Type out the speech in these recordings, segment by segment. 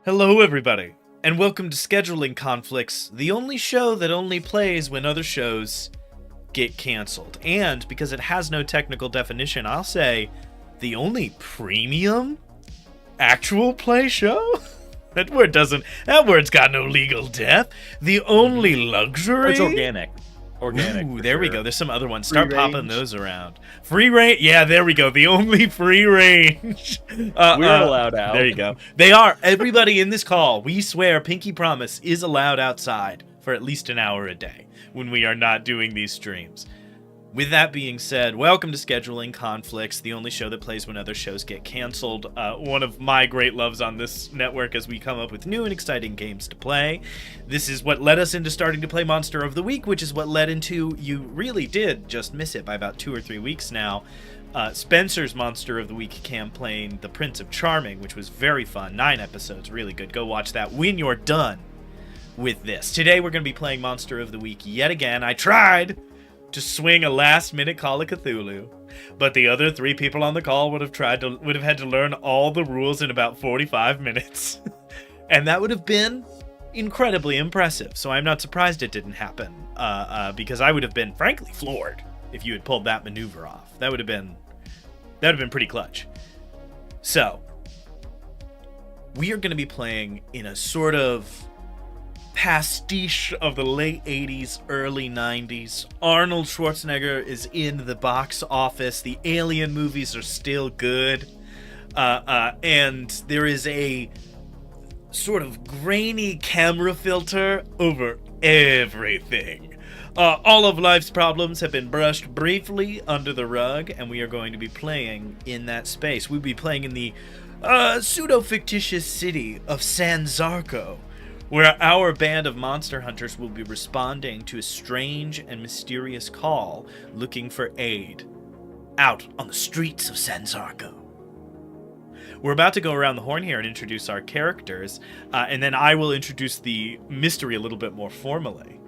Hello, everybody, and welcome to Scheduling Conflicts, the only show that only plays when other shows get canceled. And because it has no technical definition, I'll say the only premium actual play show? That word's got no legal depth. The only luxury? It's organic. Ooh, there we go. There's some other ones. Start Free popping range. those around. Free range. Yeah, there we go. The only free range. We're allowed out. There you go. They are. Everybody in this call, we swear, pinky promise, is allowed outside for at least an hour a day when we are not doing these streams. With that being said, welcome to Scheduling Conflicts, the only show that plays when other shows get canceled. One of my great loves on this network as we come up with new and exciting games to play. This is what led us into starting to play Monster of the Week, which is what led into, you really did just miss it by about 2 or 3 weeks now, Spencer's Monster of the Week campaign, The Prince of Charming, which was very fun. 9 episodes, really good. Go watch that when you're done with this. Today we're going to be playing Monster of the Week yet again. I tried to swing a last-minute Call of Cthulhu, but the other 3 people on the call would have had to learn all the rules in about 45 minutes, and that would have been incredibly impressive. So I'm not surprised it didn't happen, because I would have been frankly floored if you had pulled that maneuver off. That would have been pretty clutch. So we are going to be playing in a sort of pastiche of the late 80s, early 90s. Arnold Schwarzenegger is in the box office. The Alien movies are still good. And there is a sort of grainy camera filter over everything. All of life's problems have been brushed briefly under the rug, and we are going to be playing in that space. We'll be playing in the pseudo-fictitious city of San Zarco, where our band of monster hunters will be responding to a strange and mysterious call looking for aid out on the streets of San Zarco. We're about to go around the horn here and introduce our characters, and then I will introduce the mystery a little bit more formally.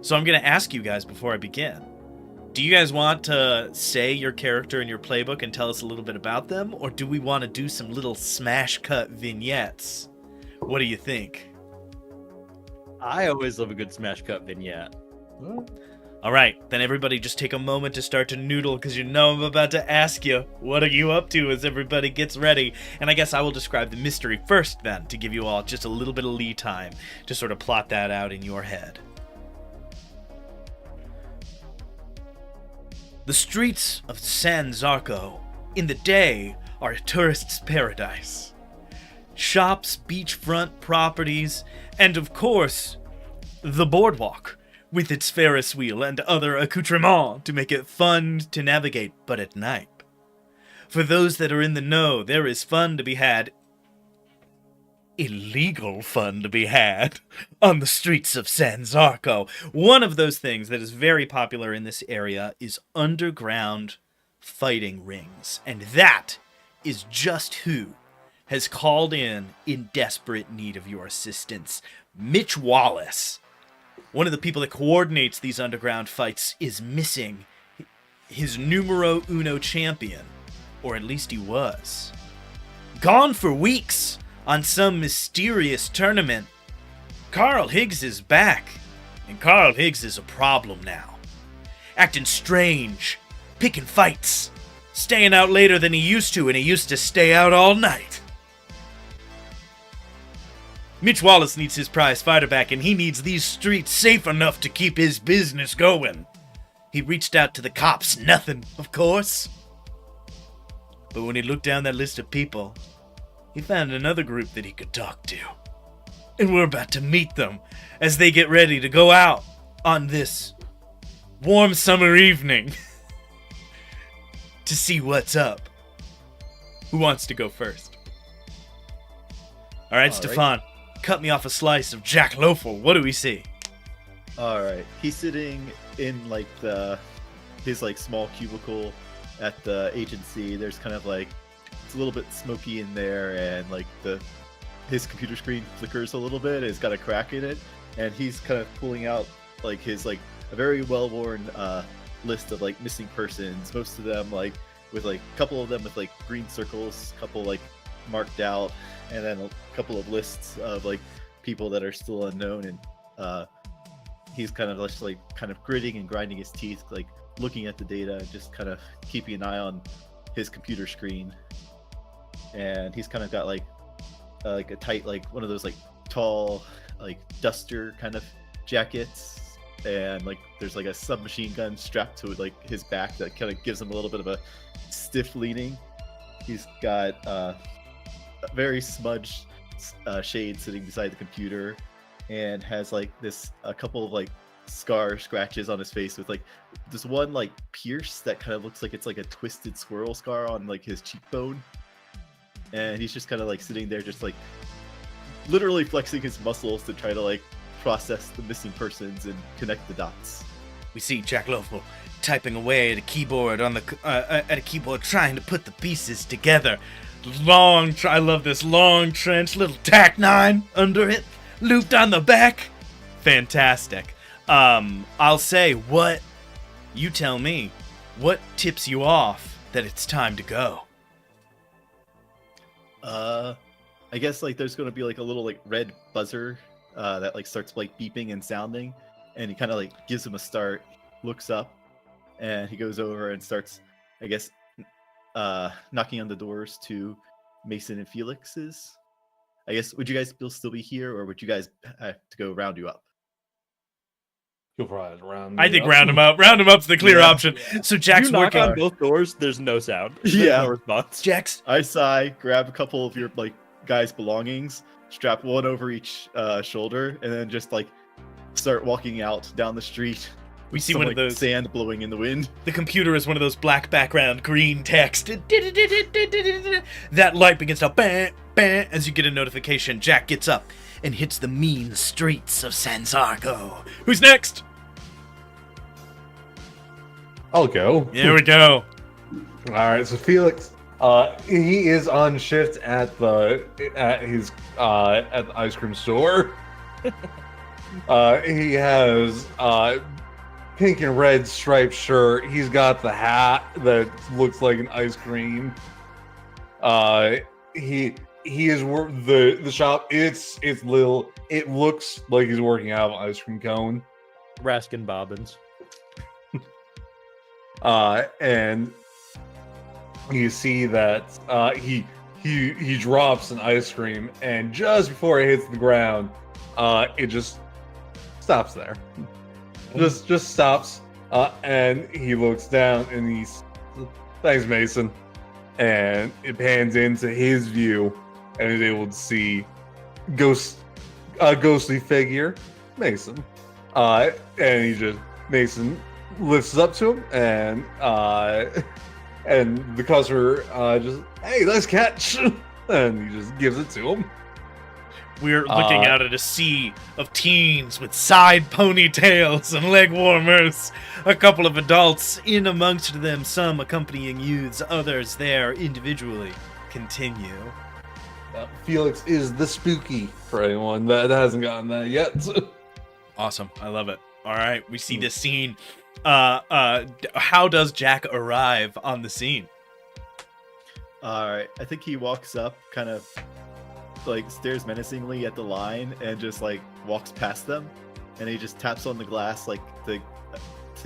So I'm going to ask you guys before I begin, do you guys want to say your character and your playbook and tell us a little bit about them, or do we want to do some little smash cut vignettes? What do you think? I always love a good smash cut vignette. All right, then everybody just take a moment to start to noodle, because you know I'm about to ask you, what are you up to as everybody gets ready? And I guess I will describe the mystery first then, to give you all just a little bit of lead time to sort of plot that out in your head. The streets of San Zarco in the day are a tourist's paradise. Shops, beachfront properties, and of course, the boardwalk, with its Ferris wheel and other accoutrements to make it fun to navigate, but at night. For those that are in the know, there is fun to be had, illegal fun to be had, on the streets of San Zarco. One of those things that is very popular in this area is underground fighting rings, and that is just who has called in desperate need of your assistance. Mitch Wallace, one of the people that coordinates these underground fights, is missing his numero uno champion, or at least he was. Gone for weeks on some mysterious tournament. Carl Higgs is back, and Carl Higgs is a problem now. Acting strange, picking fights, staying out later than he used to, and he used to stay out all night. Mitch Wallace needs his prize fighter back, and he needs these streets safe enough to keep his business going. He reached out to the cops, nothing, of course. But when he looked down that list of people, he found another group that he could talk to. And we're about to meet them as they get ready to go out on this warm summer evening to see what's up. Who wants to go first? All right, Stefan. Cut me off a slice of Jack Loeffel. What do we see? All right, he's sitting in like his small cubicle at the agency. There's kind of it's a little bit smoky in there, and his computer screen flickers a little bit. It's got a crack in it, and he's kind of pulling out his a very well-worn list of missing persons. Most of them with a couple of them with green circles, couple marked out, and then a couple of lists of like people that are still unknown, and he's kind of just like kind of gritting and grinding his teeth, like looking at the data and just kind of keeping an eye on his computer screen. And he's kind of got like a tight, like one of those like tall like duster kind of jackets, and like there's like a submachine gun strapped to like his back that kind of gives him a little bit of a stiff leaning. He's got a very smudged shade sitting beside the computer, and has like a couple of like scratches on his face, with like this one like pierce that kind of looks like it's like a twisted squirrel scar on like his cheekbone. And he's just kind of like sitting there, just like literally flexing his muscles to try to like process the missing persons and connect the dots. We see Jack Loeffel typing away at a keyboard trying to put the pieces together. I love this long trench, little tack 9 under it, looped on the back. Fantastic. I'll say, you tell me, what tips you off that it's time to go? I guess like there's gonna be like a little like red buzzer that like starts like beeping and sounding, and he kind of like gives him a start, looks up, and he goes over and starts, I guess, knocking on the doors to Mason and Felix's. I guess, would you guys still be here, or would you guys have to go round you up? You'll probably round. I think round him up. Round him up's the clear option. So Jack's you knock working on both doors. There's no sound. There's Yeah. no response. Jack's I sigh, grab a couple of your like guys' belongings, strap one over each shoulder, and then just like start walking out down the street. We see Some, one like, of those. sand blowing in the wind. The computer is one of those black background, green text. That light begins to bang, bang as you get a notification. Jack gets up and hits the mean streets of Sansargo. Who's next? I'll go. There we go. All right, so Felix, he is on shift at his ice cream store. He has pink and red striped shirt. He's got the hat that looks like an ice cream. He is the shop. It's little. It looks like he's working out of an ice cream cone. Raskin Bobbins. And you see that he drops an ice cream, and just before it hits the ground, it just stops there. Just stops, and he looks down, and he's, thanks, Mason. And it pans into his view, and is able to see ghostly figure, Mason. And Mason lifts up to him, and the customer just, hey, nice catch, and he just gives it to him. We're looking out at a sea of teens with side ponytails and leg warmers. A couple of adults in amongst them, some accompanying youths, others there individually. Continue. Felix is the spooky for anyone that hasn't gotten that yet. Awesome. I love it. All right. We see this scene. How does Jack arrive on the scene? Alright, I think he walks up, kind of like stares menacingly at the line, and just like walks past them, and he just taps on the glass like to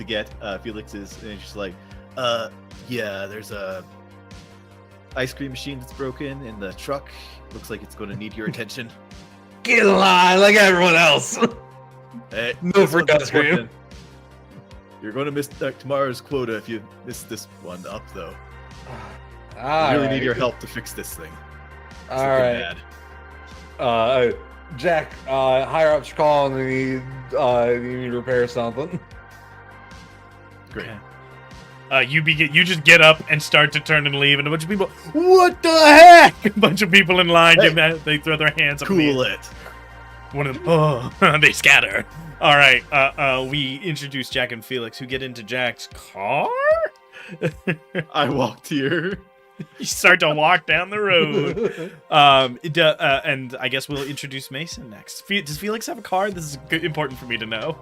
get Felix's, and he's just like, yeah, there's a ice cream machine that's broken in the truck. Looks like it's going to need your attention. Get in line like everyone else. Hey, No this for one's ice cream. important. You're going to miss tomorrow's quota if you miss this one up, though. I really need your help to fix this thing. It's All looking right. bad. Jack, higher ups calling, they need to repair something. Great. You just get up and start to turn and leave, and a bunch of people, what the heck? A bunch of people in line, Hey. they throw their hands up. in the Cool air. it. One of them, they scatter. All right, we introduce Jack and Felix, who get into Jack's car. I walked here. You start to walk down the road. And I guess we'll introduce Mason next. Does Felix have a car? This is important for me to know.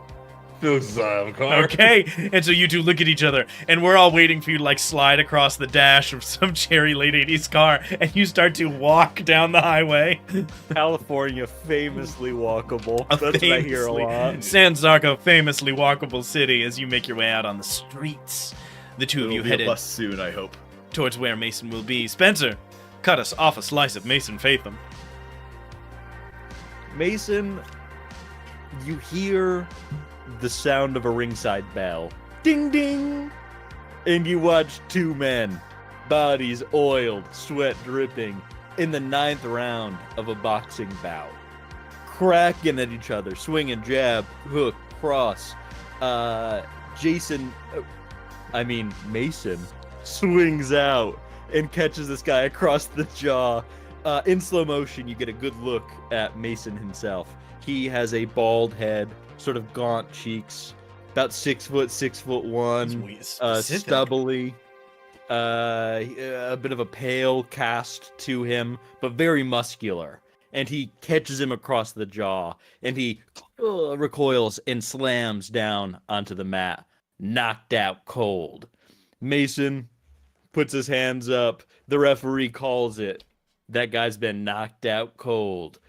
Felix does not have a car. Okay, and so you two look at each other, and we're all waiting for you to like slide across the dash of some cherry late 80s car, and you start to walk down the highway. California, famously walkable. That's what I hear a lot. San Zarco, famously walkable city, as you make your way out on the streets. The two of you It'll be a headed bus soon, I hope. towards where Mason will be. Spencer, cut us off a slice of Mason Fathom. Mason, you hear the sound of a ringside bell. Ding ding! And you watch two men, bodies oiled, sweat dripping, in the 9th round of a boxing bout. Cracking at each other, swinging jab, hook, cross. Mason swings out and catches this guy across the jaw. In slow motion, you get a good look at Mason himself. He has a bald head, sort of gaunt cheeks, about 6 foot, 6'1", stubbly, a bit of a pale cast to him, but very muscular. And he catches him across the jaw, and he recoils and slams down onto the mat, knocked out cold. Mason puts his hands up. The referee calls it. That guy's been knocked out cold.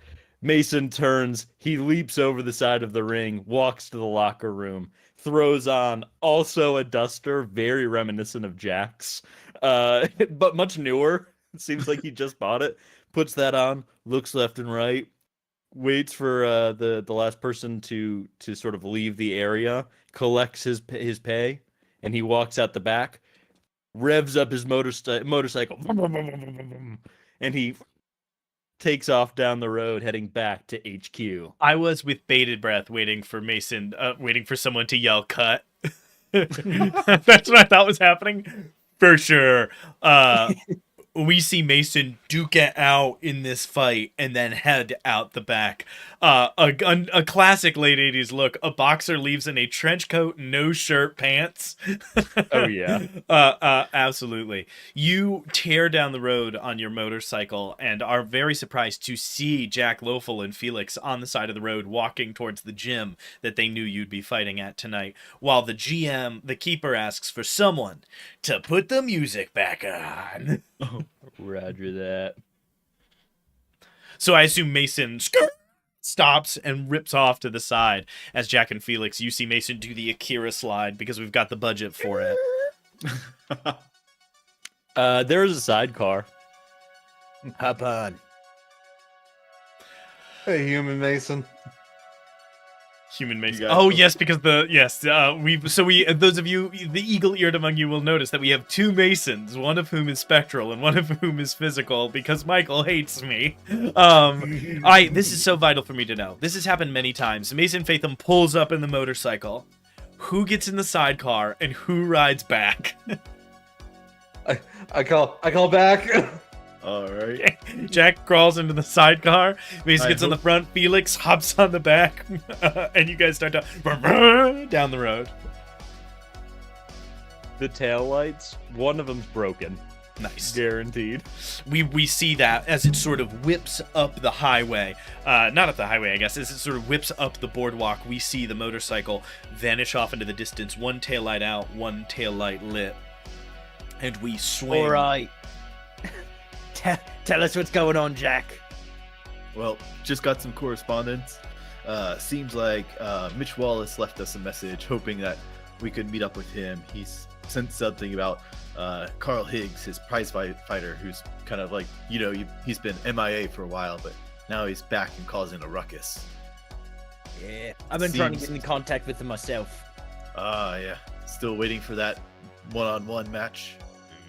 Mason turns. He leaps over the side of the ring, walks to the locker room, throws on also a duster, very reminiscent of Jack's, but much newer. It seems like he just bought it. Puts that on, looks left and right, waits for the last person to sort of leave the area, collects his pay, and he walks out the back, revs up his motorcycle, and he takes off down the road, heading back to HQ. I was with bated breath waiting for Mason, waiting for someone to yell cut. That's what I thought was happening. For sure. We see Mason duke it out in this fight and then head out the back. A classic late 80s look. A boxer leaves in a trench coat, no shirt, pants. Oh, yeah. Absolutely. You tear down the road on your motorcycle and are very surprised to see Jack Lofel and Felix on the side of the road walking towards the gym that they knew you'd be fighting at tonight, while the GM, the keeper, asks for someone to put the music back on. Roger that. So I assume Mason stops and rips off to the side as Jack and Felix, you see Mason do the Akira slide because we've got the budget for it. There's a sidecar. Hop on. Hey, human Mason. Human Mason. You guys- Oh yes, because we those of you, the eagle-eared among you, will notice that we have two Masons, one of whom is spectral and one of whom is physical, because Michael hates me. This is so vital for me to know. This has happened many times. Mason Fathom pulls up in the motorcycle. Who gets in the sidecar and who rides back? I call back. All right. Jack crawls into the sidecar. Mason I gets on the hope- front. Felix hops on the back, and you guys start to down the road. The taillights, one of them's broken. Nice. Guaranteed. We see that as it sort of whips up the highway. Not up the highway, I guess. As it sort of whips up the boardwalk, we see the motorcycle vanish off into the distance. One taillight out, one taillight lit. And we swing. All right. Tell us what's going on, Jack. Well, just got some correspondence. Seems like Mitch Wallace left us a message hoping that we could meet up with him. He's sent something about Carl Higgs, his prize fighter, who's kind of like, he's been MIA for a while, but now he's back and causing a ruckus. Yeah, I've been trying to Seems- get in contact with him myself. Yeah. Still waiting for that one-on-one match.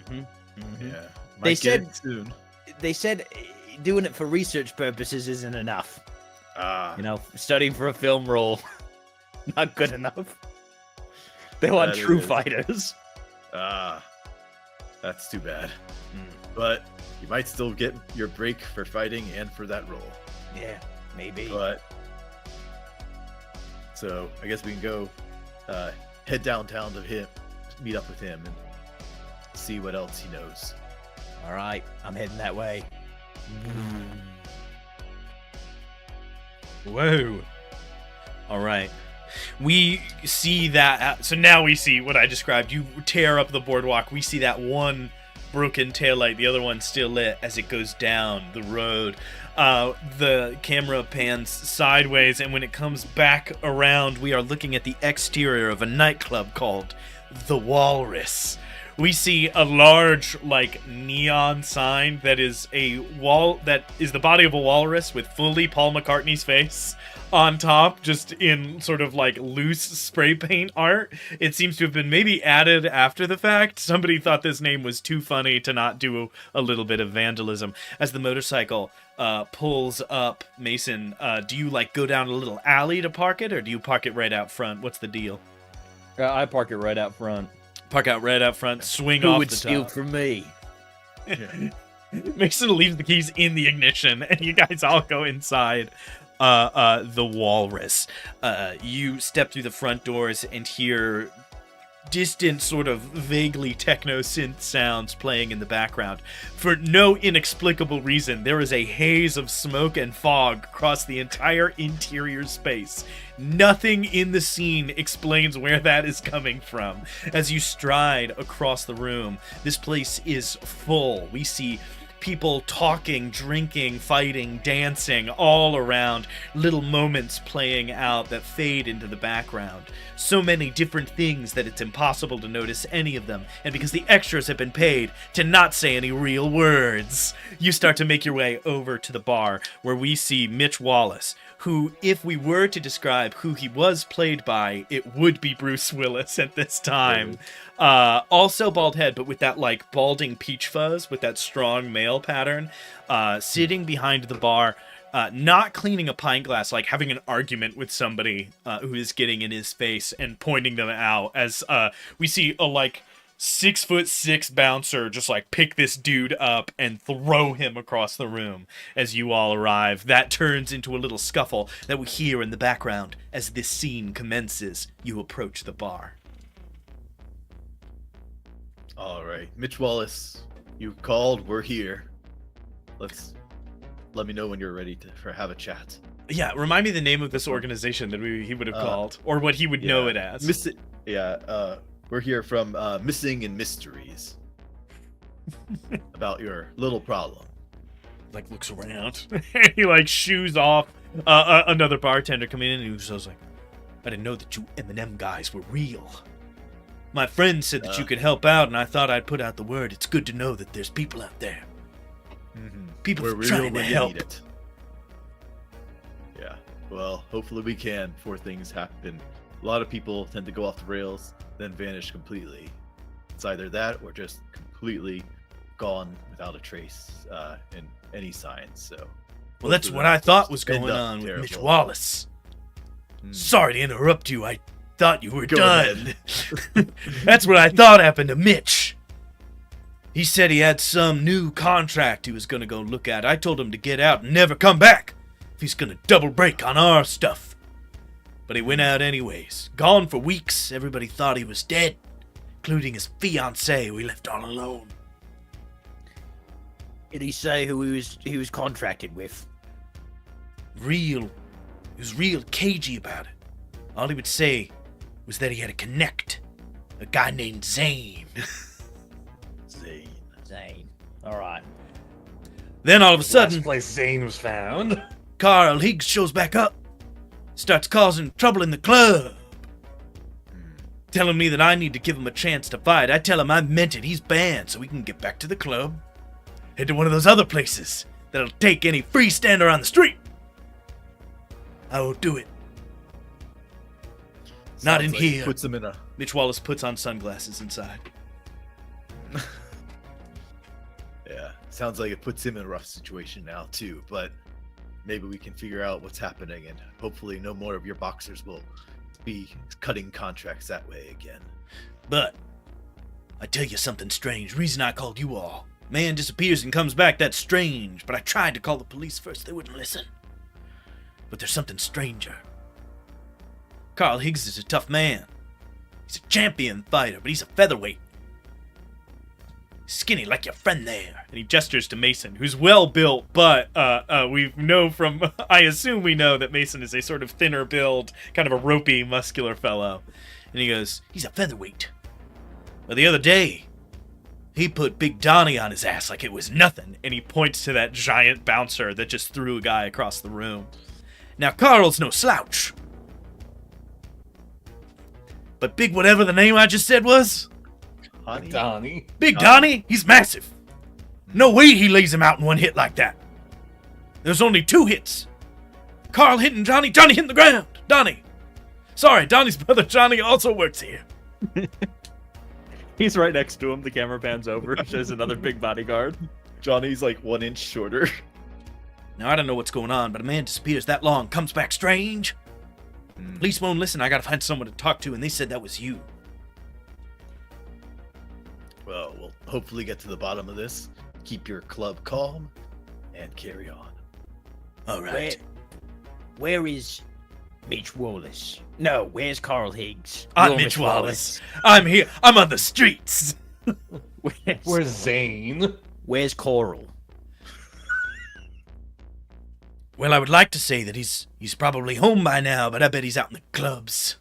Mhm. Yeah. They Might get it said- soon. They said doing it for research purposes isn't enough. Studying for a film role, not good enough. They want That true is. fighters. That's too bad. But you might still get your break for fighting and for that role. Yeah, maybe. But so I guess we can go head downtown to meet up with him and see what else he knows. All right, I'm heading that way. Whoa. All right. We see that. So now we see what I described. You tear up the boardwalk. We see that one broken taillight, the other one still lit as it goes down the road. The camera pans sideways, and when it comes back around, we are looking at the exterior of a nightclub called The Walrus. We see a large, like, neon sign that is the body of a walrus with fully Paul McCartney's face on top, just in sort of like loose spray paint art. It seems to have been maybe added after the fact. Somebody thought this name was too funny to not do a little bit of vandalism. As the motorcycle pulls up, Mason, do you like go down a little alley to park it, or do you park it right out front? What's the deal? I park it right out front. Park out right out front, swing Who off would the steal top. from me? Mason leaves the keys in the ignition, and you guys all go inside the Walrus. You step through the front doors and hear distant, sort of vaguely techno synth sounds playing in the background. For no inexplicable reason, there is a haze of smoke and fog across the entire interior space. Nothing in the scene explains where that is coming from. As you stride across the room, this place is full. We see people talking, drinking, fighting, dancing all around, little moments playing out that fade into the background. So many different things that it's impossible to notice any of them, and because the extras have been paid to not say any real words, you start to make your way over to the bar, where we see Mitch Wallace, who, if we were to describe who he was played by, it would be Bruce Willis at this time. Also bald head, but with that like balding peach fuzz, with that strong male pattern, sitting behind the bar, not cleaning a pint glass, like having an argument with somebody who is getting in his face and pointing them out, as we see a like 6'6" bouncer just like pick this dude up and throw him across the room as you all arrive. That turns into a little scuffle that we hear in the background as this scene commences. You approach the bar. All right, Mitch Wallace, you called. We're here. Let me know when you're ready to have a chat. Yeah, remind me the name of this organization that he would have called, or what he would know it as. We're here from Missing and Mysteries. About your little problem. Like looks around. He like shoos off. Another bartender coming in, and he was like, "I didn't know that you M&M guys were real. My friend said that you could help out, and I thought I'd put out the word. It's good to know that there's people out there. People We're trying real to when you help." need it. Yeah. Well, hopefully we can before things happen. A lot of people tend to go off the rails, then vanish completely. It's either that or just completely gone without a trace and any signs. So. Well, that's what I thought was going on with Mitch Wallace. Sorry to interrupt you. I thought you were done. That's what I thought happened to Mitch. He said he had some new contract he was going to go look at. I told him to get out and never come back if he's going to double break on our stuff. But he went out anyways. Gone for weeks. Everybody thought he was dead, including his fiancée we left all alone. Did he say who he was contracted with? He was real cagey about it. All he would say was that he had a connect. A guy named Zane. Zane. Alright. Then all of a Last sudden, place Zane was found. Carl Higgs shows back up. Starts causing trouble in the club. Telling me that I need to give him a chance to fight. I tell him I meant it. He's banned, so we can get back to the club. Head to one of those other places that'll take any freestander on the street. I will do it. Not in like here. Puts him in a. Mitch Wallace puts on sunglasses inside. Yeah, sounds like it puts him in a rough situation now too. But maybe we can figure out what's happening, and hopefully, no more of your boxers will be cutting contracts that way again. But I tell you something strange. Reason I called you all. Man disappears and comes back. That's strange. But I tried to call the police first. They wouldn't listen. But there's something stranger. Carl Higgs is a tough man. He's a champion fighter, but he's a featherweight. Skinny like your friend there. And he gestures to Mason, who's well built, but we know from, I assume we know that Mason is a sort of thinner build, kind of a ropey, muscular fellow. And he goes, he's a featherweight. But the other day, he put Big Donnie on his ass like it was nothing. And he points to that giant bouncer that just threw a guy across the room. Now, Carl's no slouch. But Big whatever the name I just said was... Donnie. Big Donnie, he's massive. No way he lays him out in one hit like that. There's only 2 hits. Carl hitting Johnny, Johnny hitting the ground. Donnie. Sorry, Donnie's brother Johnny also works here. He's right next to him. The camera pans over. Shows another big bodyguard. Johnny's like 1 inch shorter. Now, I don't know what's going on, but a man disappears that long, comes back strange. Police won't listen. I gotta find someone to talk to, and they said that was you. Well, we'll hopefully get to the bottom of this. Keep your club calm and carry on. All right. Where is Mitch Wallace? No, where's Carl Higgs? I'm You're Mitch Wallace. I'm here. I'm on the streets. Where's Zane? Where's Coral? Well, I would like to say that he's probably home by now, but I bet he's out in the clubs.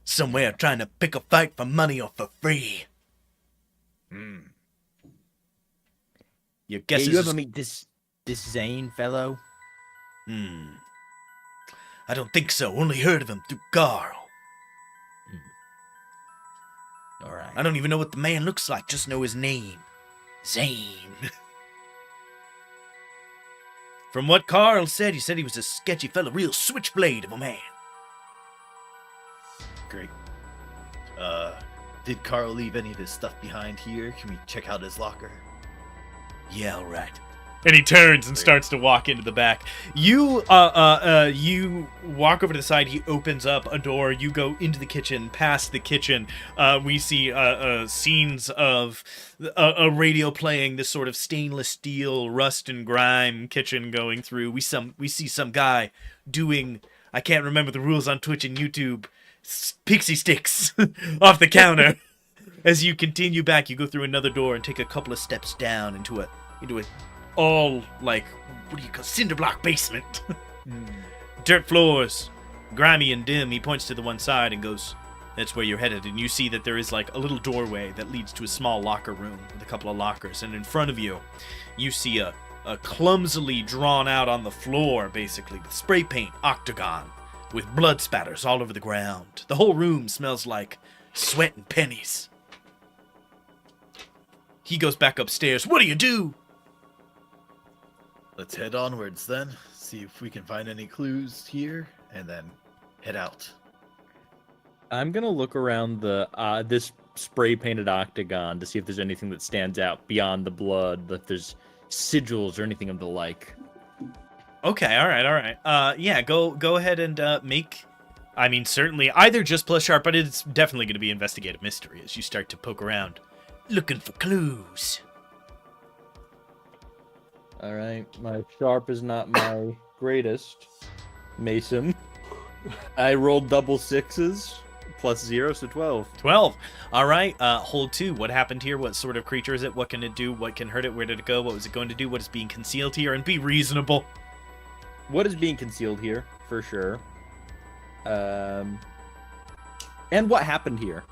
Somewhere trying to pick a fight for money or for free. Your guess Yeah, is... you ever meet this Zane fellow? I don't think so. Only heard of him through Carl. All right. I don't even know what the man looks like. Just know his name. Zane. From what Carl said, he said he was a sketchy fella, real switchblade of a man. Great. Did Carl leave any of his stuff behind here? Can we check out his locker? Yeah, all right. And he turns and starts to walk into the back. You walk over to the side. He opens up a door. You go into the kitchen. Past the kitchen, we see scenes of a radio playing, this sort of stainless steel, rust and grime kitchen going through. We see some guy doing, I can't remember the rules on Twitch and YouTube, pixie sticks off the counter. As you continue back, you go through another door and take a couple of steps down into a all, like, what do you call, cinder block basement. Dirt floors, grimy and dim. He points to the one side and goes, that's where you're headed. And you see that there is like a little doorway that leads to a small locker room with a couple of lockers. And in front of you, you see a clumsily drawn out on the floor, basically, with spray paint Octagon, with blood spatters all over the ground. The whole room smells like sweat and pennies. He goes back upstairs. What do? Let's head onwards then. See if we can find any clues here, and then head out. I'm gonna look around the this spray painted Octagon to see if there's anything that stands out beyond the blood, if there's sigils or anything of the like. Okay, all right. Yeah, go ahead and make. I mean, certainly either just plus sharp, but it's definitely going to be investigative mystery as you start to poke around, looking for clues. All right, my sharp is not my greatest, Mason. I rolled double 6s, plus 0, so 12. 12. All right. Hold 2. What happened here? What sort of creature is it? What can it do? What can hurt it? Where did it go? What was it going to do? What is being concealed here? And be reasonable. What is being concealed here, for sure. And what happened here?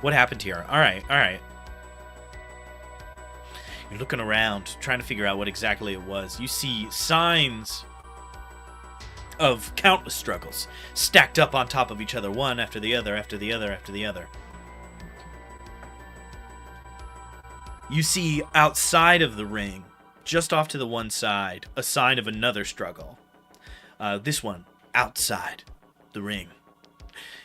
What happened here? All right. You're looking around, trying to figure out what exactly it was. You see signs of countless struggles stacked up on top of each other, one after the other, after the other, after the other. You see outside of the ring, just off to the one side, a sign of another struggle. This one, outside the ring.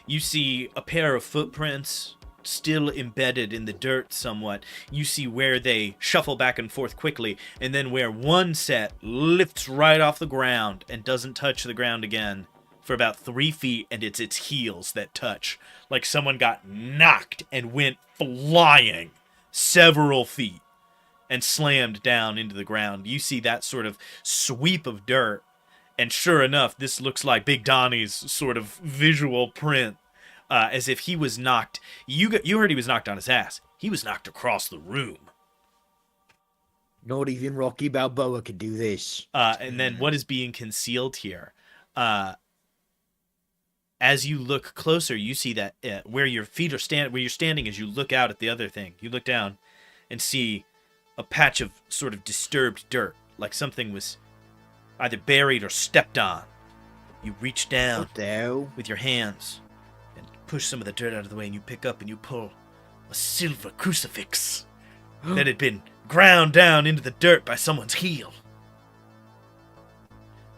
You see a pair of footprints still embedded in the dirt somewhat. You see where they shuffle back and forth quickly, and then where one set lifts right off the ground and doesn't touch the ground again for about 3 feet, and it's its heels that touch. Like someone got knocked and went flying several feet and slammed down into the ground. You see that sort of sweep of dirt, and sure enough, this looks like Big Donnie's sort of visual print. As if he was knocked. You heard he was knocked on his ass. He was knocked across the room. Not even Rocky Balboa could do this. And then what is being concealed here? As you look closer, you see that where your feet are where you're standing, as you look out at the other thing, you look down and see a patch of sort of disturbed dirt, like something was either buried or stepped on. You reach down What the hell? with your hands and push some of the dirt out of the way, and you pick up and you pull a silver crucifix that had been ground down into the dirt by someone's heel.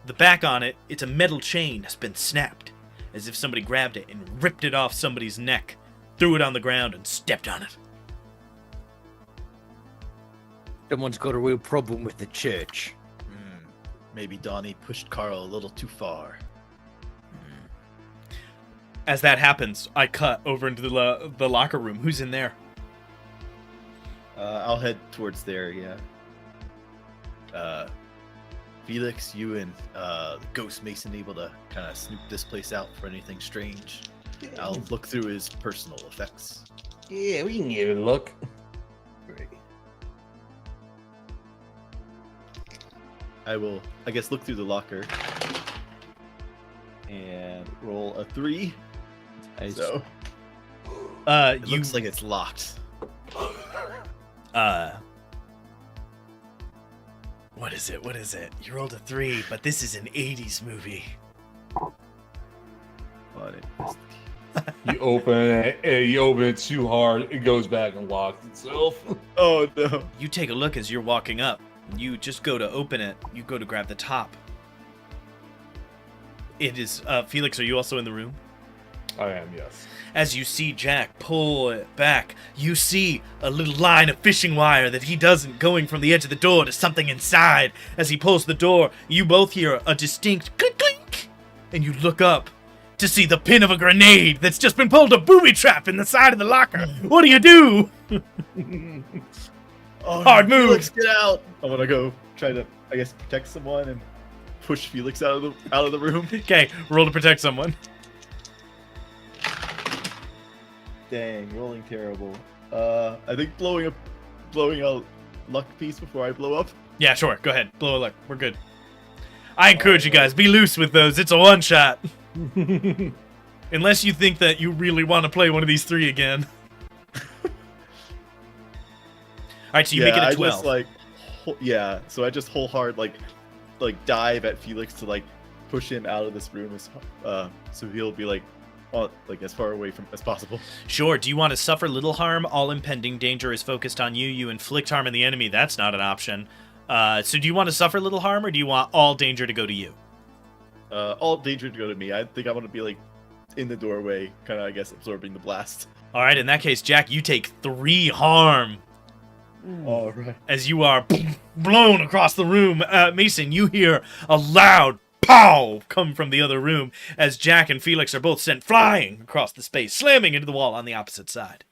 The back on it, it's a metal chain has been snapped, as if somebody grabbed it and ripped it off somebody's neck, threw it on the ground, and stepped on it. Someone's got a real problem with the church. Maybe Donnie pushed Carl a little too far. As that happens, I cut over into the locker room. Who's in there? I'll head towards there, yeah. Felix, you and Ghost Mason able to kind of snoop this place out for anything strange? I'll look through his personal effects. Yeah, we can give it a look. I will, I guess, look through the locker and roll a 3. Nice. So It looks like it's locked. What is it? What is it? You rolled a 3, but this is an 80s movie. You open it too hard, it goes back and locks itself. Oh no. You take a look as you're walking up. You just go to open it. You go to grab the top. It is, Felix, are you also in the room? I am, yes. As you see Jack pull it back, you see a little line of fishing wire that he doesn't going from the edge of the door to something inside. As he pulls the door, you both hear a distinct clink clink, and you look up to see the pin of a grenade that's just been pulled a booby trap in the side of the locker. What do? Oh, Hard move. Felix, get out! I want to go try to, I guess, protect someone and push Felix out of the room. Okay, roll to protect someone. Dang, rolling terrible. I think blowing a luck piece before I blow up. Yeah, sure. Go ahead. Blow a luck. We're good. I encourage you guys, be loose with those. It's a one-shot. Unless you think that you really want to play one of these 3 again. Alright, so you make it a 12. So I just whole hard like dive at Felix to like push him out of this room so he'll be like as far away from as possible. Sure. Do you want to suffer little harm? All impending danger is focused on you. You inflict harm on the enemy. That's not an option. So do you want to suffer little harm, or do you want all danger to go to you? All danger to go to me. I think I want to be like in the doorway, kind of, I guess, absorbing the blast. Alright, in that case, Jack, you take 3 harm. All right. As you are blown across the room. Mason, you hear a loud pow come from the other room as Jack and Felix are both sent flying across the space, slamming into the wall on the opposite side.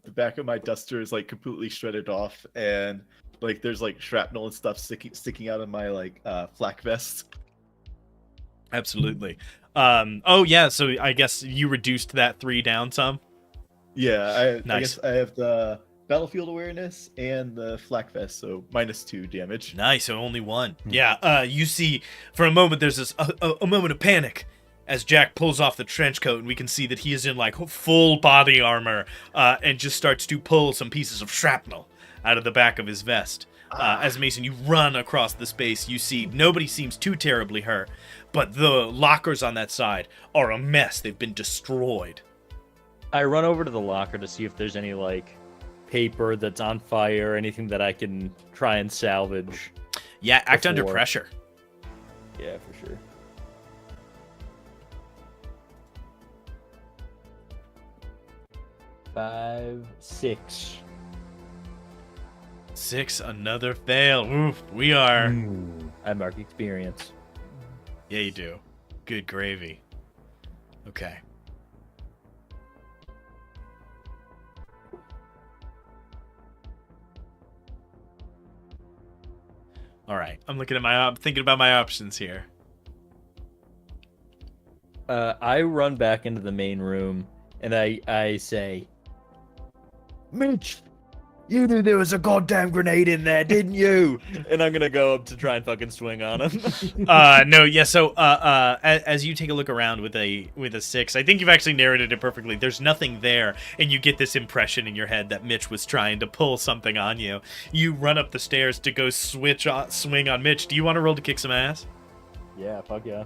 The back of my duster is like completely shredded off, and like there's like shrapnel and stuff sticking out of my like flak vest. Absolutely. Yeah, so I guess you reduced that 3 down some? Yeah, I Nice. guess I have the battlefield awareness and the flak vest, so -2 damage. Nice, so only 1. Yeah, you see, for a moment, there's this a moment of panic as Jack pulls off the trench coat, and we can see that he is in, like, full body armor, and just starts to pull some pieces of shrapnel out of the back of his vest. As Mason, you run across the space, you see nobody seems too terribly hurt, but the lockers on that side are a mess. They've been destroyed. I run over to the locker to see if there's any, like, paper that's on fire, anything that I can try and salvage. Yeah, act under Before. pressure. Yeah, for sure. Five, 6. 6, another fail. Oof, we are... I mark experience. Yeah, you do. Good gravy. Okay. All right. I'm looking at thinking about my options here. I run back into the main room and I say, Mitch, you knew there was a goddamn grenade in there, didn't you? And I'm gonna go up to try and fucking swing on him. No, yeah. So, as you take a look around with a 6, I think you've actually narrated it perfectly. There's nothing there, and you get this impression in your head that Mitch was trying to pull something on you. You run up the stairs to go swing on Mitch. Do you want to roll to kick some ass? Yeah, fuck yeah.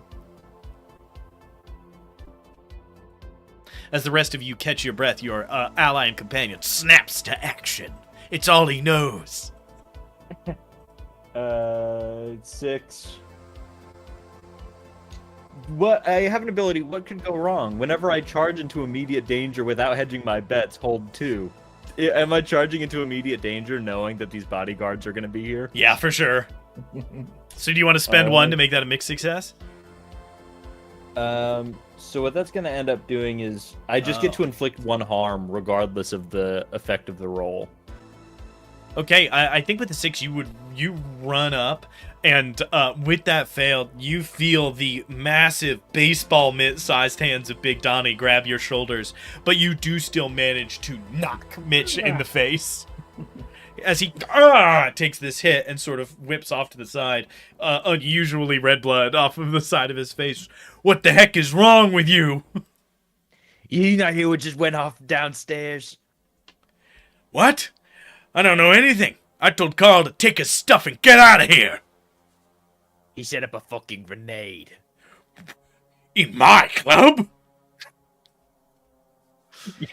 As the rest of you catch your breath, your ally and companion snaps to action. It's all he knows. 6. What? I have an ability. What could go wrong? Whenever I charge into immediate danger without hedging my bets, hold 2. Am I charging into immediate danger knowing that these bodyguards are going to be here? Yeah, for sure. So do you want to spend 1 to make that a mixed success? So what that's going to end up doing is I just get to inflict 1 harm regardless of the effect of the roll. Okay, I think with the 6, you run up, and with that failed, you feel the massive baseball mitt-sized hands of Big Donnie grab your shoulders, but you do still manage to knock Mitch in the face. As he takes this hit and sort of whips off to the side, unusually red blood off of the side of his face. What the heck is wrong with you? You not hear what just went off downstairs? What? I don't know anything. I told Carl to take his stuff and get out of here. He set up a fucking grenade. In my club?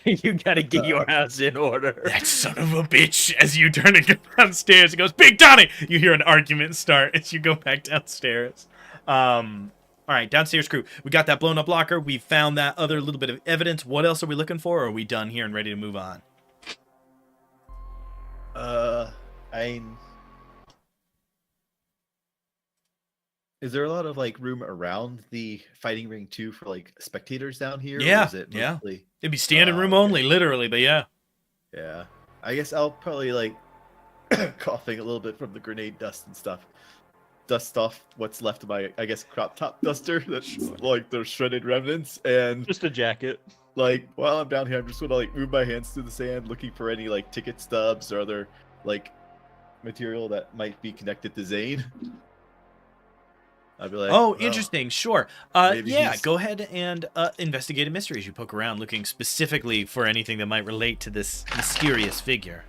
You gotta get your house in order. That son of a bitch. As you turn and go downstairs, it goes, Big Donnie! You hear an argument start as you go back downstairs. All right, downstairs crew. We got that blown up locker. We found that other little bit of evidence. What else are we looking for, or are we done here and ready to move on? Is there a lot of like room around the fighting ring too for like spectators down here? Yeah, or is it mostly... It'd be standing room only, literally, but yeah. Yeah. I guess I'll probably like coughing a little bit from the grenade dust and stuff. Dust off what's left of my, I guess, crop top duster. That's like the shredded remnants. And Just a jacket. like while I'm down here, I'm just gonna like move my hands through the sand, looking for any like ticket stubs or other like material that might be connected to Zane. I'd be like, Oh, interesting. Sure. maybe Yeah, he's- go ahead and investigate a mystery as you poke around, looking specifically for anything that might relate to this mysterious figure.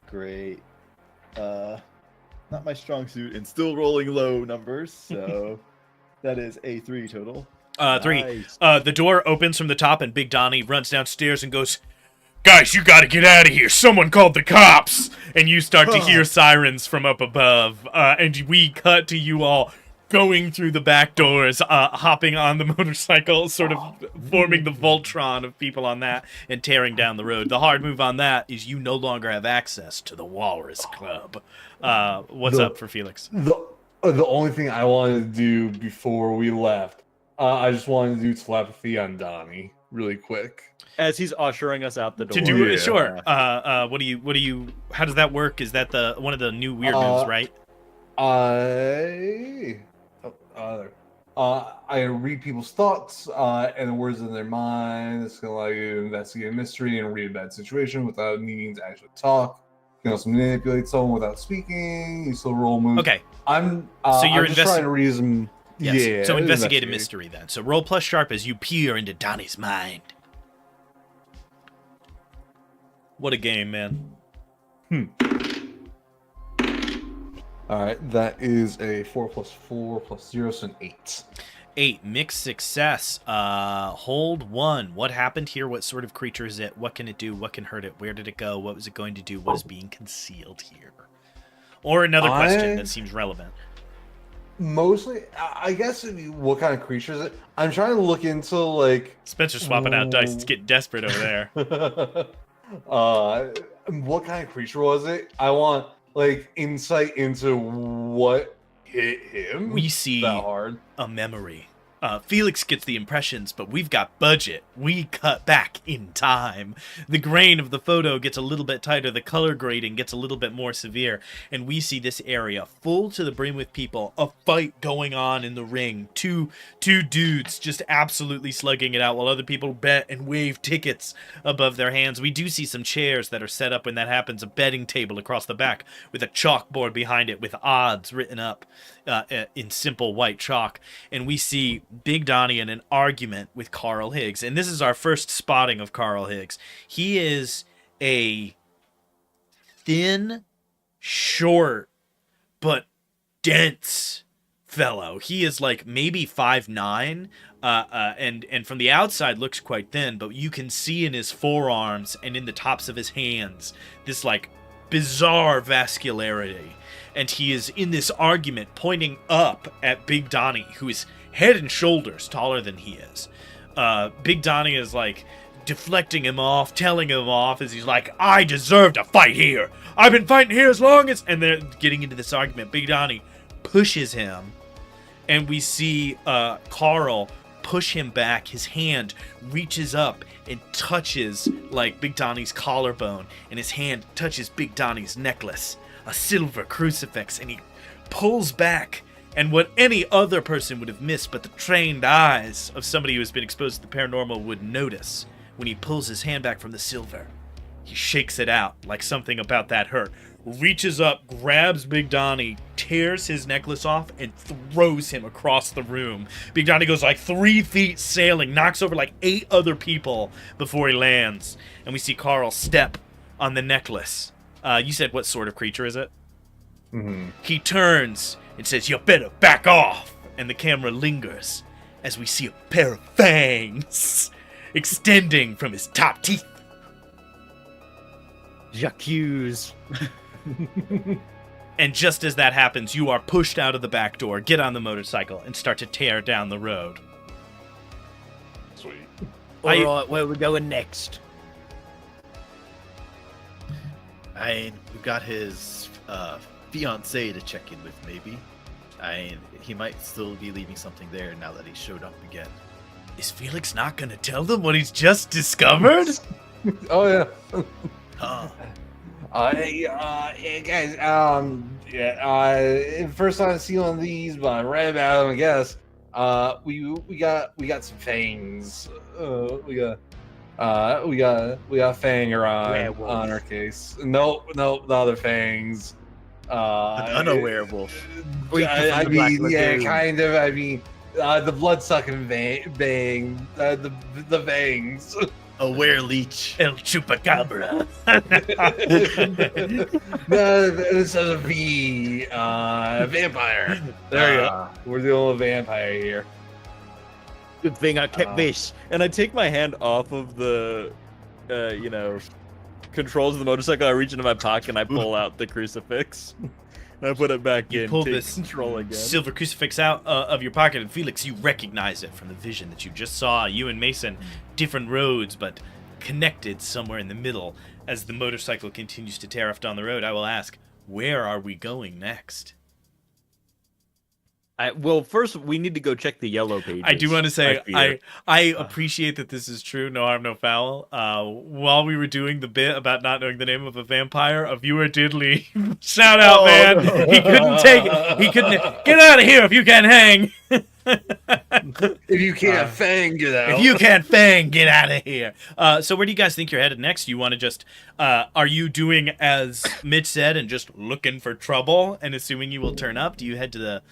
Great. Not my strong suit, and still rolling low numbers, so that is a 3 total. 3. Nice. The door opens from the top, and Big Donnie runs downstairs and goes, Guys, you gotta get out of here. Someone called the cops. And you start to hear sirens from up above. And we cut to you all going through the back doors, hopping on the motorcycle, sort of forming the Voltron of people on that, and tearing down the road. The hard move on that is you no longer have access to the Walrus Club. What's up for Felix? The only thing I wanted to do before we left, I just wanted to do telepathy on Donnie really quick. As he's ushering us out the door. To do it, Yeah. sure. What do you? How does that work? Is that the one of the new weird moves, right? I read people's thoughts and the words in their mind. It's gonna allow you to investigate a mystery and read a bad situation without needing to actually talk. You can also manipulate someone without speaking. You still roll moves. Okay. I'm So you're I'm just trying to reason. Yes. Yeah. So investigate a mystery then. So roll plus sharp as you peer into Donnie's mind. What a game, man. All right, that is a 4 plus 4 plus 0, so an 8. 8, mixed success. Hold 1. What happened here? What sort of creature is it? What can it do? What can hurt it? Where did it go? What was it going to do? What is being concealed here? Or another question that seems relevant. Mostly, I guess, what kind of creature is it? I'm trying to look into, like... Spencer's swapping out dice. It's getting desperate over there. What kind of creature was it? I want, like, insight into what hit him We see that hard. a memory Felix gets the impressions, but we've got budget. We cut back in time. The grain of the photo gets a little bit tighter. The color grading gets a little bit more severe. And we see this area full to the brim with people. A fight going on in the ring. Two dudes just absolutely slugging it out while other people bet and wave tickets above their hands. We do see some chairs that are set up when that happens. A betting table across the back with a chalkboard behind it with odds written up in simple white chalk. And we see Big Donnie in an argument with Carl Higgs. And this is our first spotting of Carl Higgs. He is a thin, short, but dense fellow. He is like maybe 5'9", and from the outside looks quite thin, but you can see in his forearms and in the tops of his hands this like bizarre vascularity. And he is in this argument pointing up at Big Donnie, who is head and shoulders taller than he is. Big Donnie is like deflecting him off, telling him off as he's like, I deserve to fight here. I've been fighting here as long as... And they're getting into this argument. Big Donnie pushes him, and we see Carl push him back. His hand reaches up and touches like Big Donnie's collarbone, and his hand touches Big Donnie's necklace, a silver crucifix, and he pulls back. And what any other person would have missed, but the trained eyes of somebody who has been exposed to the paranormal would notice, when he pulls his hand back from the silver, he shakes it out like something about that hurt, reaches up, grabs Big Donnie, tears his necklace off, and throws him across the room. Big Donnie goes like 3 feet sailing, knocks over like 8 other people before he lands. And we see Carl step on the necklace. You said what sort of creature is it? Mm-hmm. He turns and says, you better back off. And the camera lingers as we see a pair of fangs extending from his top teeth. J'accuse. And just as that happens, you are pushed out of the back door, get on the motorcycle, and start to tear down the road. Sweet. Alright, where are we going next? We've got his fiancée to check in with, maybe. He might still be leaving something there now that he showed up again. Is Felix not going to tell them what he's just discovered? Oh yeah. Huh. Hey guys, first time I've seen one of these, but I read about them, I guess. We got some fangs. We got Fanger on our case. No, the other fangs. An unaware wolf. I mean, yeah, kind of. I mean, the blood-sucking bang, the fangs. A were-leech. El Chupacabra. No, this is a V. Vampire. There you go. We're the only vampire here. Good thing I kept this. And I take my hand off of the, controls of the motorcycle. I reach into my pocket and I pull out the crucifix. And I put it back You in. pull take this control again. silver crucifix out of your pocket, and Felix, you recognize it from the vision that you just saw. You and Mason, different roads, but connected somewhere in the middle. As the motorcycle continues to tear off down the road, I will ask, where are we going next? Well, first we need to go check the yellow pages. I do want to say, fear. I appreciate that this is true, no harm, no foul. While we were doing the bit about not knowing the name of a vampire, a viewer did leave. Shout out, man. No. He couldn't take it. He couldn't. Get out of here if you can't hang. If you can't fang, get out. If you can't fang, get out of here. So where do you guys think you're headed next? You want to just, are you doing as Mitch said and just looking for trouble and assuming you will turn up? Do you head to the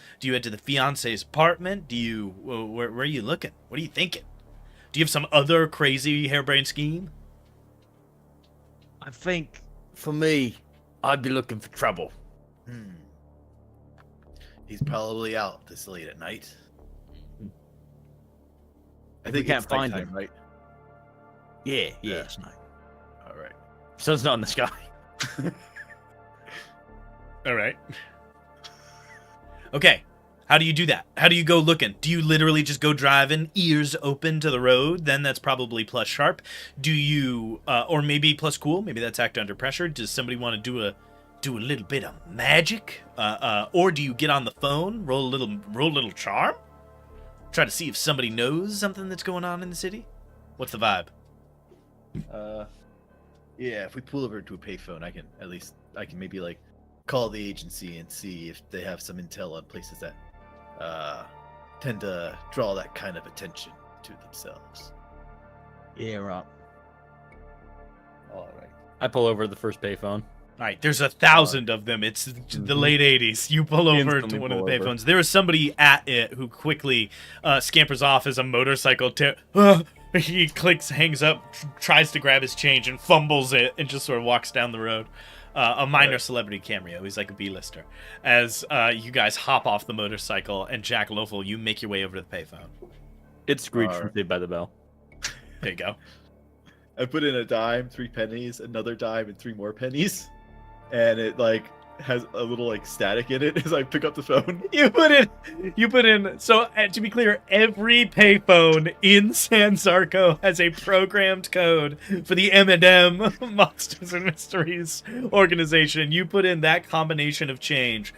fiance's apartment? Where are you looking? What are you thinking? Do you have some other crazy harebrained scheme? I think, for me, I'd be looking for trouble. He's probably out this late at night. I We think can't it's find nighttime, him. right? Yeah, Yeah. it's night. All right. Sun's not in the sky. All right. Okay. How do you do that? How do you go looking? Do you literally just go driving, ears open to the road? Then that's probably plus sharp. Do you, or maybe plus cool? Maybe that's act under pressure. Does somebody want to do a little bit of magic? Or do you get on the phone, roll a little charm? try to see if somebody knows something that's going on in the city? What's the vibe? Yeah, if we pull over to a payphone, I can maybe like call the agency and see if they have some intel on places that tend to draw that kind of attention to themselves. Yeah, right. All right. I pull over to the first payphone. All right, there's 1,000 of them. It's the late 80s. You pull over to Instantly one of the pull over. payphones. There is somebody at it who quickly scampers off as a motorcycle. He clicks, hangs up, tries to grab his change, and fumbles it, and just sort of walks down the road. A minor celebrity cameo. He's like a B-lister. As you guys hop off the motorcycle, and Jack Loeffel, you make your way over to the payphone. It's Screech Alright. from Saved by the Bell. There you go. I put in a dime, 3 pennies, another dime, and 3 more pennies, and it like has a little like static in it as I pick up the phone. You put in. So to be clear, every payphone in San Sarko has a programmed code for the M&M Monsters and Mysteries organization. You put in that combination of change,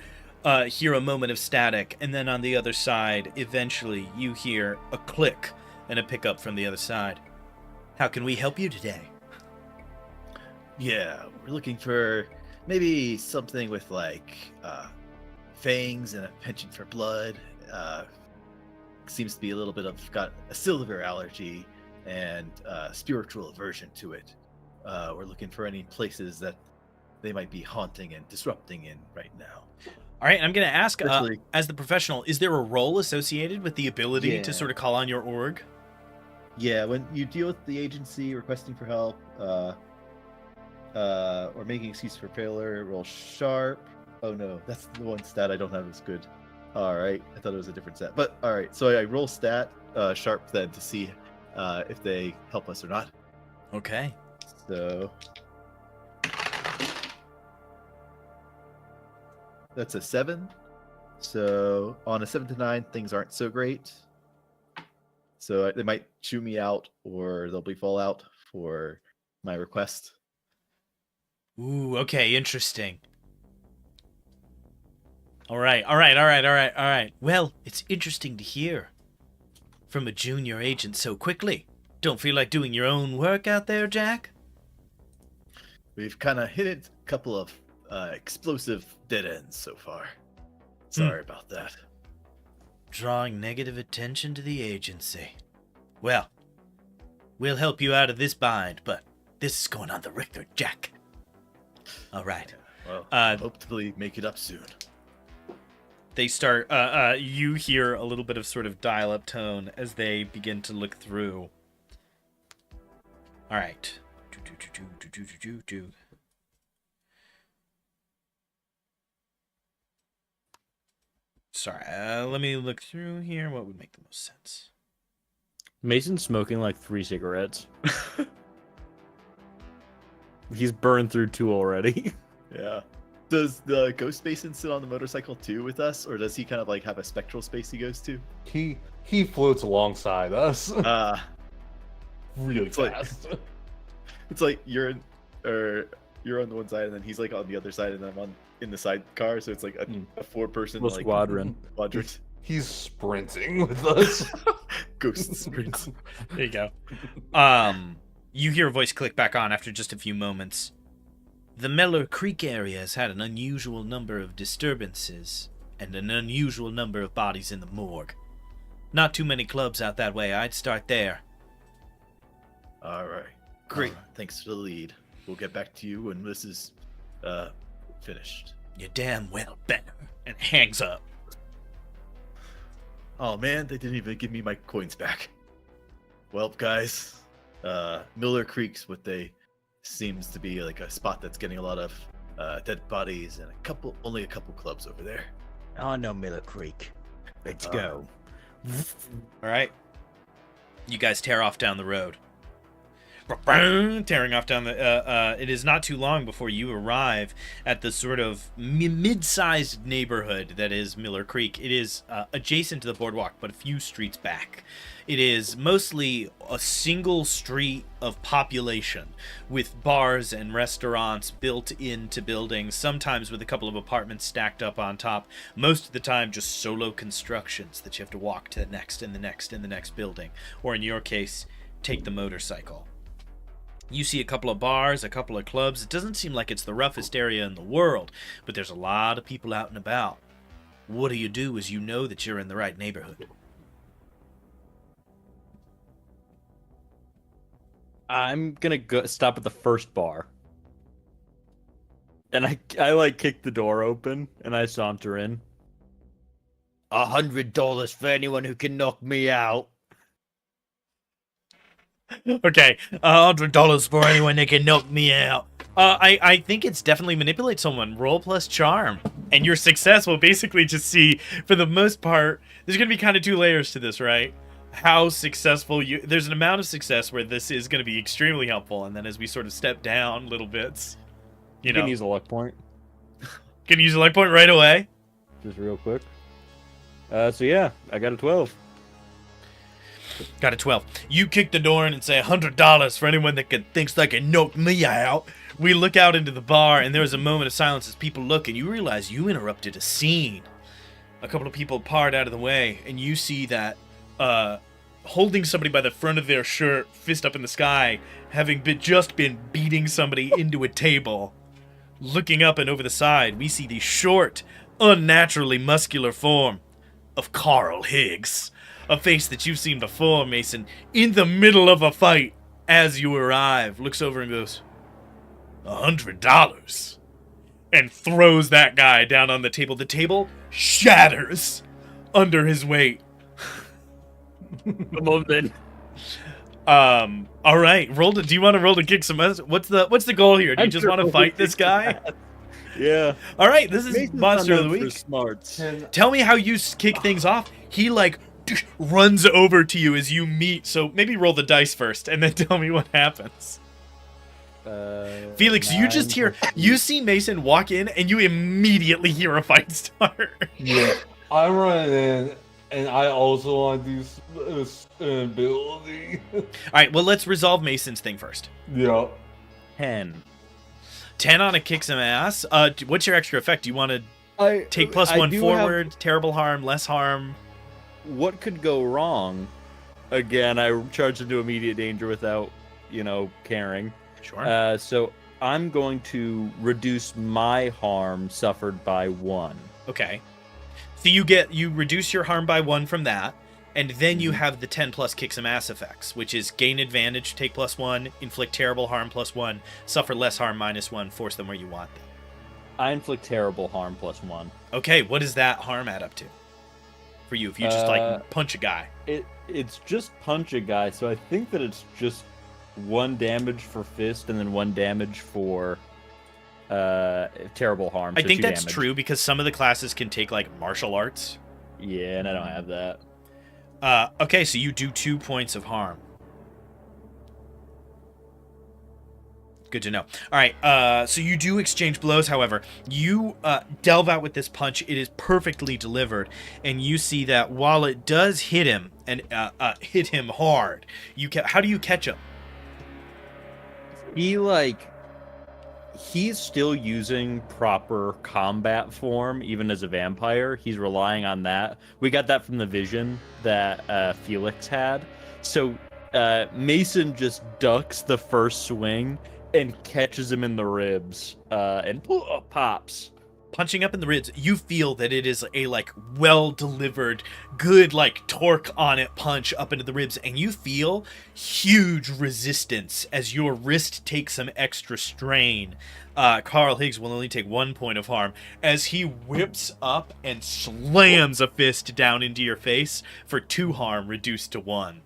hear a moment of static, and then on the other side, eventually you hear a click and a pickup from the other side. How can we help you today? Yeah, we're looking for maybe something with like fangs and a penchant for blood. Seems to be a little bit of got a silver allergy and spiritual aversion to it. We're looking for any places that they might be haunting and disrupting in right now. All right, I'm going to ask, Especially- as the professional, is there a role associated with the ability Yeah. to sort of call on your org? Yeah, when you deal with the agency requesting for help, or making excuse for failure, roll sharp. Oh no, that's the one stat I don't have as good. All right, I thought it was a different stat, but all right. So I roll stat sharp then to see if they help us or not. Okay. So that's a 7. So on a 7 to 9, things aren't so great. So they might chew me out, or there'll be fallout for my request. Ooh, okay, interesting. All right. Well, it's interesting to hear from a junior agent so quickly. Don't feel like doing your own work out there, Jack? We've kind of hit a couple of explosive dead ends so far. Sorry about that. Drawing negative attention to the agency. Well, we'll help you out of this bind, but this is going on the record, Jack. All right. Well, hopefully make it up soon. They start, you hear a little bit of sort of dial-up tone as they begin to look through. All right. Sorry, let me look through here. What would make the most sense? Mason's smoking like 3 cigarettes. He's burned through 2 already. Yeah. Does the ghost Mason sit on the motorcycle too with us, or does he kind of like have a spectral space he goes to? He floats alongside us really It's like- fast. It's like you're on the one side, and then he's like on the other side, and I'm in the sidecar. So it's like a 4-person Little like squadron. quadrant. He's sprinting with us. Ghost sprints. There you go. You hear a voice click back on after just a few moments. The Meller Creek area has had an unusual number of disturbances and an unusual number of bodies in the morgue. Not too many clubs out that way. I'd start there. All right. Great. All right. Thanks for the lead. We'll get back to you when this is finished. You damn well better. And hangs up. Oh man, they didn't even give me my coins back. Well, guys, Miller Creek's what they seems to be like a spot that's getting a lot of dead bodies and only a couple clubs over there. I know Miller Creek. Let's go. All right. You guys tear off down the road. tearing off down the. It is not too long before you arrive at the sort of mid-sized neighborhood that is Miller Creek. It is adjacent to the boardwalk, but a few streets back. It is mostly a single street of population, with bars and restaurants built into buildings, sometimes with a couple of apartments stacked up on top. Most of the time, just solo constructions that you have to walk to the next and the next and the next building, or in your case, take the motorcycle. You see a couple of bars, a couple of clubs. It doesn't seem like it's the roughest area in the world, but there's a lot of people out and about. What do you do as you know that you're in the right neighborhood? I'm gonna go stop at the first bar. And I like kick the door open and I saunter in. $100 for anyone who can knock me out. Okay, $100 for anyone that can knock me out. I think it's definitely manipulate someone. Roll plus charm. And your success will basically just see, for the most part, there's going to be kind of two layers to this, right? How successful you... There's an amount of success where this is going to be extremely helpful, and then as we sort of step down little bits, you know... Can use a luck point. Can use a luck point right away. Just real quick. So yeah, I got a 12. Got a 12. You kick the door in and say $100 for anyone that thinks they can knock me out. We look out into the bar, and there's a moment of silence as people look, and you realize you interrupted a scene. A couple of people part out of the way, and you see that holding somebody by the front of their shirt, fist up in the sky, having just been beating somebody into a table. Looking up and over the side, we see the short, unnaturally muscular form of Carl Higgs. A face that you've seen before, Mason, in the middle of a fight as you arrive. Looks over and goes, $100. And throws that guy down on the table. The table shatters under his weight. Come on then. All right. Do you want to roll to kick some ass? What's the goal here? Do you just want to fight this guy? Yeah. All right. This is Mason's Monster of the not known for Week. Smarts. Tell me how you kick things off. He runs over to you as you meet. So maybe roll the dice first, and then tell me what happens. Felix, you just hear, you see Mason walk in, and you immediately hear a fight start. Yeah, I'm running in, and I also want to do ability. All right, well, let's resolve Mason's thing first. Yeah. 10. 10 on a kick some ass. What's your extra effect? Do you want to take I +1 do forward, terrible harm, less harm? What could go wrong? Again, I charged into immediate danger without, caring. Sure. So I'm going to reduce my harm suffered by 1. Okay. So you reduce your harm by 1 from that, and then you have the 10 plus kick some ass effects, which is gain advantage, take +1, inflict terrible harm +1, suffer less harm -1, force them where you want them. I inflict terrible harm +1. Okay, what does that harm add up to for you if you just punch a guy? It's just punch a guy, so I think that it's just 1 damage for fist and then 1 damage for terrible harm. I so think 2 that's damage. true because some of the classes can take martial arts. Yeah, and I don't have that. Okay, so you do 2 points of harm. Good to know. All right, so you do exchange blows, however. You delve out with this punch. It is perfectly delivered, and you see that while it does hit him, and hit him hard, how do you catch him? He's still using proper combat form, even as a vampire. He's relying on that. We got that from the vision that Felix had. So Mason just ducks the first swing and catches him in the ribs and pops. Punching up in the ribs, you feel that it is a well delivered, good torque on it punch up into the ribs, and you feel huge resistance as your wrist takes some extra strain. Carl Higgs will only take 1 point of harm as he whips up and slams a fist down into your face for 2 harm reduced to 1.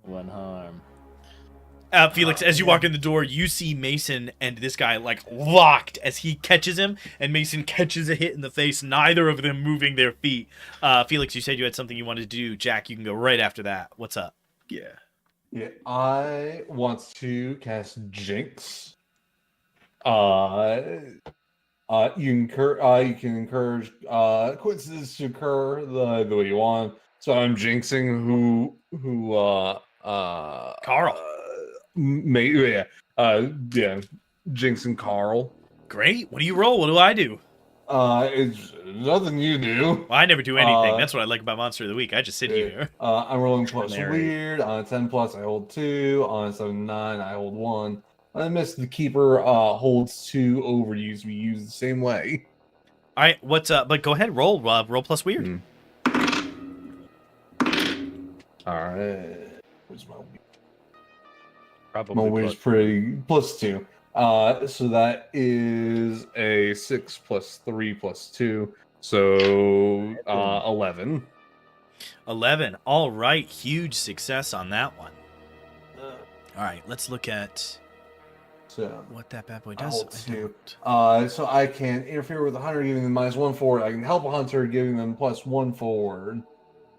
1 harm. Felix, as you walk in the door, you see Mason and this guy locked as he catches him, and Mason catches a hit in the face, neither of them moving their feet. Felix, you said you had something you wanted to do. Jack, you can go right after that. What's up? Yeah. Yeah, I want to cast Jinx. You can encourage coincidences to occur the way you want. So I'm jinxing Carl. yeah, yeah, jinxing Carl. Great. What do you roll? What do I do? It's nothing you do. Well, I never do anything. That's what I like about Monster of the Week. I just sit here. I'm rolling plus Narrate. weird. On a 10 plus, I hold 2. On a 7 9, I hold 1. On a miss, the keeper holds 2 overuse. We use the same way. All right. What's up? But go ahead. Roll. Roll plus weird. All right. Where's my weird? Probably My weird's plus- pretty plus 2. So that is a 6 plus 3 plus 2. So 11. 11. All right. Huge success on that one. All right. Let's look at So what that bad boy I does. hold 2. So I can interfere with a hunter, giving them -1 forward. I can help a hunter, giving them +1 forward.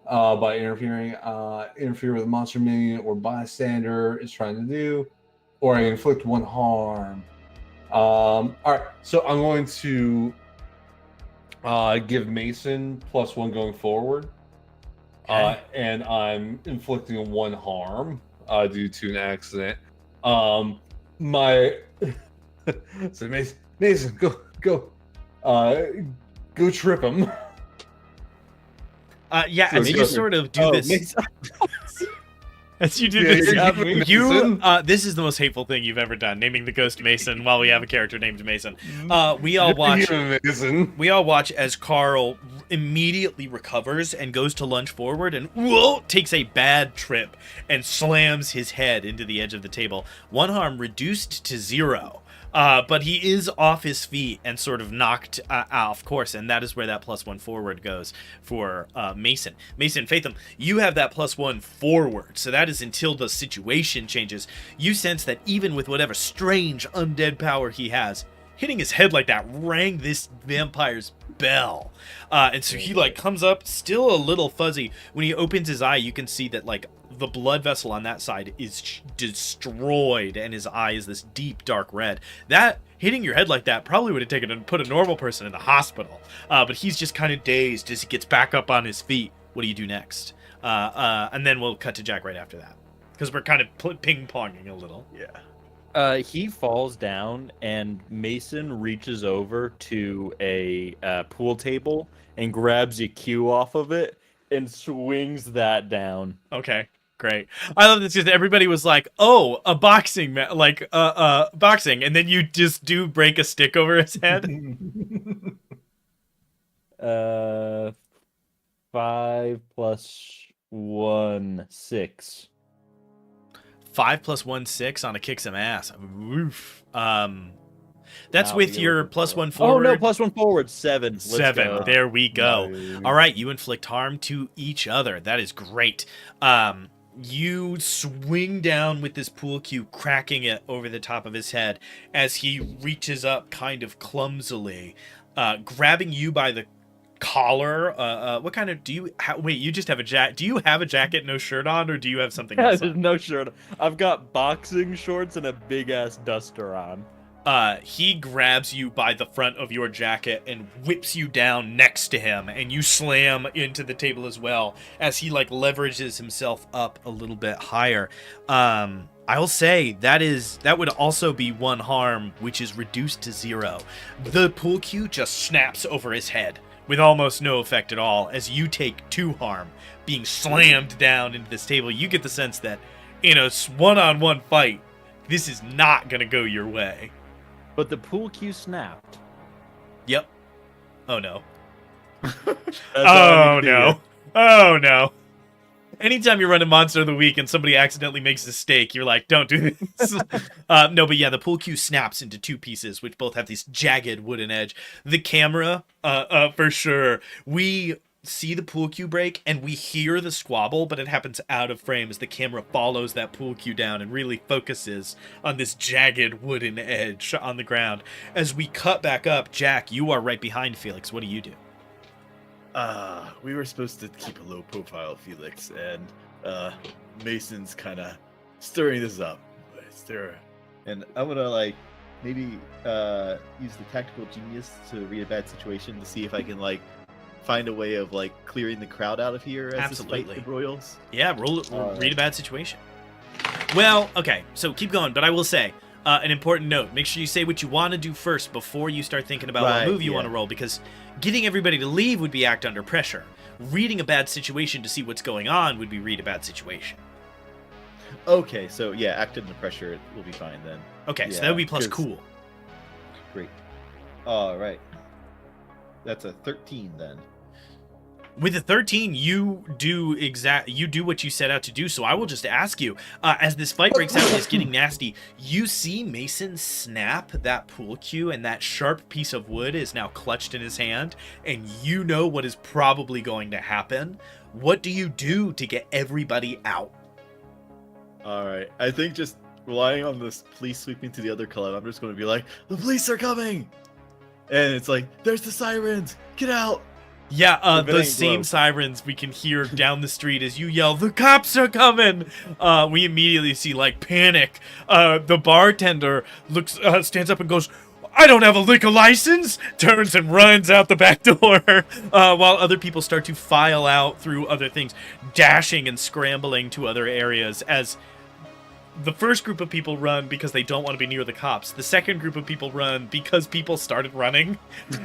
By interfere with a monster minion or bystander is trying to do, or I inflict 1 harm. All right, so I'm going to give Mason +1 going forward, Okay. and I'm inflicting 1 harm due to an accident. My so Mason, go trip him. Yeah, So as you Mason- sort of do this, as you do this, this is the most hateful thing you've ever done. Naming the ghost Mason while we have a character named Mason. We all watch. Mason. We all watch as Carl immediately recovers and goes to lunge forward and takes a bad trip and slams his head into the edge of the table. 1 harm reduced to 0. But he is off his feet and sort of knocked off course, and that is where that +1 forward goes for Mason. Mason, Fathom, you have that +1 forward, so that is until the situation changes. You sense that even with whatever strange undead power he has, hitting his head like that rang this vampire's bell. And so he comes up still a little fuzzy. When he opens his eye, you can see that the blood vessel on that side is destroyed, and his eye is this deep dark red. That hitting your head like that probably would have taken and put a normal person in the hospital. But he's just kind of dazed as he gets back up on his feet. What do you do next? And then we'll cut to Jack right after that, because we're kind of ping-ponging a little. Yeah. He falls down, and Mason reaches over to a pool table and grabs a cue off of it and swings that down. Okay, great. I love this because everybody was like, "Oh, a boxing boxing," and then you just do break a stick over his head. 5 plus 1, 6. 5 plus 1, 6 on a kick some ass. Oof. That's Now with the your overflow. +1 forward. Oh no, +1 forward, 7. Let's 7. go. There we go. Nice. All right, you inflict harm to each other. That is great. You swing down with this pool cue, cracking it over the top of his head as he reaches up kind of clumsily, grabbing you by the collar. What kind of wait, you just have a jacket. Do you have a jacket, no shirt on, or do you have something else There's on? no shirt. I've got boxing shorts and a big ass duster on. He grabs you by the front of your jacket and whips you down next to him, and you slam into the table as well as he leverages himself up a little bit higher. I'll say that would also be 1 harm, which is reduced to 0. The pool cue just snaps over his head with almost no effect at all as you take 2 harm, being slammed down into this table. You get the sense that in a one-on-one fight, this is not gonna go your way. But the pool cue snapped. Yep. Oh no. That's all I Oh need to no. do. Oh no. Anytime you're running Monster of the Week and somebody accidentally makes a mistake, you're like, don't do this. No, but yeah, the pool cue snaps into 2 pieces, which both have this jagged wooden edge. The camera, for sure, we see the pool cue break and we hear the squabble, but it happens out of frame as the camera follows that pool cue down and really focuses on this jagged wooden edge on the ground. As we cut back up, Jack, you are right behind Felix. What do you do? We were supposed to keep a low profile, Felix, and Mason's kind of stirring this up. And I'm gonna like maybe use the tactical genius to read a bad situation to see if I can like find a way of like clearing the crowd out of here as Absolutely. this fight embroils. Yeah, read a bad situation. Well, okay, so keep going, but I will say an important note: make sure you say what you want to do first before you start thinking about what move you want to roll, because getting everybody to leave would be act under pressure. Reading a bad situation to see what's going on would be read a bad situation. Okay, so yeah, act under pressure, it will be fine then. Okay, so Yeah, that would be plus 'cause- cool. Great. All right. That's a 13 then. With the 13, you do what you set out to do. So I will just ask you, as this fight breaks out and is getting nasty, you see Mason snap that pool cue, and that sharp piece of wood is now clutched in his hand, and you know what is probably going to happen. What do you do to get everybody out? All right. I think just relying on this police sweeping to the other club, I'm just going to be like, the police are coming! And it's like, there's the sirens! Get out! Yeah, If it those ain't same broke. sirens we can hear down the street as you yell, "The cops are coming!" We immediately see like panic. The bartender stands up and goes, "I don't have a liquor license!" Turns and runs out the back door, while other people start to file out through other things, dashing and scrambling to other areas as the first group of people run because they don't want to be near the cops. The second group of people run because people started running.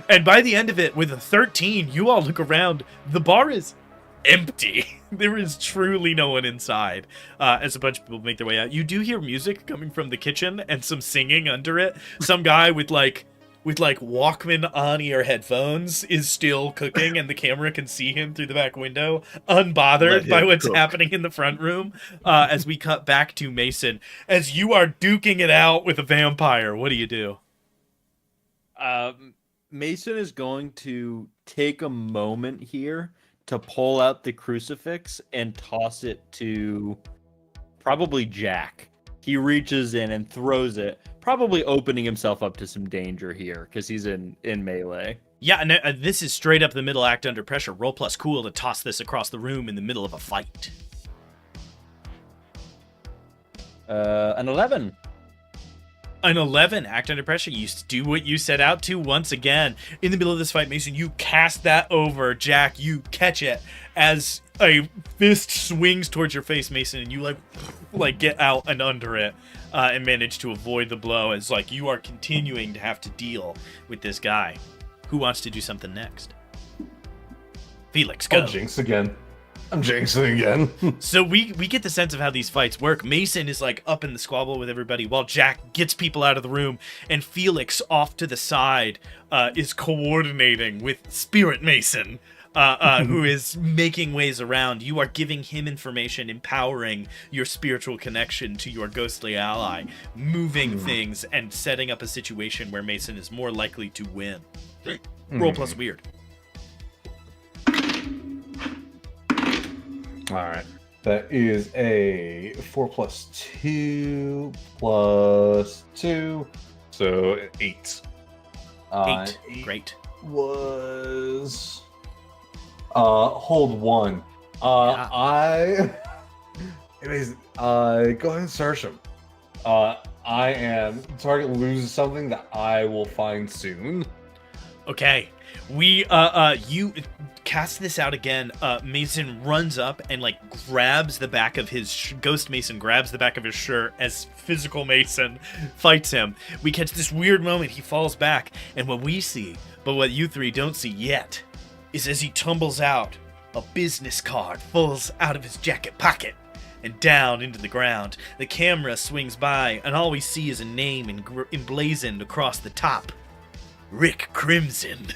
And by the end of it, with a 13, you all look around. The bar is empty. There is truly no one inside. As a bunch of people make their way out. You do hear music coming from the kitchen and some singing under it. Some guy with Walkman on-ear headphones is still cooking, and the camera can see him through the back window, unbothered by what's happening in the front room. As we cut back to Mason, as you are duking it out with a vampire, what do you do? Mason is going to take a moment here to pull out the crucifix and toss it to probably Jack. He reaches in and throws it, probably opening himself up to some danger here because he's in melee. Yeah, and this is straight up the middle act under pressure. Roll plus cool to toss this across the room in the middle of a fight. An 11. An 11, act under pressure. You do what you set out to once again. In the middle of this fight, Mason, you cast that over. Jack, you catch it as a fist swings towards your face, Mason, and you like get out and under it and manage to avoid the blow as like you are continuing to have to deal with this guy. Who wants to do something next? Felix, go. I'll jinx again. I'm jinxing again. So we get the sense of how these fights work. Mason is like up in the squabble with everybody while Jack gets people out of the room, and Felix off to the side is coordinating with Spirit Mason, who is making ways around. You are giving him information, empowering your spiritual connection to your ghostly ally, moving things, and setting up a situation where Mason is more likely to win. Roll plus weird. All right. That is a 4 plus 2 plus 2. So 8. 8. Great. Was hold 1. It is go ahead and search him. Target loses something that I will find soon. Okay, we you cast this out again. Mason runs up and like grabs the back of his Ghost Mason grabs the back of his shirt as Physical Mason fights him. We catch this weird moment. He falls back, and what we see, but what you three don't see yet, is as he tumbles out, a business card falls out of his jacket pocket and down into the ground. The camera swings by, and all we see is a name emblazoned across the top. Rick Crimson.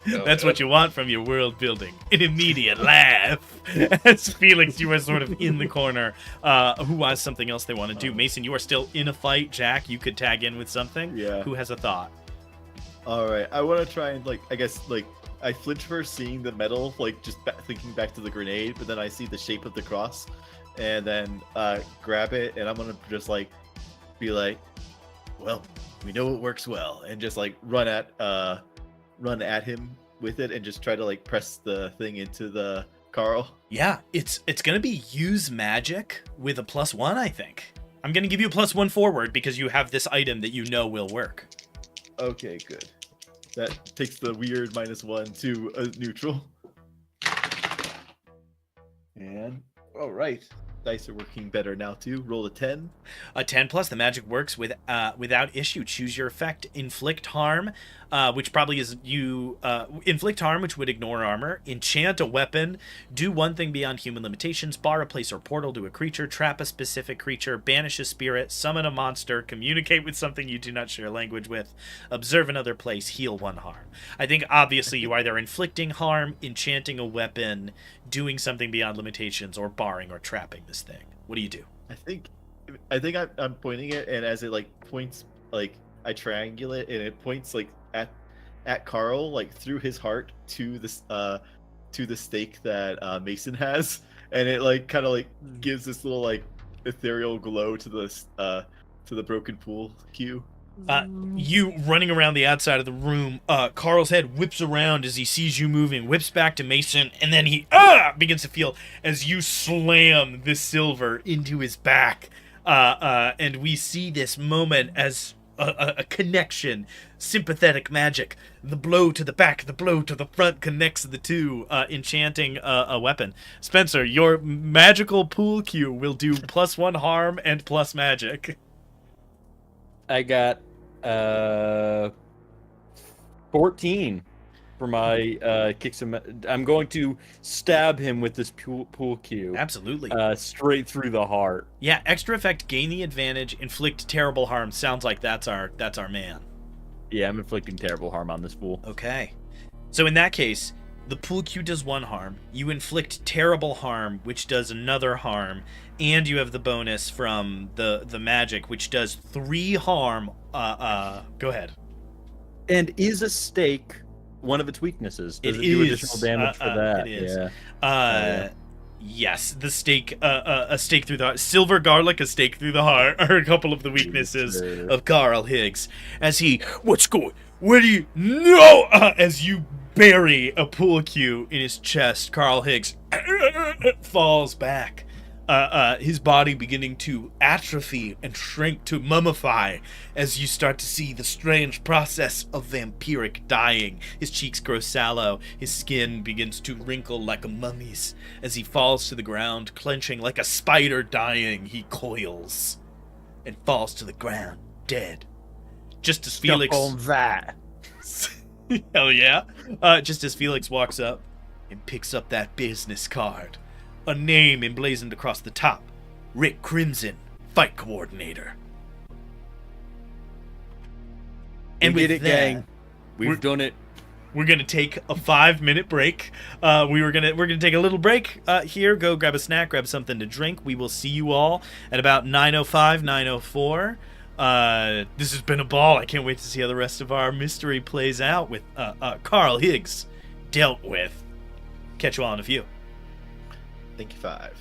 That's what you want from your world building. An immediate laugh. As Felix, you are sort of in the corner. Who has something else they want to do? Mason, you are still in a fight. Jack, you could tag in with something. Yeah. Who has a thought? All right, I want to try and I flinch first seeing the metal, just thinking back to the grenade, but then I see the shape of the cross, and then grab it, and I'm gonna just be like, well, we know it works well, and just run at him with it, and just try to press the thing into the Carl? Yeah, it's gonna be use magic with a +1, I think. I'm gonna give you a +1 forward because you have this item that you know will work. Okay, good. That takes the weird -1 to a neutral. And all right, dice are working better now too. Roll a 10. A 10 plus, the magic works without issue. Choose your effect. Inflict harm, which probably is you. Inflict harm, which would ignore armor. Enchant a weapon. Do one thing beyond human limitations. Bar a place or portal to a creature. Trap a specific creature. Banish a spirit. Summon a monster. Communicate with something you do not share language with. Observe another place. Heal 1 harm. I think obviously you either inflicting harm, enchanting a weapon, doing something beyond limitations, or barring or trapping this thing. What do you do? I think I'm pointing it, and as it like points, like I triangulate, and it points like at Carl, like through his heart to the stake that Mason has, and it like kind of like gives this little like ethereal glow to the broken pool cue. You running around the outside of the room, Carl's head whips around as he sees you moving, whips back to Mason, and then he begins to feel as you slam this silver into his back. And we see this moment as a connection, sympathetic magic. The blow to the back, the blow to the front connects the two, enchanting a weapon. Spencer, your magical pool cue will do +1 harm and plus magic. I got 14 for my kicks him. I'm going to stab him with this pool cue. Absolutely. Straight through the heart. Yeah, extra effect, gain the advantage, inflict terrible harm. Sounds like that's our man. Yeah, I'm inflicting terrible harm on this fool. Okay. So in that case, the pool cue does 1 harm. You inflict terrible harm, which does another harm, and you have the bonus from the magic, which does 3 harm. Go ahead. And is a stake one of its weaknesses? Does it do is. additional damage for that? It is. Yeah. Yes, the stake, a stake through the heart. Silver garlic, a stake through the heart are a couple of the weaknesses of Carl Higgs. As he, what's going? Where do you know? As you bury a pool cue in his chest, Carl Higgs falls back. His body beginning to atrophy and shrink to mummify as you start to see the strange process of vampiric dying. His cheeks grow sallow, his skin begins to wrinkle like a mummy's. As he falls to the ground, clenching like a spider dying, he coils and falls to the ground, dead. Just as Felix... on that. Hell yeah. Just as Felix walks up and picks up that business card. A name emblazoned across the top. Rick Crimson, Fight Coordinator. And We with did it, that, gang. We've done it. we're gonna take a 5-minute break. We're gonna take a little break here. Go grab a snack, grab something to drink. We will see you all at about 9:05, 9:04. This has been a ball. I can't wait to see how the rest of our mystery plays out with Carl Higgs dealt with. Catch you all in a few. Thank you, 5.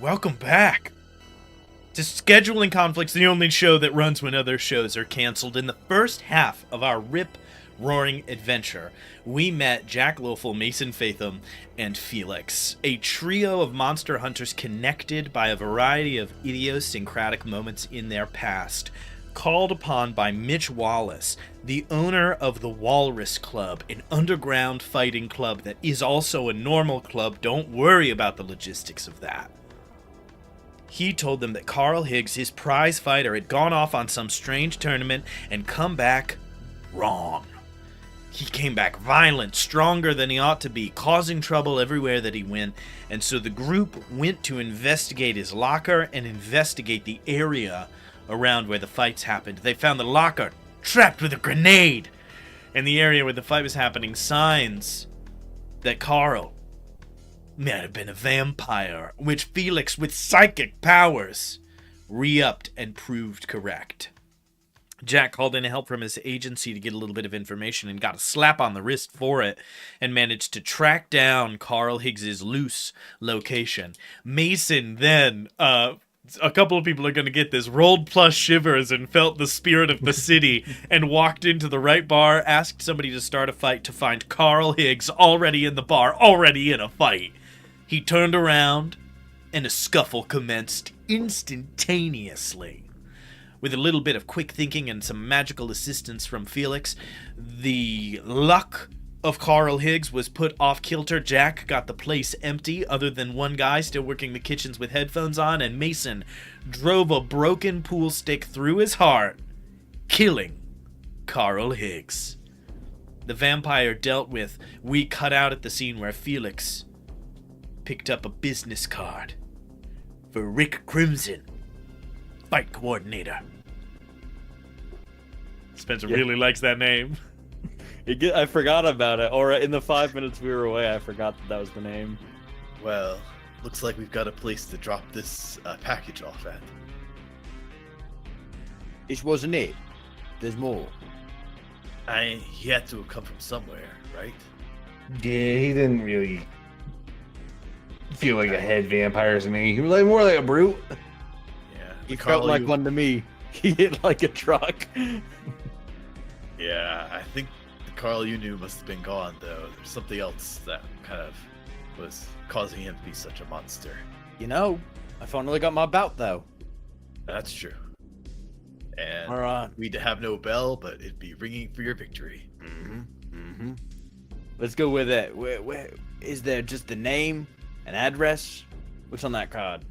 welcome back to Scheduling Conflicts, the only show that runs when other shows are canceled. In the first half of our rip-roaring adventure, we met Jack Lofel, Mason Fathom, and Felix, a trio of monster hunters connected by a variety of idiosyncratic moments in their past, called upon by Mitch Wallace, the owner of the Walrus Club, an underground fighting club that is also a normal club. Don't worry about the logistics of that. He told them that Carl Higgs, his prize fighter, had gone off on some strange tournament and come back wrong. He came back violent, stronger than he ought to be, causing trouble everywhere that he went, and so the group went to investigate his locker and investigate the area around where the fights happened. They found the locker trapped with a grenade, and the area where the fight was happening signs that Carl may have been a vampire, which Felix, with psychic powers, re-upped and proved correct. Jack called in help from his agency to get a little bit of information and got a slap on the wrist for it, and managed to track down Carl Higgs's loose location. Mason then, a couple of people are going to get this, rolled plus shivers and felt the spirit of the city and walked into the right bar, asked somebody to start a fight, to find Carl Higgs already in the bar, already in a fight. He turned around and a scuffle commenced instantaneously. With a little bit of quick thinking and some magical assistance from Felix, the luck of Carl Higgs was put off kilter. Jack got the place empty, other than one guy still working the kitchens with headphones on, and Mason drove a broken pool stick through his heart, killing Carl Higgs. The vampire dealt with, we cut out at the scene where Felix picked up a business card for Rick Crimson, fight coordinator. Spencer really likes that name. I forgot about it. Or in the 5 minutes we were away, I forgot that was the name. Well, looks like we've got a place to drop this package off at. This wasn't it. There's more. He had to have come from somewhere, right? Yeah, he didn't really feel like a head vampire to me. He was like more like a brute. Yeah. He felt like one to me. He hit like a truck. Yeah, I think the Carl you knew must have been gone, though. There's something else that kind of was causing him to be such a monster. You know, I finally got my bout, though. That's true. And All right. we'd have no bell, but it'd be ringing for your victory. Let's go with it. Where is there just a name, an address? What's on that card?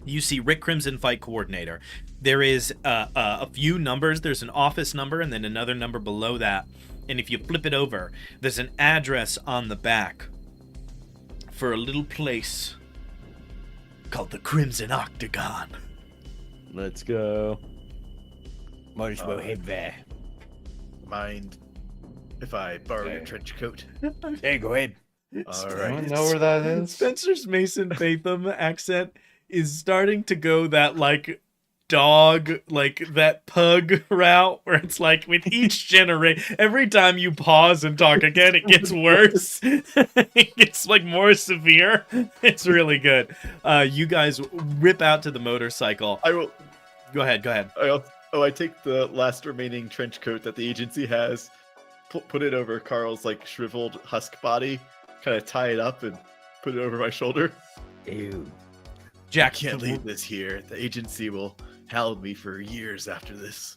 You see Rick Crimson, fight coordinator. There is a few numbers. There's an office number and then another number below that. And if you flip it over, there's an address on the back for a little place called the Crimson Octagon. Let's go. Might as well head there. Mind if I borrow your trench coat? Hey, go ahead. All I right. don't know where that is. Spencer's Mason Fathom accent is starting to go that, like, dog, like, that pug route, where it's like, with each generation, every time you pause and talk again, it gets worse. It gets, like, more severe. It's really good. You guys rip out to the motorcycle. I will. Go ahead. I take the last remaining trench coat that the agency has, put it over Carl's like shriveled husk body, kind of tie it up and put it over my shoulder. Ew. Jack, Can't leave this here. The agency will hound me for years after this.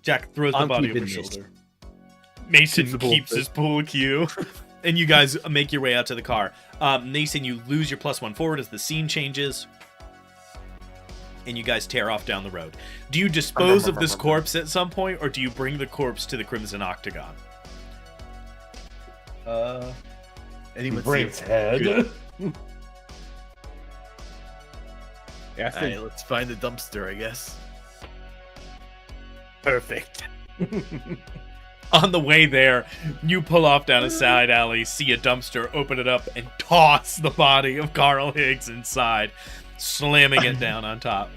Jack throws the I'm body over keeping his this. shoulder. Mason Keeps the keeps bullshit. his pool cue. And you guys make your way out to the car. Mason, you lose your +1 forward as the scene changes. And you guys tear off down the road. Do you dispose of this corpse at some point, or do you bring the corpse to the Crimson Octagon? Anyone see Brain's head. Good. Yeah, I think Alright, let's find the dumpster, I guess. Perfect. On the way there, you pull off down a side alley, see a dumpster, open it up, and toss the body of Carl Higgs inside, slamming it down on top.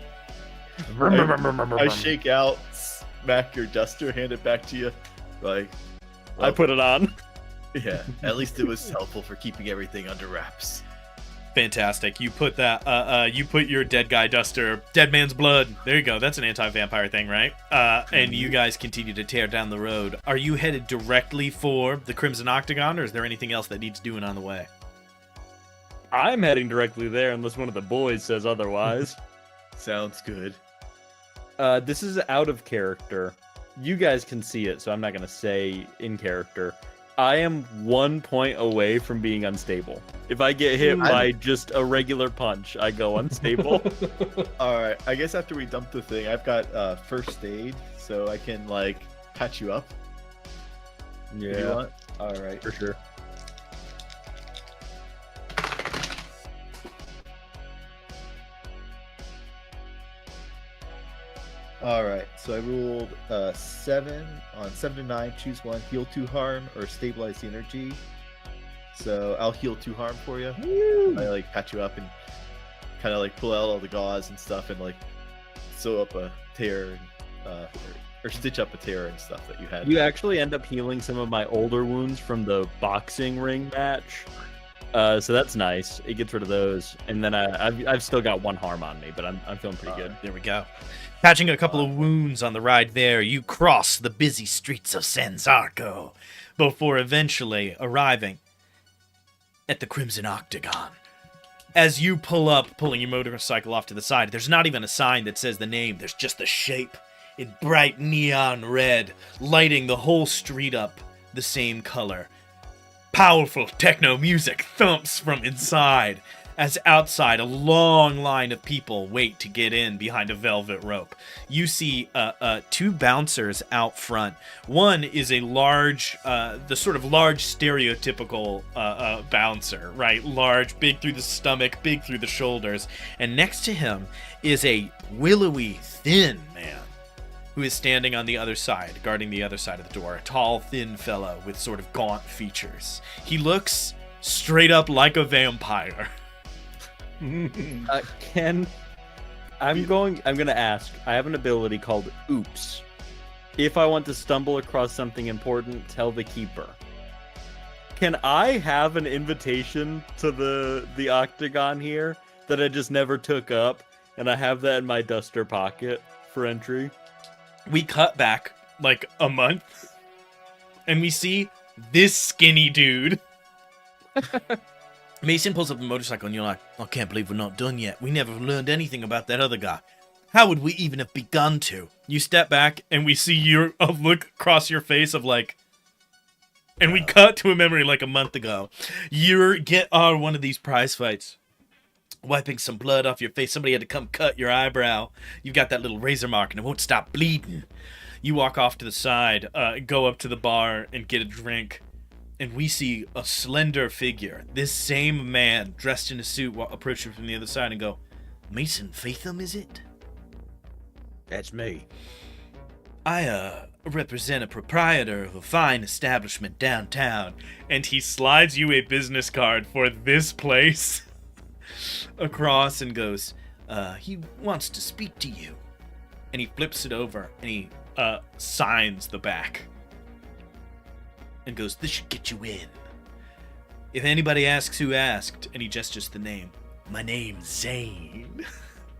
I shake out, smack your duster, hand it back to you. Like, I put it on. yeah, at least it was helpful for keeping everything under wraps. Fantastic. You put that. You put your dead guy duster, dead man's blood. There you go. That's an anti-vampire thing, right? And you guys continue to tear down the road. Are you headed directly for the Crimson Octagon, or is there anything else that needs doing on the way? I'm heading directly there unless one of the boys says otherwise. Sounds good. This is out of character. You guys can see it, so I'm not going to say in character. I am 1 point away from being unstable. If I get hit by just a regular punch, I go unstable. All right. I guess after we dump the thing, I've got first aid, so I can like patch you up. If you want. All right. For sure. All right. So I rolled 7 on 7 to 9. Choose one. Heal 2 harm or stabilize the energy. So I'll heal 2 harm for you. I like patch you up and kind of like pull out all the gauze and stuff and like sew up a tear and, or stitch up a tear and stuff that you had. You actually end up healing some of my older wounds from the boxing ring match. So that's nice. It gets rid of those. And then I've still got 1 harm on me, but I'm feeling pretty good. There we go. Patching a couple of wounds on the ride there, you cross the busy streets of San Zarco before eventually arriving at the Crimson Octagon. As you pull up, pulling your motorcycle off to the side, there's not even a sign that says the name. There's just the shape in bright neon red, lighting the whole street up the same color. Powerful techno music thumps from inside, as outside a long line of people wait to get in behind a velvet rope. You see 2 bouncers out front. One is a large, the sort of large stereotypical bouncer, right? Large, big through the stomach, big through the shoulders. And next to him is a willowy, thin man who is standing on the other side, guarding the other side of the door. A tall, thin fellow with sort of gaunt features. He looks straight up like a vampire. Ken, I'm gonna ask. I have an ability called Oops. If I want to stumble across something important, tell the keeper. Can I have an invitation to the Octagon here that I just never took up, and I have that in my duster pocket for entry? We cut back like a month, and we see this skinny dude. Mason pulls up a motorcycle, and you're like, I can't believe we're not done yet. We never learned anything about that other guy. How would we even have begun to? You step back, and we see your a look across your face of like, and we cut to a memory like a month ago. You get on one of these prize fights, wiping some blood off your face. Somebody had to come cut your eyebrow. You've got that little razor mark, and it won't stop bleeding. You walk off to the side, go up to the bar, and get a drink. And we see a slender figure, this same man dressed in a suit, approach him from the other side and go, Mason Fathom, is it? That's me. I represent a proprietor of a fine establishment downtown. And he slides you a business card for this place across and goes, he wants to speak to you. And he flips it over and he signs the back. And goes, this should get you in. If anybody asks who asked, and he gestures the name, my name's Zane.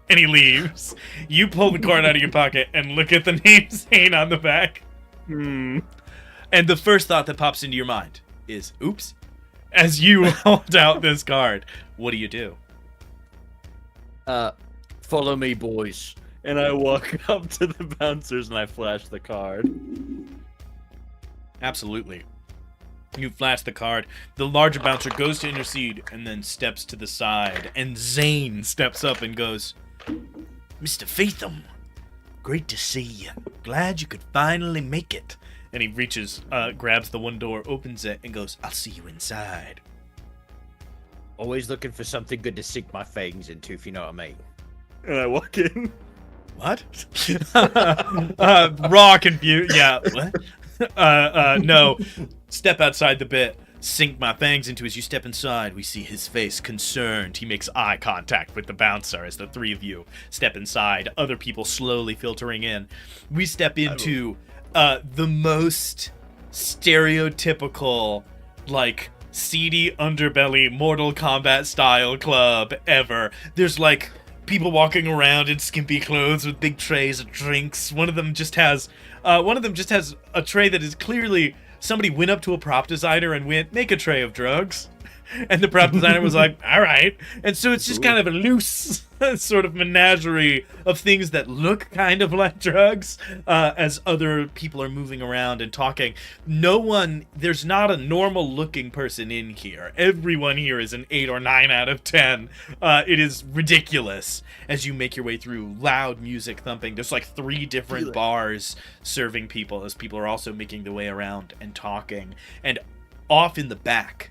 And he leaves. You pull the card out of your pocket and look at the name Zane on the back. And the first thought that pops into your mind is, oops. As you hold out this card, what do? Follow me, boys. And I walk up to the bouncers and I flash the card. Absolutely. You flash the card. The larger bouncer goes to intercede and then steps to the side. And Zane steps up and goes, Mr. Fathom, great to see you. Glad you could finally make it. And he reaches, grabs the one door, opens it, and goes, I'll see you inside. Always looking for something good to sink my fangs into, if you know what I mean. And I walk in. What? Raw confusion. Yeah, what? No. Step outside the bit. Sink my fangs into as you step inside. We see his face concerned. He makes eye contact with the bouncer as the three of you step inside. Other people slowly filtering in. We step into the most stereotypical, like, seedy underbelly Mortal Kombat style club ever. There's like people walking around in skimpy clothes with big trays of drinks. One of them just has a tray that is clearly somebody went up to a prop designer and went, make a tray of drugs. And the prop designer was like, all right. And so it's just kind of a loose sort of menagerie of things that look kind of like drugs as other people are moving around and talking. There's not a normal looking person in here. Everyone here is an 8 or 9 out of 10. It is ridiculous as you make your way through, loud music thumping. There's like 3 different bars serving people as people are also making their way around and talking. And off in the back,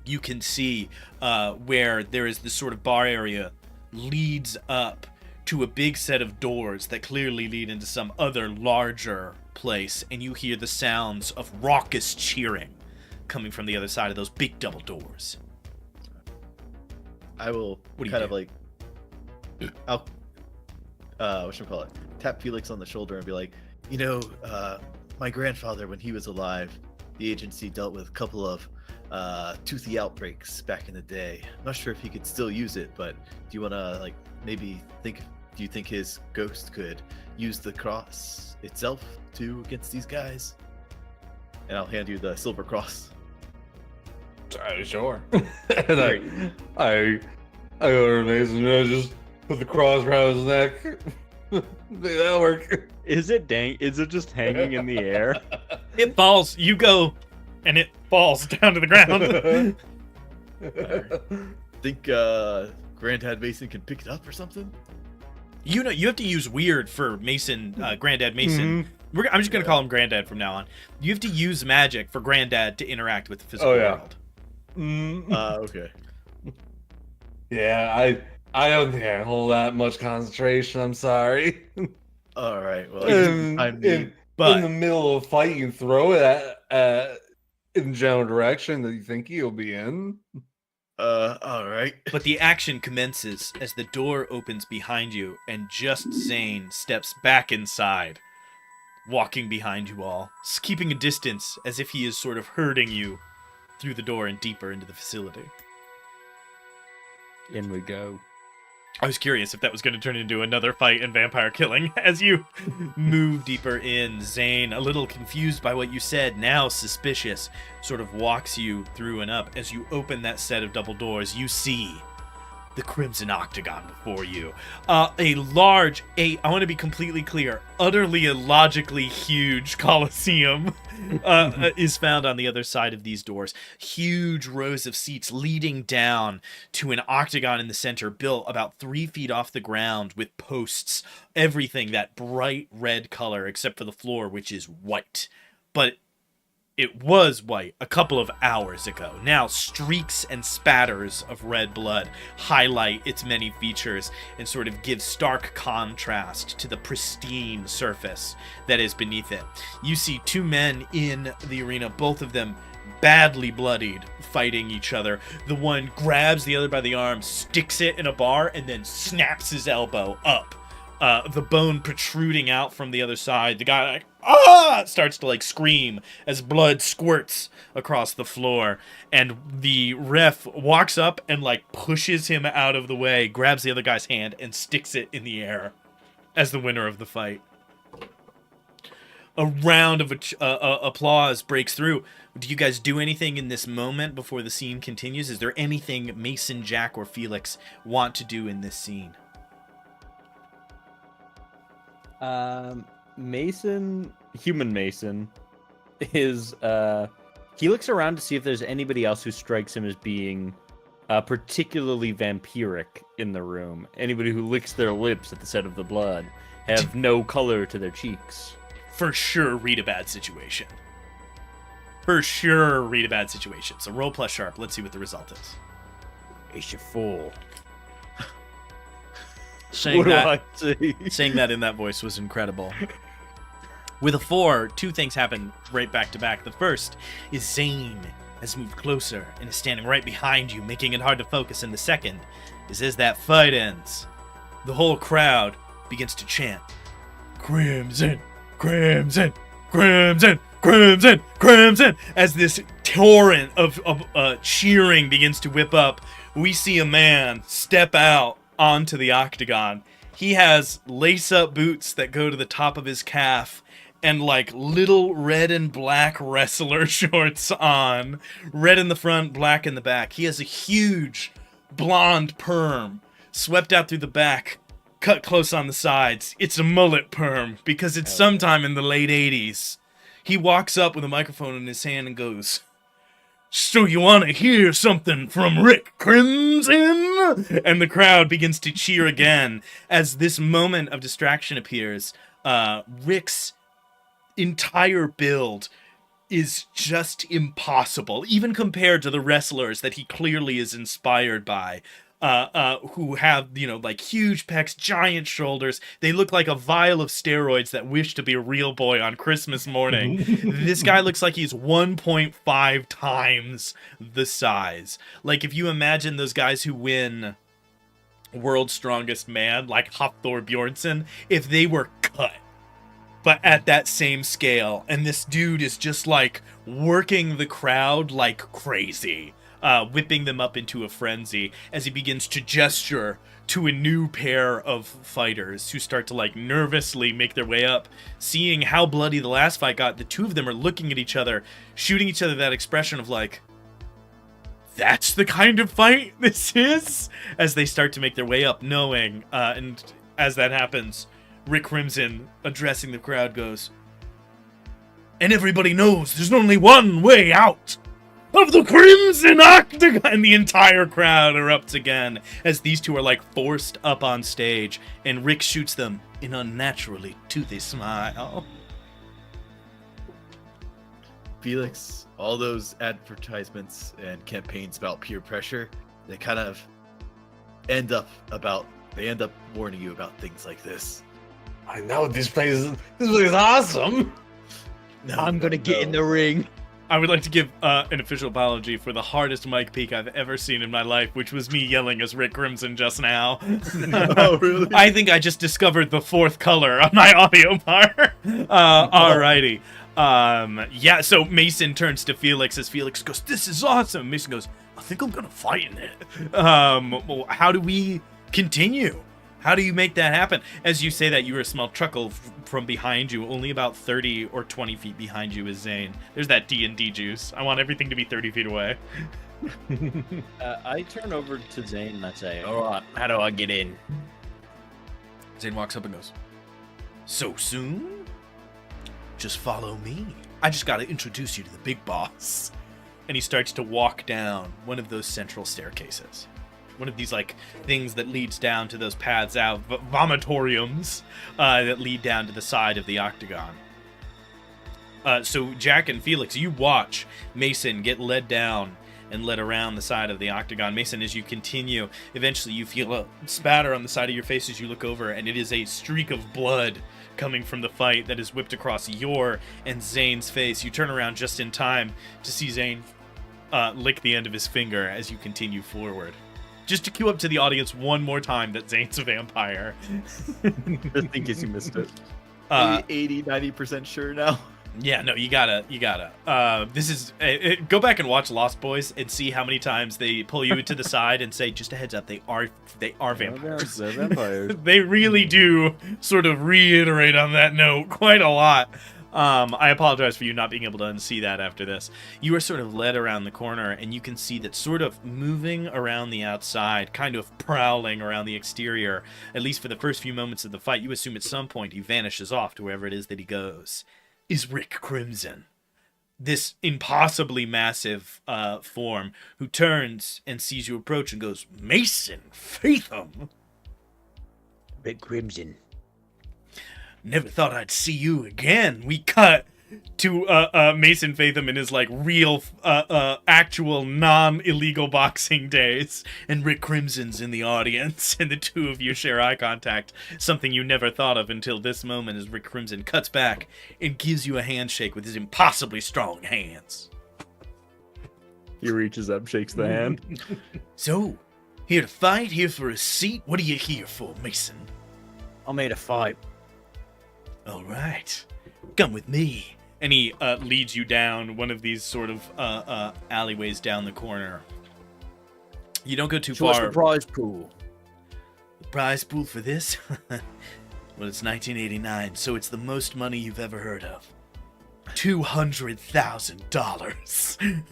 you can see where there is this sort of bar area leads up to a big set of doors that clearly lead into some other larger place, and you hear the sounds of raucous cheering coming from the other side of those big double doors. I will I'll whatchamacallit, tap Felix on the shoulder and be like, my grandfather, when he was alive, the agency dealt with a couple of toothy outbreaks back in the day. I'm not sure if he could still use it, but do you want to do you think his ghost could use the cross itself against these guys? And I'll hand you the silver cross. Sure. And I go to Mason, just put the cross around his neck. That'll work. Is it just hanging in the air? It falls. You go, and it falls down to the ground. Think Granddad Mason can pick it up or something? You have to use weird for Mason, Granddad Mason. Mm-hmm. I'm just going to call him Granddad from now on. You have to use magic for Granddad to interact with the physical world. Okay. Yeah, I don't think I hold that much concentration. I'm sorry. All right. Well, In the middle of a fight, you throw it at in the general direction that you think you'll be in. All right. But the action commences as the door opens behind you, and just Zane steps back inside, walking behind you all, keeping a distance as if he is sort of herding you through the door and deeper into the facility. In we go. I was curious if that was going to turn into another fight and vampire killing as you move deeper in. Zane, a little confused by what you said, now suspicious, sort of walks you through and up. As you open that set of double doors, you see the Crimson Octagon before you. I want to be completely clear, utterly illogically huge Colosseum is found on the other side of these doors. Huge rows of seats leading down to an octagon in the center, built about 3 feet off the ground with posts, everything that bright red color except for the floor, which is white. But it was white a couple of hours ago. Now streaks and spatters of red blood highlight its many features and sort of give stark contrast to the pristine surface that is beneath it. You see 2 men in the arena, both of them badly bloodied, fighting each other. The one grabs the other by the arm, sticks it in a bar, and then snaps his elbow up. The bone protruding out from the other side. The guy starts to scream as blood squirts across the floor, and the ref walks up and pushes him out of the way, grabs the other guy's hand and sticks it in the air as the winner of the fight. A round of applause breaks through. Do you guys do anything in this moment before the scene continues? Is there anything Mason, Jack, or Felix want to do in this scene? Human Mason, is he looks around to see if there's anybody else who strikes him as being particularly vampiric in the room. Anybody who licks their lips at the sight of the blood, have no color to their cheeks. For sure, read a bad situation. For sure, read a bad situation. So roll plus sharp. Let's see what the result is. It's your fool. Saying that in that voice was incredible. With a 4, 2 things happen right back to back. The first is Zane has moved closer and is standing right behind you, making it hard to focus. And the second is as that fight ends, the whole crowd begins to chant, "Crimson, Crimson, Crimson, Crimson, Crimson! As this torrent of cheering begins to whip up, we see a man step out onto the Octagon. He has lace-up boots that go to the top of his calf and like little red and black wrestler shorts on. Red in the front, black in the back. He has a huge blonde perm swept out through the back, cut close on the sides. It's a mullet perm because it's sometime in the late 80s. He walks up with a microphone in his hand and goes, "So you want to hear something from Rick Crimson?" And the crowd begins to cheer again as this moment of distraction appears. Rick's entire build is just impossible, even compared to the wrestlers that he clearly is inspired by. Who have, like huge pecs, giant shoulders. They look like a vial of steroids that wish to be a real boy on Christmas morning. This guy looks like he's 1.5 times the size. Like, if you imagine those guys who win World's Strongest Man, like Hafthor Bjornsson, if they were cut, but at that same scale. And this dude is just, like, working the crowd like crazy. Whipping them up into a frenzy as he begins to gesture to a new pair of fighters who start to like nervously make their way up. Seeing how bloody the last fight got, the two of them are looking at each other, shooting each other that expression of like, that's the kind of fight this is? As they start to make their way up, knowing, and as that happens, Rick Crimson, addressing the crowd, goes, "And everybody knows there's only one way out of the Crimson Octagon!" And the entire crowd erupts again as these two are like forced up on stage, and Rick shoots them an unnaturally toothy smile. Felix, all those advertisements and campaigns about peer pressure, they kind of end up warning you about things like this. I know this place is awesome. I'm gonna get in the ring. I would like to give an official apology for the hardest mic peak I've ever seen in my life, which was me yelling as Rick Crimson just now. Oh, really? I think I just discovered the fourth color on my audio bar. Alrighty. Yeah, so Mason turns to Felix as Felix goes, "This is awesome." Mason goes, "I think I'm gonna fight in it." How do we continue? How do you make that happen? As you say that, you hear a small chuckle from behind you. Only about 30 or 20 feet behind you is Zane. There's that D&D juice. I want everything to be 30 feet away. I turn over to Zane and I say, All right, how do I get in? Zane walks up and goes, "So soon? Just follow me. I just gotta introduce you to the big boss." And he starts to walk down one of those central staircases. One of these, like, things that leads down to those paths out, vomitoriums, that lead down to the side of the Octagon. So Jack and Felix, you watch Mason get led down and led around the side of the Octagon. Mason, as you continue, eventually you feel a spatter on the side of your face as you look over, and it is a streak of blood coming from the fight that is whipped across your and Zane's face. You turn around just in time to see Zane lick the end of his finger as you continue forward. Just to cue up to the audience one more time that Zane's a vampire. just in case you missed it. 80-90% sure now. Yeah, no, you gotta. This is go back and watch Lost Boys and see how many times they pull you to the side and say, "Just a heads up, they are vampires." They're vampires. They really do sort of reiterate on that note quite a lot. I apologize for you not being able to unsee that after this. You are sort of led around the corner, and you can see that sort of moving around the outside, kind of prowling around the exterior, at least for the first few moments of the fight. You assume at some point he vanishes off to wherever it is that he goes. Is Rick Crimson. This impossibly massive form who turns and sees you approach and goes, "Mason Fathom." Rick Crimson. Never thought I'd see you again. We cut to Mason Fathom in his like real, actual non-illegal boxing days, and Rick Crimson's in the audience, and the two of you share eye contact. Something you never thought of until this moment, as Rick Crimson cuts back and gives you a handshake with his impossibly strong hands. He reaches up, shakes the hand. So, here to fight, here for a seat. What are you here for, Mason? I'm here to fight. All right, come with me. And he leads you down one of these sort of alleyways down the corner. You don't go too So what's far. the prize pool? The prize pool for this? Well, it's 1989, so it's the most money you've ever heard of. $200,000.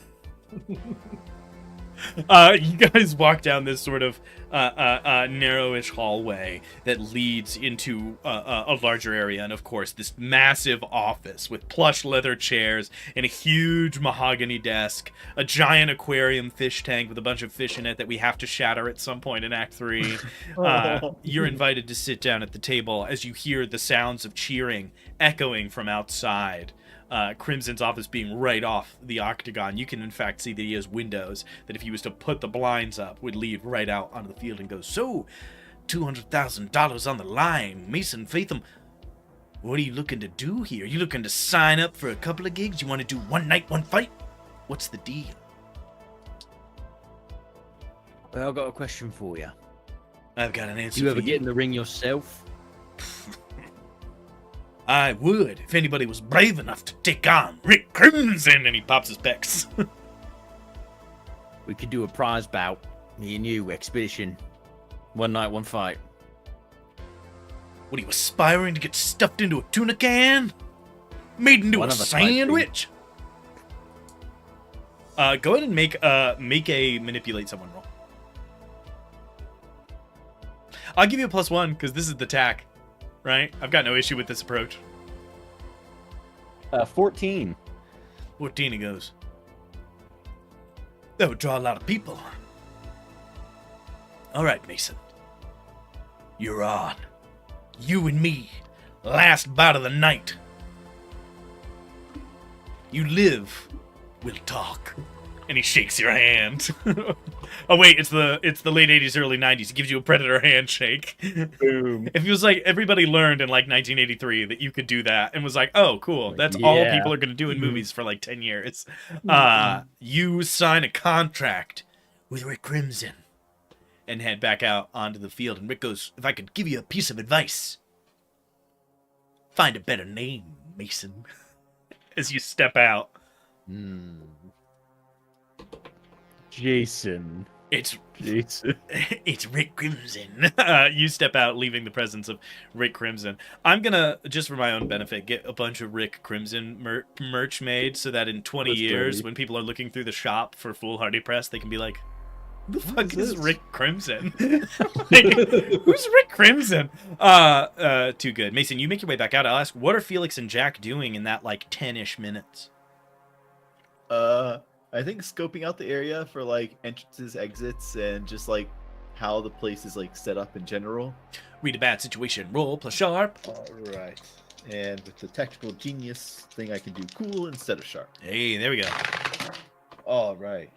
You guys walk down this sort of narrowish hallway that leads into a larger area, and of course this massive office with plush leather chairs and a huge mahogany desk, a giant aquarium fish tank with a bunch of fish in it that we have to shatter at some point in Act 3. You're invited to sit down at the table as you hear the sounds of cheering echoing from outside. Crimson's office being right off the Octagon. You can in fact see that he has windows that if he was to put the blinds up would lead right out onto the field and go, so, $200,000 on the line. Mason Fatham, what are you looking to do here? You looking to sign up for a couple of gigs? You want to do one night, one fight? What's the deal? Well, I've got a question for you. I've got an answer Do you for ever get in the ring yourself? I would if anybody was brave enough to take on Rick Crimson, and he pops his pecs. We could do a prize bout. Me and you, expedition. One night, one fight. What are you aspiring to get stuffed into a tuna can? Made into One a of us might be. sandwich? Go ahead and make a manipulate someone roll. I'll give you a +1 because this is the tack, right? I've got no issue with this approach. 14. 14 it goes. That would draw a lot of people. All right, Mason. You're on. You and me. Last bout of the night. You live, we'll talk. And he shakes your hand. Oh wait, it's the late 80s, early 90s. He gives you a predator handshake. Boom. It feels like everybody learned in like 1983 that you could do that and was like, oh, cool. That's all Yeah. people are going to do in movies for like 10 years. You sign a contract with Rick Crimson and head back out onto the field. And Rick goes, if I could give you a piece of advice, find a better name, Mason. As you step out. Jason. It's Jason. It's Rick Crimson. You step out, leaving the presence of Rick Crimson. I'm gonna, just for my own benefit, get a bunch of Rick Crimson merch made so that in 20 That's years, dirty. when people are looking through the shop for Foolhardy Press, they can be like, "Who the What fuck is is this? Rick Crimson? Like, who's Rick Crimson?" Too good. Mason, you make your way back out. I'll ask, what are Felix and Jack doing in that like 10-ish minutes? I think scoping out the area for like entrances, exits, and just like how the place is like set up in general. Read a bad situation. Roll plus sharp. All right. And with the tactical genius thing, I can do cool instead of sharp. Hey, there we go. All right.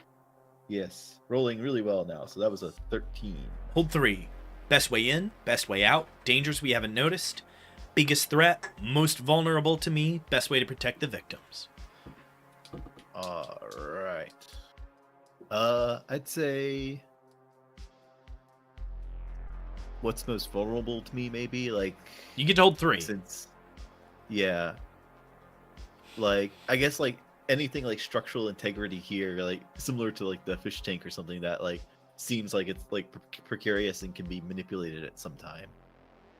Yes, rolling really well now. So that was a 13. Hold 3. Best way in, best way out. Dangers we haven't noticed. Biggest threat, most vulnerable to me. Best way to protect the victims. All right. I'd say what's most vulnerable to me, maybe like You get to hold 3. since, yeah, like I guess like anything like structural integrity here, like similar to like the fish tank or something that like seems like it's like precarious and can be manipulated at some time.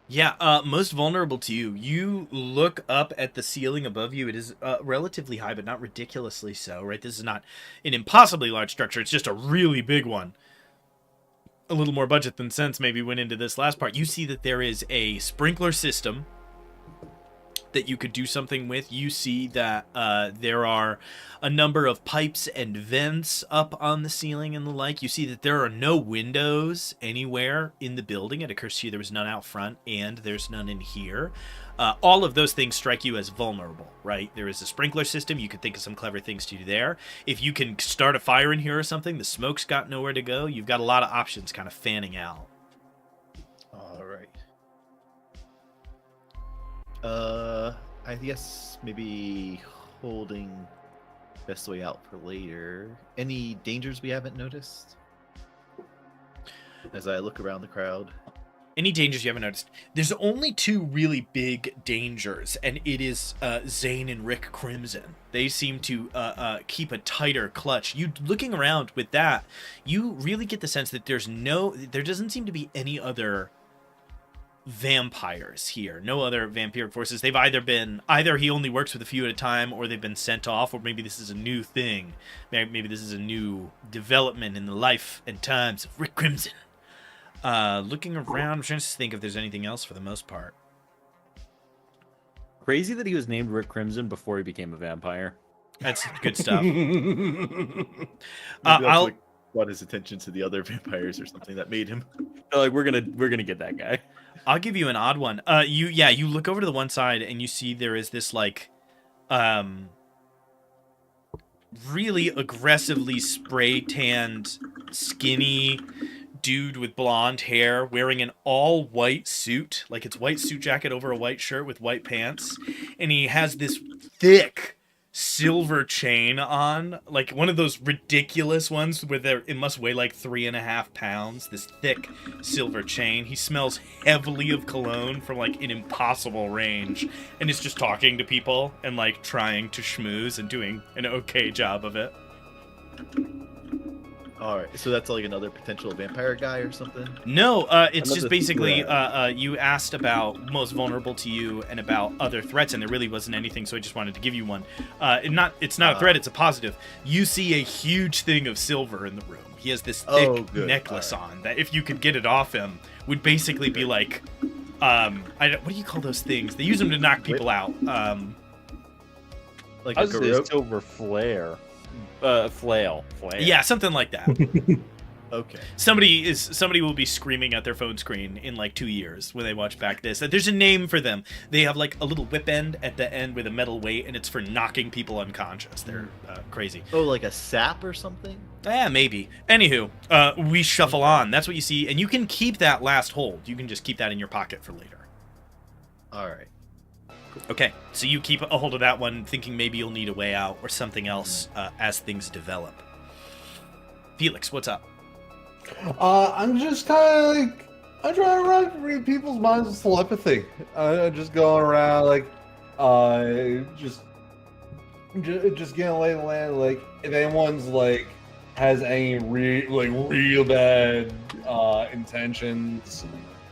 Yeah, most vulnerable to you. You look up at the ceiling above you. It is relatively high, but not ridiculously so, right? This is not an impossibly large structure. It's just a really big one. A little more budget than sense maybe went into this last part. You see that there is a sprinkler system that you could do something with. You see that there are a number of pipes and vents up on the ceiling and the like. You see that there are no windows anywhere in the building. It occurs to you there was none out front, and there's none in here. All of those things strike you as vulnerable, right? There is a sprinkler system. You could think of some clever things to do there. If you can start a fire in here or something, the smoke's got nowhere to go. You've got a lot of options kind of fanning out. All right. I guess maybe holding best way out for later. Any dangers we haven't noticed? As I look around the crowd. Any dangers you haven't noticed? There's only two really big dangers, and it is Zane and Rick Crimson. They seem to keep a tighter clutch. You looking around with that, you really get the sense that there doesn't seem to be any other vampires here. No other vampiric forces. They've either he only works with a few at a time, or they've been sent off, or maybe this is a new thing. Maybe this is a new development in the life and times of Rick Crimson. Looking around, I'm trying to think if there's anything else for the most part. Crazy that he was named Rick Crimson before he became a vampire. That's good stuff. Maybe that's I'll like brought his attention to the other vampires or something that made him. Like we're gonna get that guy. I'll give you an odd one. You look over to the one side and you see there is this like really aggressively spray tanned, skinny dude with blonde hair wearing an all white suit, like it's white suit jacket over a white shirt with white pants, and he has this thick silver chain on, like one of those ridiculous ones where it must weigh like 3.5 pounds. This thick silver chain. He smells heavily of cologne from like an impossible range, and is just talking to people and like trying to schmooze and doing an okay job of it. All right, so that's like another potential vampire guy or something. No, it's just Another basically threat. you asked about most vulnerable to you and about other threats, and there really wasn't anything, so I just wanted to give you one. It's not a threat; it's a positive. You see a huge thing of silver in the room. He has this thick necklace on that, if you could get it off him, would basically be like, what do you call those things? They use them to knock people out. Like I a was gonna say garrote? silver flail. Yeah, something like that. Okay. Somebody will be screaming at their phone screen in like 2 years when they watch back this. There's a name for them. They have like a little whip end at the end with a metal weight, and it's for knocking people unconscious. They're crazy. Oh, like a sap or something? Maybe. Anywho, we shuffle on. That's what you see, and you can keep that last hold. You can just keep that in your pocket for later. All right. Okay, so you keep a hold of that one, thinking maybe you'll need a way out or something else as things develop. Felix, what's up? I'm just kind of like, I'm trying to read people's minds with telepathy. I'm just going around like, just getting lay the land. Like, if anyone's like has any real bad intentions,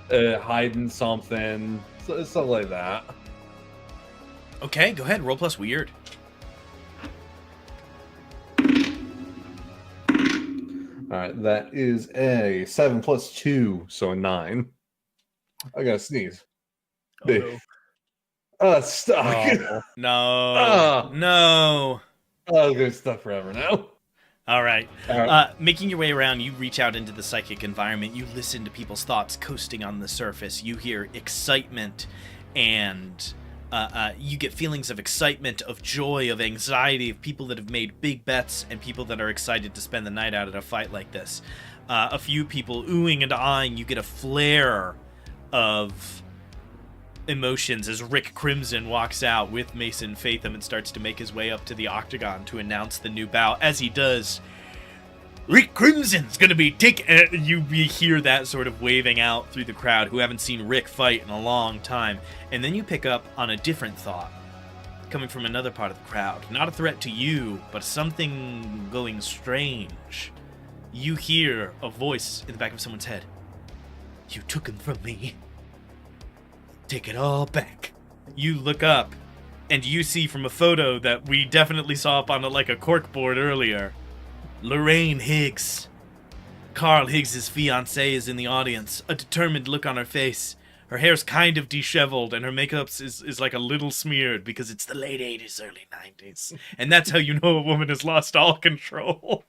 hiding something, stuff like that. Okay, go ahead. Roll plus weird. All right, that is a 7 plus 2, so a 9. I gotta sneeze. Oh, no. Stuck. No. No. I was gonna stuck forever now. All right. All right. Making your way around, you reach out into the psychic environment. You listen to people's thoughts coasting on the surface. You hear excitement and you get feelings of excitement, of joy, of anxiety, of people that have made big bets and people that are excited to spend the night out at a fight like this. A few people oohing and eyeing. You get a flare of emotions as Rick Crimson walks out with Mason Fathom and starts to make his way up to the Octagon to announce the new bout. As he does, Rick Crimson's gonna be taking. You hear that sort of waving out through the crowd who haven't seen Rick fight in a long time. And then you pick up on a different thought coming from another part of the crowd. Not a threat to you, but something going strange. You hear a voice in the back of someone's head. You took him from me. Take it all back. You look up, and you see from a photo that we definitely saw up on like a cork board earlier, Lorraine Higgs. Carl Higgs's fiancée is in the audience, a determined look on her face. Her hair's kind of disheveled, and her makeup is like a little smeared because it's the late 80s, early 90s. And that's how you know a woman has lost all control.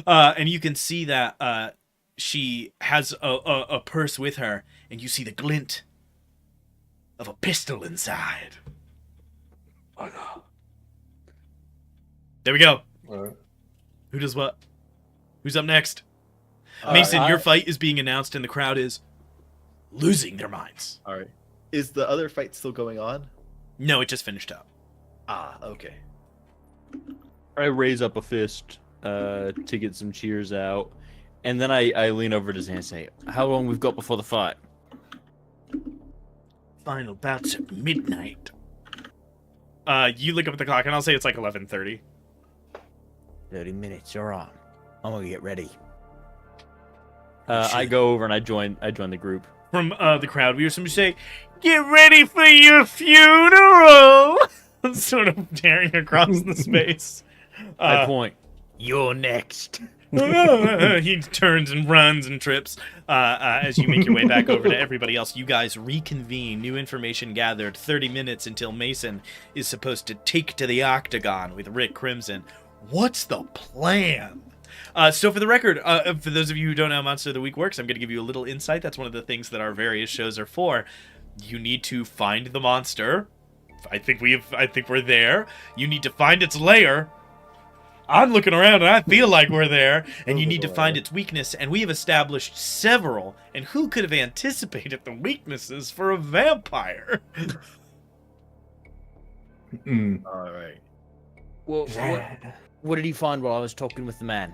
And you can see that she has a purse with her, and you see the glint of a pistol inside. There we go. All right. Who does what? Who's up next? Mason, your fight is being announced, and the crowd is losing their minds. All right. Is the other fight still going on? No, it just finished up. Ah, okay. I raise up a fist to get some cheers out, And then I lean over to Zan and say, "How long we've got before the fight?" Final bouts at midnight. You look up at the clock, and I'll say it's like 11:30. 30 minutes. All right. I'm gonna get ready. I go over and I join the group. From the crowd, we hear somebody say, "Get ready for your funeral!" Sort of tearing across the space. I point. You're next. He turns and runs and trips as you make your way back over to everybody else. You guys reconvene. New information gathered. 30 minutes until Mason is supposed to take to the Octagon with Rick Crimson. What's the plan? So for the record, for those of you who don't know how Monster of the Week works, I'm going to give you a little insight. That's one of the things that our various shows are for. You need to find the monster. I think we're there. You need to find its lair. I'm looking around and I feel like we're there. And you need to find its weakness. And we have established several. And who could have anticipated the weaknesses for a vampire? All right. Well, what did he find while I was talking with the man?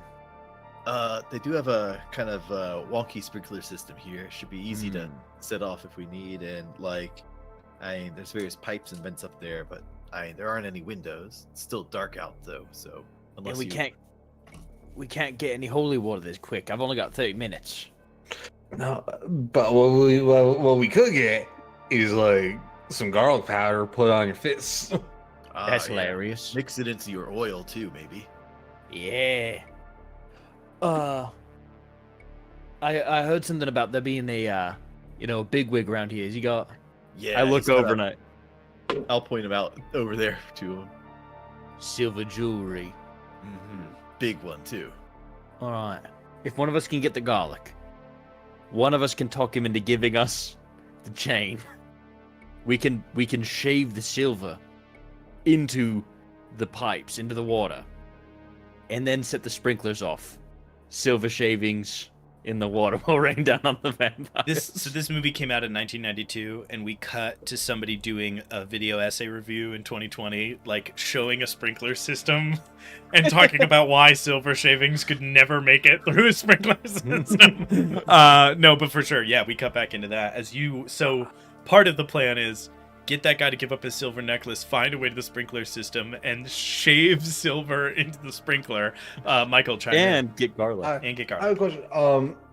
They do have a kind of wonky sprinkler system here. Should be easy to set off if we need. And there's various pipes and vents up there, but there aren't any windows. It's still dark out though, so unless we can't get any holy water this quick. I've only got 30 minutes. No, but what we could get is like some garlic powder put on your fists. That's hilarious. Mix it into your oil too, maybe. Yeah. I heard something about there being a big wig around here. Has he got? Yeah. I look over and I'll point him out over there to him. Silver jewelry. Big one too. All right. If one of us can get the garlic, one of us can talk him into giving us the chain. We can shave the silver into the pipes, into the water, and then set the sprinklers off. Silver shavings in the water will rain down on the vampires. This movie came out in 1992, and we cut to somebody doing a video essay review in 2020, like showing a sprinkler system and talking about why silver shavings could never make it through a sprinkler system. No, but for sure, yeah, we cut back into that. So part of the plan is get that guy to give up his silver necklace, find a way to the sprinkler system, and shave silver into the sprinkler. Michael, chime in. And get garlic. And get I garlic. have a question.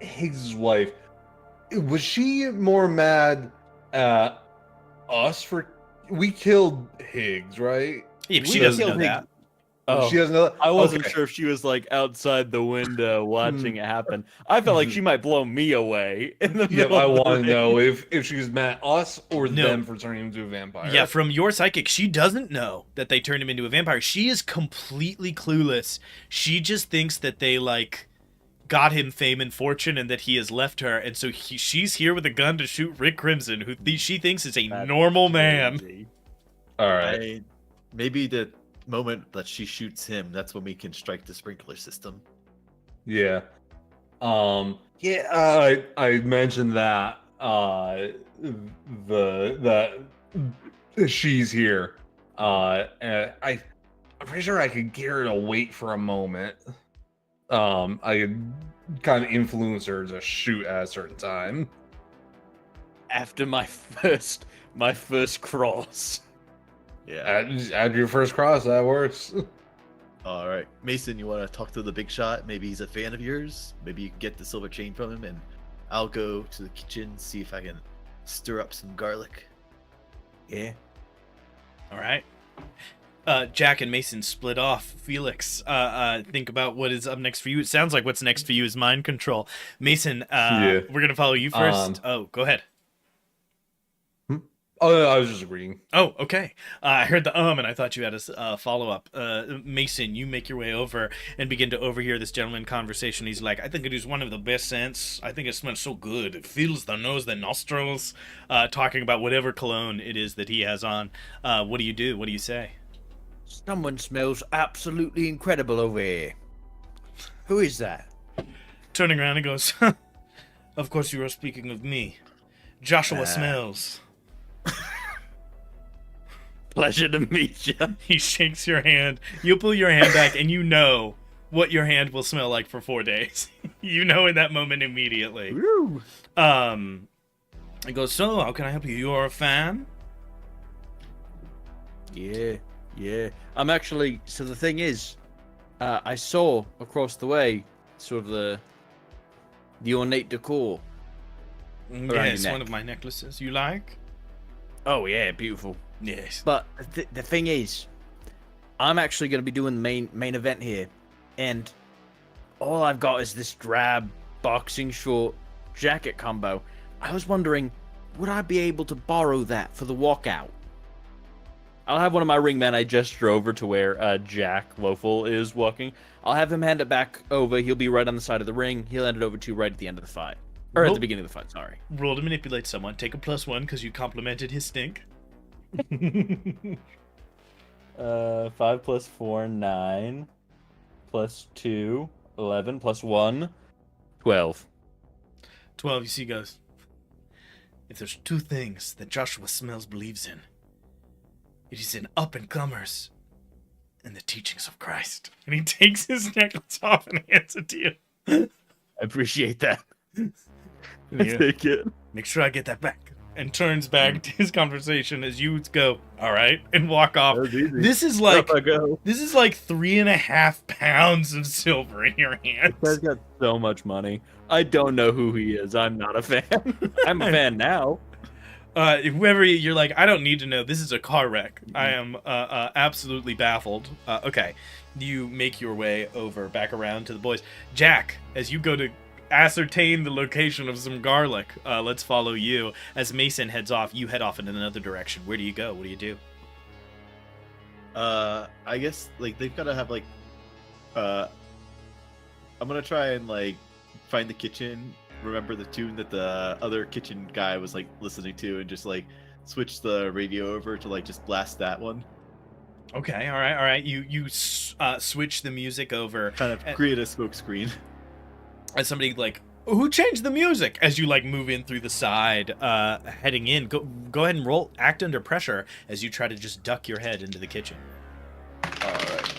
Higgs' wife, was she more mad at us for we killed Higgs, right? Yeah, but We she doesn't know killed that. Oh, She doesn't know that? I wasn't Okay. sure if she was like outside the window watching it happen. I felt like she might blow me away in the Yeah, middle I of the want to day. know if she was mad at us or No. them for turning him into a vampire. Yeah, from your psychic, she doesn't know that they turned him into a vampire. She is completely clueless. She just thinks that they, got him fame and fortune and that he has left her. And so she's here with a gun to shoot Rick Crimson, who she thinks is a That's normal man. crazy. All right. Maybe the moment that she shoots him, that's when we can strike the sprinkler system. Yeah. Yeah. I mentioned that. That she's here. And I'm pretty sure I could get her to wait for a moment. I could kind of influence her to shoot at a certain time. After my first cross. Yeah. At your first cross, that works. All right, Mason, you want to talk to the big shot? Maybe he's a fan of yours. Maybe you can get the silver chain from him, and I'll go to the kitchen, see if I can stir up some garlic. Yeah. All right. Jack and Mason split off. Felix, think about what is up next for you. It sounds like what's next for you is mind control. Mason, Yeah. we're going to follow you first. Go ahead. Oh, I was just agreeing. Oh, okay. I heard the and I thought you had a follow-up. Mason, you make your way over and begin to overhear this gentleman conversation. He's like, I think it is one of the best scents. I think it smells so good. It fills the nose, the nostrils. Talking about whatever cologne it is that he has on. What do you do? What do you say? Someone smells absolutely incredible over here. Who is that? Turning around and goes, of course you are speaking of me. Joshua Smells. Pleasure to meet you. He shakes your hand. You pull your hand back and you know what your hand will smell like for 4 days. You know in that moment immediately. Woo. It goes, so how can I help you? You're a fan? Yeah. I'm actually. So the thing is, I saw across the way sort of the ornate decor. Yes, your one neck. of my necklaces. You like? Oh yeah, beautiful. Yes. But the thing is, I'm actually going to be doing the main event here, and all I've got is this drab boxing short jacket combo. I was wondering, would I be able to borrow that for the walkout? I'll have one of my ringmen. I gesture over to where Jack Lofel is walking. I'll have him hand it back over. He'll be right on the side of the ring. He'll hand it over to you right at the end of the fight. Or at Roll- the beginning of the fight, sorry. Roll to manipulate someone. Take a +1 because you complimented his stink. 5 plus 4, 9. Plus 2, 11. Plus 1, 12. 12, you see, goes, if there's 2 things that Joshua Smells believes in, it is in up-and-comers and the teachings of Christ. And he takes his necklace off and hands it to you. I appreciate that. Yeah. Take it. Make sure I get that back. And turns back to his conversation as you go, all right, and walk off. This is like Up I go. 3.5 pounds of silver in your hands. This guy's got so much money. I don't know who he is. I'm not a fan. I'm a fan now. Whoever you're like, I don't need to know. This is a car wreck. I am absolutely baffled. Okay, you make your way over back around to the boys. Jack, as you go to ascertain the location of some garlic, let's follow you. As Mason heads off, you head off in another direction. Where do you go? What do you do? I guess like they've got to have like, I'm gonna try and like find the kitchen. Remember the tune that the other kitchen guy was like listening to, and just like switch the radio over to like just blast that one. Okay, all right. You switch the music over. Kind of create a smoke screen. As somebody like, who changed the music? As you like move in through the side, heading in. Go ahead and roll act under pressure as you try to just duck your head into the kitchen. All right.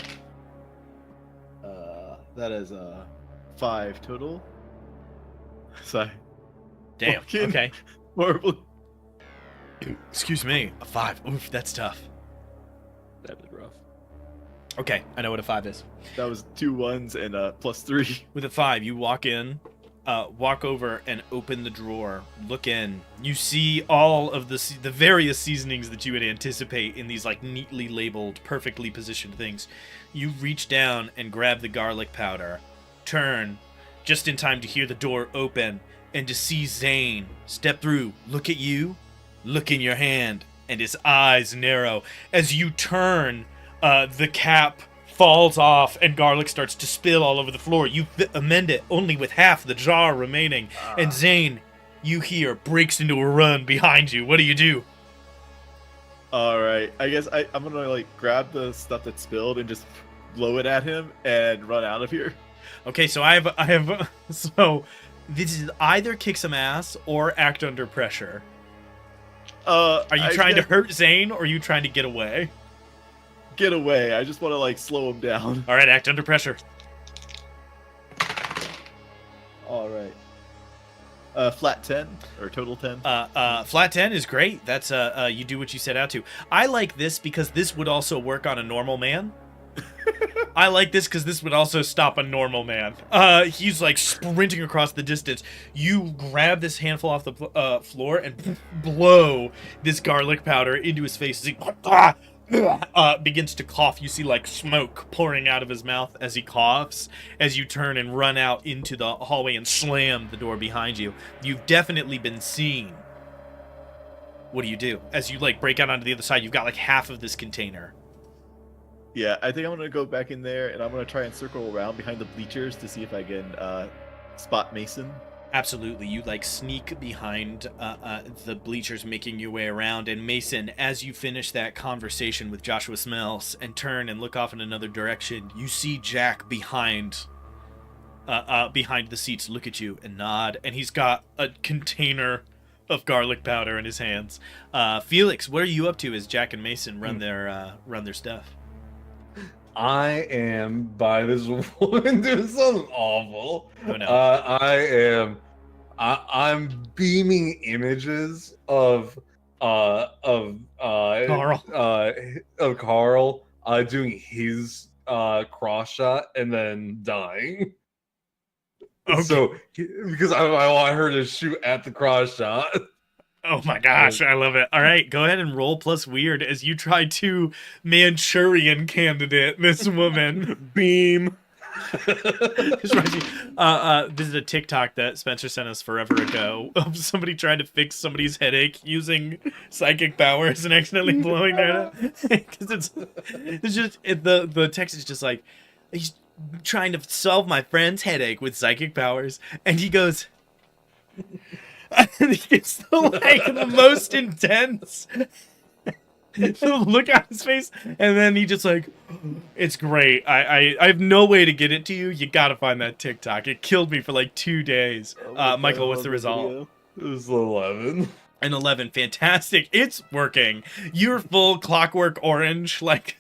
That is 5 total. Sorry. Damn. Fucking Okay. Horrible. Excuse me. A 5. Oof, that's tough. That was rough. Okay, I know what a 5 is. That was 2 1s and +3. With a 5, you walk in, walk over and open the drawer. Look in. You see all of the various seasonings that you would anticipate in these like neatly labeled, perfectly positioned things. You reach down and grab the garlic powder, turn, just in time to hear the door open and to see Zane step through, look at you, look in your hand, and his eyes narrow. As you turn, the cap falls off and garlic starts to spill all over the floor. You amend it only with half the jar remaining. And Zane, you hear, breaks into a run behind you. What do you do? All right. I guess I'm gonna like grab the stuff that spilled and just blow it at him and run out of here. Okay, so I have so this is either kick some ass or act under pressure. Are you trying to hurt Zane or are you trying to get away? get away? I just want to like slow him down. All right, act under pressure. All right. Flat 10 or total 10? Flat 10 is great. That's you do what you set out to. I like this because this would also work on a normal man. I like this because this would also stop a normal man. He's like sprinting across the distance. You grab this handful off the floor and blow this garlic powder into his face. As he begins to cough. You see like smoke pouring out of his mouth as he coughs. As you turn and run out into the hallway and slam the door behind you. You've definitely been seen. What do you do? As you like break out onto the other side, you've got like half of this container. Yeah, I think I'm gonna go back in there and I'm gonna try and circle around behind the bleachers to see if I can spot Mason. Absolutely. You like sneak behind the bleachers, making your way around. And Mason, as you finish that conversation with Joshua Smells and turn and look off in another direction, you see Jack behind the seats look at you and nod. And he's got a container of garlic powder in his hands. Felix, what are you up to as Jack and Mason run their stuff? I am by this woman doing something awful. Oh, no. I'm beaming images Carl. of Carl doing his cross shot and then dying. Okay. So because I want her to shoot at the cross shot. Oh my gosh, I love it. All right, go ahead and roll plus weird as you try to Manchurian candidate this woman. Beam. This is a TikTok that Spencer sent us forever ago of somebody trying to fix somebody's headache using psychic powers and accidentally blowing their head. Because the text is just like, he's trying to solve my friend's headache with psychic powers, and he goes, and he gets the most intense look on his face, and then he just like, it's great. I have no way to get it to you. You gotta find that TikTok. It killed me for like 2 days. Michael, what's the result? It was 11. An 11, fantastic. It's working. You're full clockwork orange, like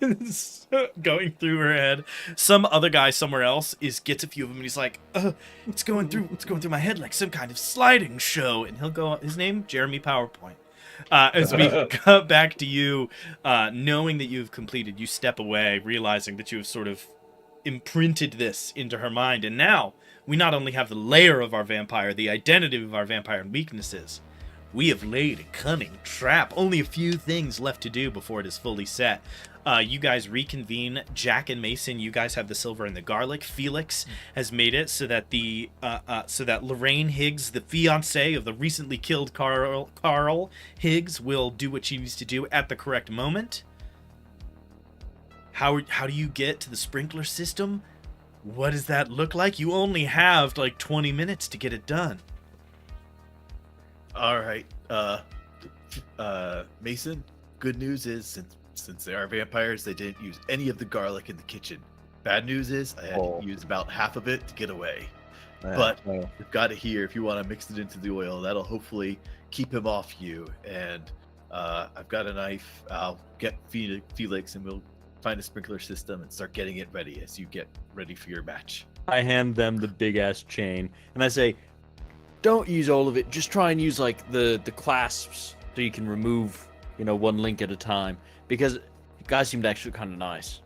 going through her head. Some other guy somewhere else gets a few of them, and he's like, it's going through my head like some kind of sliding show. And he'll go, his name, Jeremy PowerPoint. As we cut back to you, knowing that you've completed, you step away, realizing that you have sort of imprinted this into her mind. And now we not only have the layer of our vampire, the identity of our vampire and weaknesses, we have laid a cunning trap. Only a few things left to do before it is fully set. You guys reconvene. Jack and Mason, you guys have the silver and the garlic. Felix has made it so that so that Lorraine Higgs, the fiancée of the recently killed Carl Higgs, will do what she needs to do at the correct moment. How do you get to the sprinkler system? What does that look like? You only have like 20 minutes to get it done. All right, Mason. Good news is since they are vampires, they didn't use any of the garlic in the kitchen. Bad news is I had to use about half of it to get away. But we've got it here. If you want to mix it into the oil, that'll hopefully keep him off you. And I've got a knife. I'll get Felix, and we'll find a sprinkler system and start getting it ready as you get ready for your match. I hand them the big ass chain, and I say, don't use all of it. Just try and use like the clasps so you can remove, one link at a time. Because you guys seemed actually kind of nice.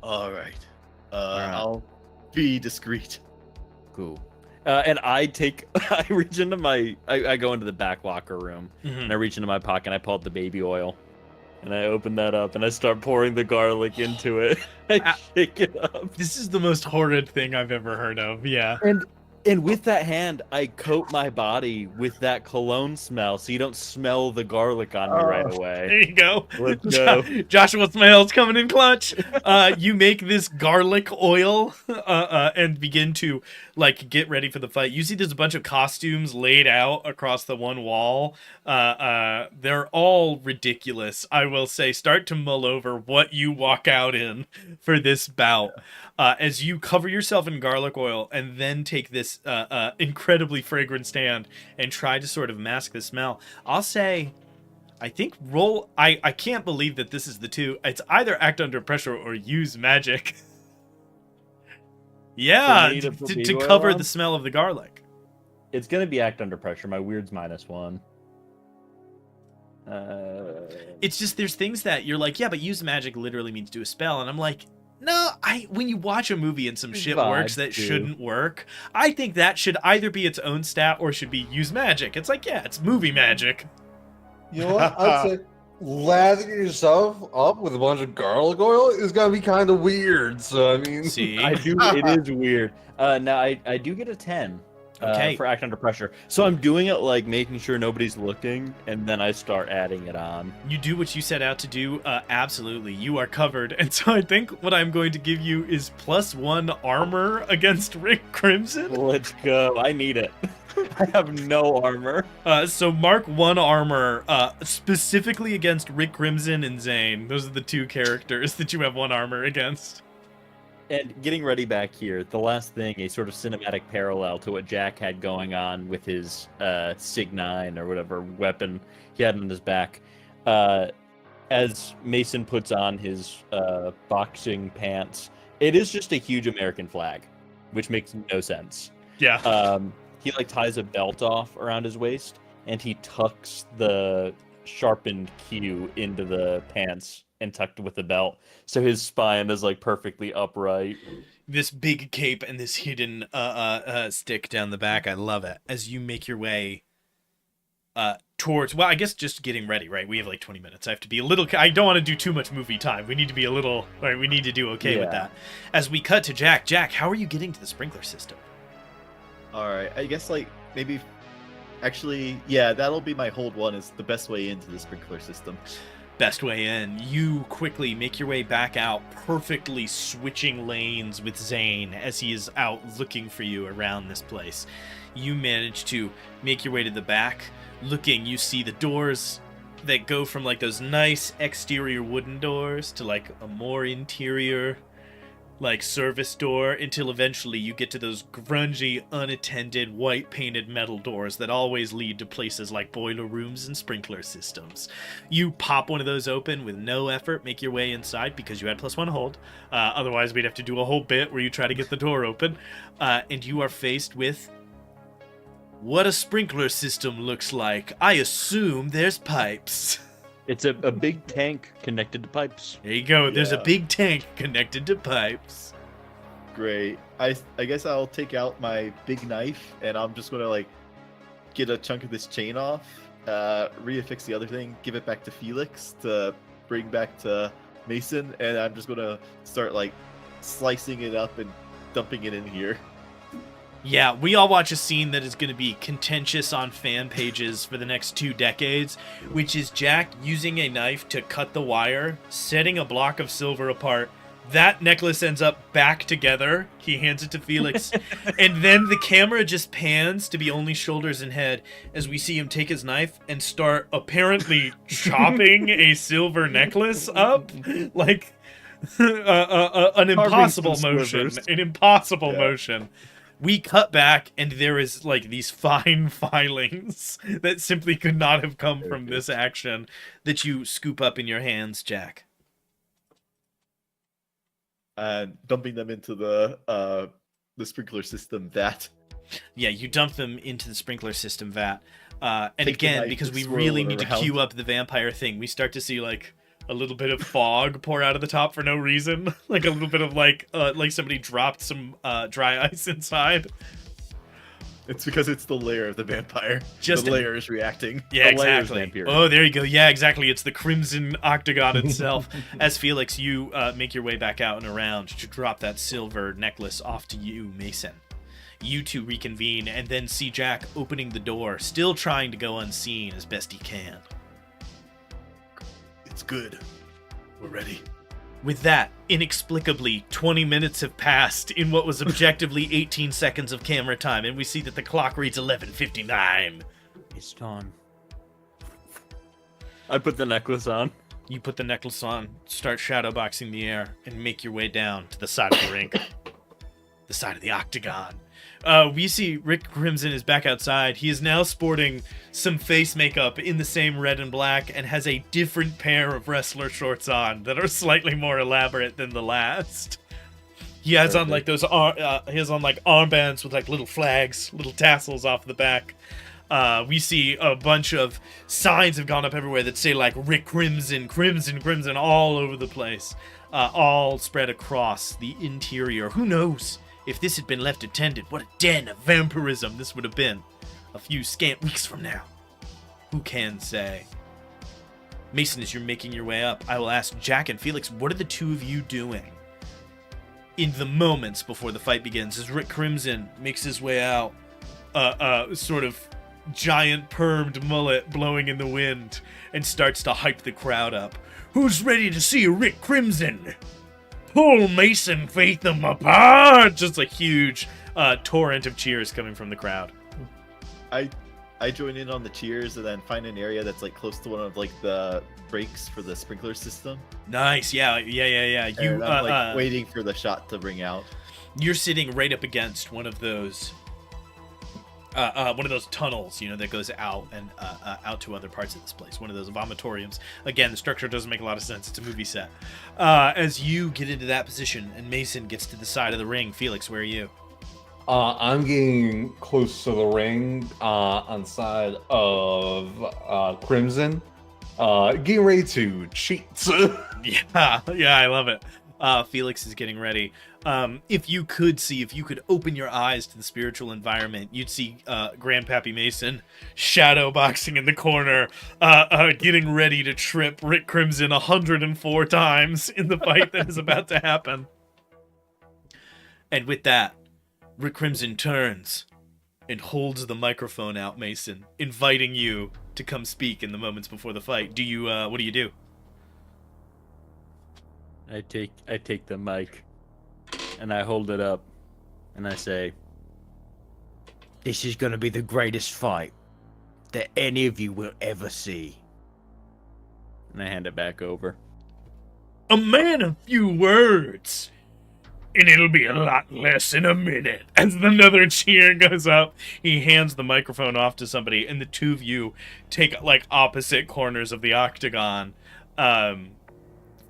All right. I'll be discreet. Cool. And I reach into I go into the back locker room, and I reach into my pocket, and I pull out the baby oil. And I open that up, and I start pouring the garlic into it. I shake it up. This is the most horrid thing I've ever heard of, yeah. And with that hand, I coat my body with that cologne smell, so you don't smell the garlic on me right away. There you go. Let's go. Joshua smells coming in clutch. You make this garlic oil and begin to get ready for the fight. You see there's a bunch of costumes laid out across the one wall. They're all ridiculous. I will say, start to mull over what you walk out in for this bout. As you cover yourself in garlic oil and then take this incredibly fragrant stand and try to sort of mask the smell. I'll say, I think roll. I can't believe that this is the two. It's either act under pressure or use magic. Yeah, to cover the smell of the garlic. It's gonna be act under pressure. My weird's -1. It's just there's things that you're like, yeah, but use magic literally means do a spell, and I'm like, no, when you watch a movie and some shit works that shouldn't work, I think that should either be its own stat or should be use magic. It's like, yeah, it's movie magic. You know what? I'd say lathering yourself up with a bunch of garlic oil is gonna be kind of weird. So I mean, see, it is weird. Now I do get a 10. Okay. For act under pressure. So I'm doing it making sure nobody's looking, and then I start adding it on. You do what you set out to do. Absolutely, you are covered, and so I think what I'm going to give you is +1 armor against Rick Crimson. Let's go. I need it. I have no armor. So mark 1 armor specifically against Rick Crimson and Zane. Those are the 2 characters that you have 1 armor against. And getting ready back here, the last thing, a sort of cinematic parallel to what Jack had going on with his Sig 9 or whatever weapon he had on his back. as Mason puts on his boxing pants, it is just a huge American flag, which makes no sense. Yeah. He like ties a belt off around his waist, and he tucks the sharpened Q into the pants and tucked with the belt, so his spine is like perfectly upright. This big cape and this hidden stick down the back. I love it. As you make your way towards, well, I guess just getting ready, right? We have like 20 minutes. I have to be a little, I don't want to do too much movie time. We need to be a little, right? We need to do okay with that. As we cut to Jack. Jack, how are you getting to the sprinkler system? All right, I guess like maybe, actually, yeah, that'll be my hold one. Is the best way into the sprinkler system. Best way in. You quickly make your way back out, perfectly switching lanes with Zane as he is out looking for you around this place. You manage to make your way to the back. Looking, you see the doors that go from like those nice exterior wooden doors to like a more interior like service door, until eventually you get to those grungy, unattended, white painted metal doors that always lead to places like boiler rooms and sprinkler systems. You pop one of those open with no effort, make your way inside because you had +1 hold. Otherwise we'd have to do a whole bit where you try to get the door open. And you are faced with what a sprinkler system looks like. I assume there's pipes. It's a big tank connected to pipes. There you go. There's a Yeah. big tank connected to pipes. Great. I guess I'll take out my big knife and I'm just gonna like get a chunk of this chain off, reaffix the other thing, give it back to Felix to bring back to Mason, and I'm just gonna start like slicing it up and dumping it in here. Yeah, we all watch a scene that is going to be contentious on fan pages for the next 2 decades, which is Jack using a knife to cut the wire, setting a block of silver apart. That necklace ends up back together. He hands it to Felix. And then the camera just pans to be only shoulders and head as we see him take his knife and start apparently chopping a silver necklace up. Like an impossible motion. An impossible motion. We cut back, and there is, like, these fine filings that simply could not have come from this action that you scoop up in your hands, Jack. And dumping them into the sprinkler system vat. Yeah, you dump them into the sprinkler system vat. And Take the again, knife because and we swirl really it need to around. cue up the vampire thing, we start to see, like, a little bit of fog pour out of the top for no reason. Like, a little bit of, like somebody dropped some dry ice inside. It's because it's the lair of the vampire. Just the lair is reacting. Yeah, The layer's exactly. vampire. Oh, there you go. Yeah, exactly. It's the Crimson Octagon itself. As Felix, you make your way back out and around to drop that silver necklace off to you, Mason. You two reconvene and then see Jack opening the door, still trying to go unseen as best he can. It's good. We're ready. With that, inexplicably, 20 minutes have passed in what was objectively 18 seconds of camera time, and we see that the clock reads 11:59. It's dawn. I put the necklace on. You put the necklace on, start shadowboxing the air, and make your way down to the side of the rink. The side of the Octagon. We see Rick Crimson is back outside. He is now sporting some face makeup in the same red and black and has a different pair of wrestler shorts on that are slightly more elaborate than the last. He has on like those armbands with like little flags, little tassels off the back. We see a bunch of signs have gone up everywhere that say like Rick Crimson, Crimson, Crimson all over the place. All spread across the interior. Who knows? If this had been left attended, what a den of vampirism this would have been a few scant weeks from now. Who can say? Mason, as you're making your way up, I will ask Jack and Felix, what are the two of you doing in the moments before the fight begins as Rick Crimson makes his way out, sort of giant permed mullet blowing in the wind, and starts to hype the crowd up. Who's ready to see Rick Crimson? Pull Mason, faith them apart! Just a huge torrent of cheers coming from the crowd. I join in on the cheers and then find an area that's like close to one of like the breaks for the sprinkler system. Nice, yeah. You, And I'm like waiting for the shot to ring out. You're sitting right up against one of those one of those tunnels, that goes out and out to other parts of this place. One of those vomitoriums. Again, the structure doesn't make a lot of sense. It's a movie set. As you get into that position and Mason gets to the side of the ring, Felix, where are you? I'm getting close to the ring on the side of Crimson. Getting ready to cheat. Yeah, I love it. Felix is getting ready. If you could open your eyes to the spiritual environment, you'd see Grandpappy Mason shadow boxing in the corner, getting ready to trip Rick Crimson 104 times in the fight that is about to happen. And with that, Rick Crimson turns and holds the microphone out, Mason, inviting you to come speak in the moments before the fight. What do you do? I take the mic and I hold it up and I say, "This is going to be the greatest fight that any of you will ever see." And I hand it back over. A man of few words. And it'll be a lot less in a minute. As another cheer goes up, he hands the microphone off to somebody, and the two of you take like opposite corners of the octagon,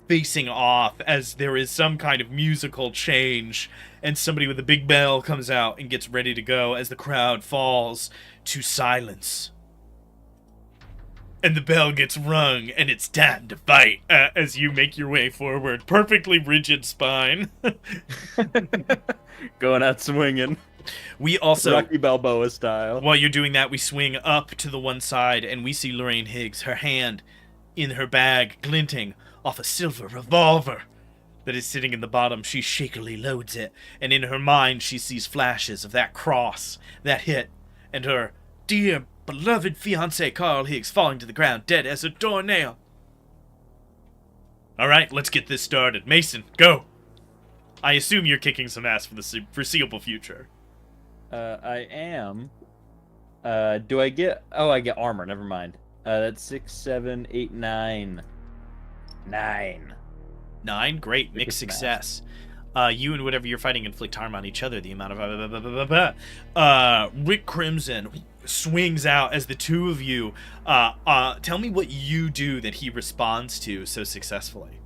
facing off as there is some kind of musical change, and somebody with a big bell comes out and gets ready to go as the crowd falls to silence. And the bell gets rung, and it's time to fight as you make your way forward. Perfectly rigid spine. Going out swinging. We also, Rocky Balboa style. while you're doing that, we swing up to the one side, and we see Lorraine Higgs, her hand in her bag, glinting off a silver revolver that is sitting in the bottom. She shakily loads it, and in her mind, she sees flashes of that cross, that hit, and her dear beloved fiancé Carl Higgs falling to the ground dead as a doornail. All right, let's get this started. Mason, go. I assume you're kicking some ass for the foreseeable future. I am. Do I get... Oh, I get armor. Never mind. That's 6, 7, 8, 9. 9. 9, great, mixed success. You and whatever you're fighting inflict harm on each other. The amount of Rick Crimson swings out as the two of you. Tell me what you do that he responds to so successfully.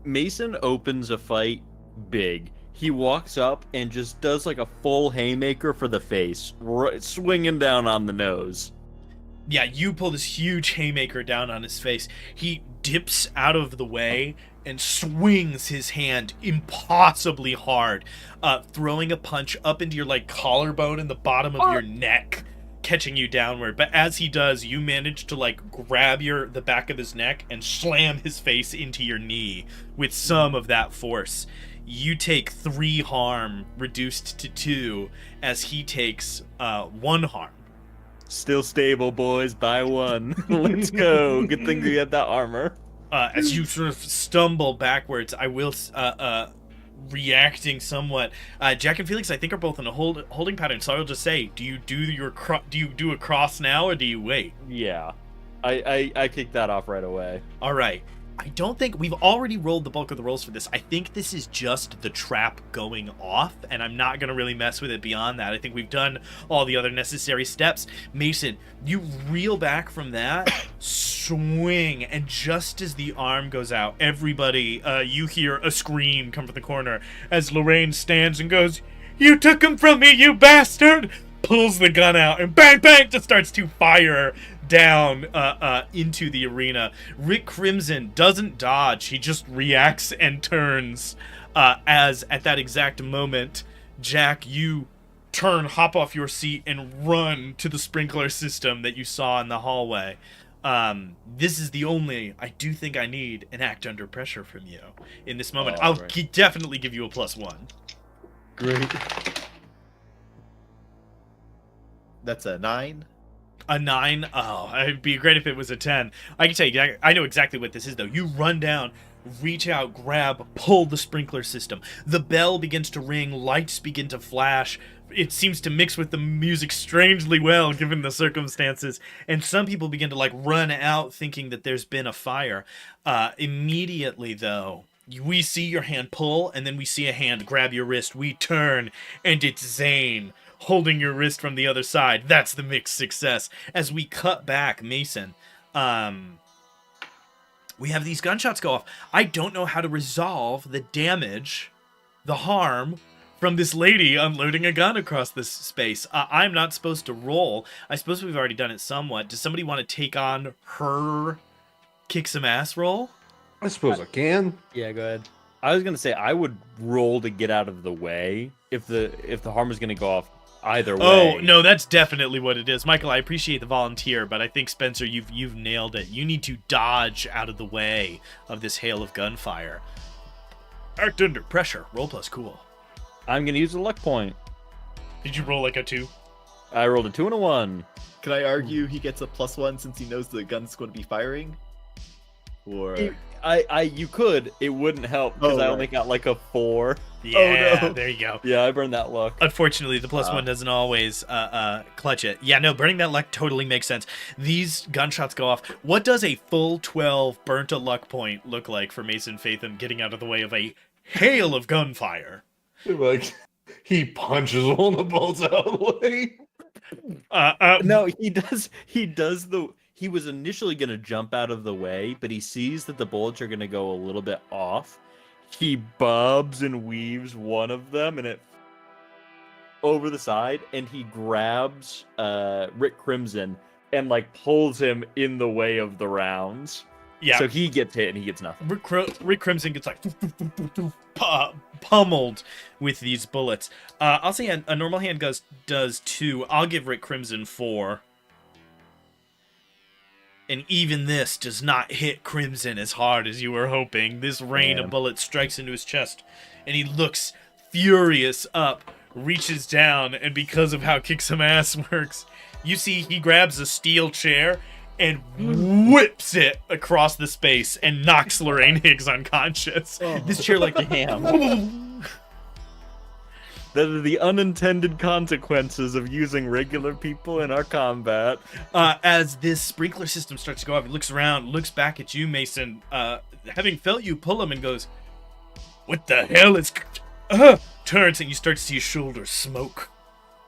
Mason opens a fight big. He walks up and just does like a full haymaker for the face, swinging down on the nose. Yeah, you pull this huge haymaker down on his face. He dips out of the way and swings his hand impossibly hard, throwing a punch up into your like collarbone and the bottom of your neck, catching you downward. But as he does, you manage to like grab the back of his neck and slam his face into your knee with some of that force. You take 3 harm, reduced to 2, as he takes 1 harm. Still stable, boys. By 1. Let's go. Good thing we had that armor. As you sort of stumble backwards, I will reacting somewhat. Jack and Felix, I think, are both in a holding pattern. So I'll just say, do you do a cross now, or do you wait? Yeah, I kicked that off right away. All right. I don't think we've already rolled the bulk of the rolls for this. I think this is just the trap going off, and I'm not going to really mess with it beyond that. I think we've done all the other necessary steps. Mason, you reel back from that, swing, and just as the arm goes out, everybody, you hear a scream come from the corner as Lorraine stands and goes, "You took him from me, you bastard!" Pulls the gun out and bang, bang, just starts to fire down into the arena. Rick Crimson doesn't dodge. He just reacts and turns as at that exact moment, Jack, you hop off your seat and run to the sprinkler system that you saw in the hallway. This is the only, I do think I need an act under pressure from you in this moment. I'll definitely give you a +1. Great. That's a 9. A 9? Oh, it'd be great if it was a 10. I can tell you, I know exactly what this is, though. You run down, reach out, grab, pull the sprinkler system. The bell begins to ring, lights begin to flash. It seems to mix with the music strangely well, given the circumstances. And some people begin to, run out thinking that there's been a fire. Immediately, though, we see your hand pull, and then we see a hand grab your wrist. We turn, and it's Zane, holding your wrist from the other side. That's the mixed success. As we cut back, Mason, we have these gunshots go off. I don't know how to resolve the damage, the harm from this lady unloading a gun across this space. I'm not supposed to roll. I suppose we've already done it somewhat. Does somebody want to take on her kick some ass roll? I suppose I can. Yeah, go ahead. I was gonna say I would roll to get out of the way if the harm is gonna go off either way. Oh no, that's definitely what it is, Michael. I appreciate the volunteer, but I think Spencer, you've nailed it. You need to dodge out of the way of this hail of gunfire. Act under pressure. Roll plus cool. I'm gonna use a luck point. Did you roll like a 2? I rolled a 2 and a 1. Can I argue he gets a +1 since he knows the gun's going to be firing? Or You could. It wouldn't help because I only got like a 4. Yeah, no. there you go. Yeah, I burned that luck. Unfortunately, the +1 doesn't always clutch it. Yeah, no, burning that luck totally makes sense. These gunshots go off. What does a full 12 burnt a luck point look like for Mason Fathom getting out of the way of a hail of gunfire? Like, he punches one of the bolts out of the way. No, he does. He was initially going to jump out of the way, but he sees that the bullets are going to go a little bit off. He bobs and weaves one of them, and it over the side, and he grabs Rick Crimson and like pulls him in the way of the rounds. Yeah. So he gets hit and he gets nothing. Rick Crimson gets like pummeled with these bullets. I'll say a normal hand does 2. I'll give Rick Crimson 4. And even this does not hit Crimson as hard as you were hoping. This rain of bullets strikes into his chest, and he looks furious up, reaches down, and because of how Kick Some Ass works, you see he grabs a steel chair and whips it across the space and knocks Lorraine Higgs unconscious. This chair like Damn. That are the unintended consequences of using regular people in our combat. As this sprinkler system starts to go off, he looks around, looks back at you, Mason, having felt you pull him, and goes, "What the hell is..." Turns, and you start to see his shoulders smoke.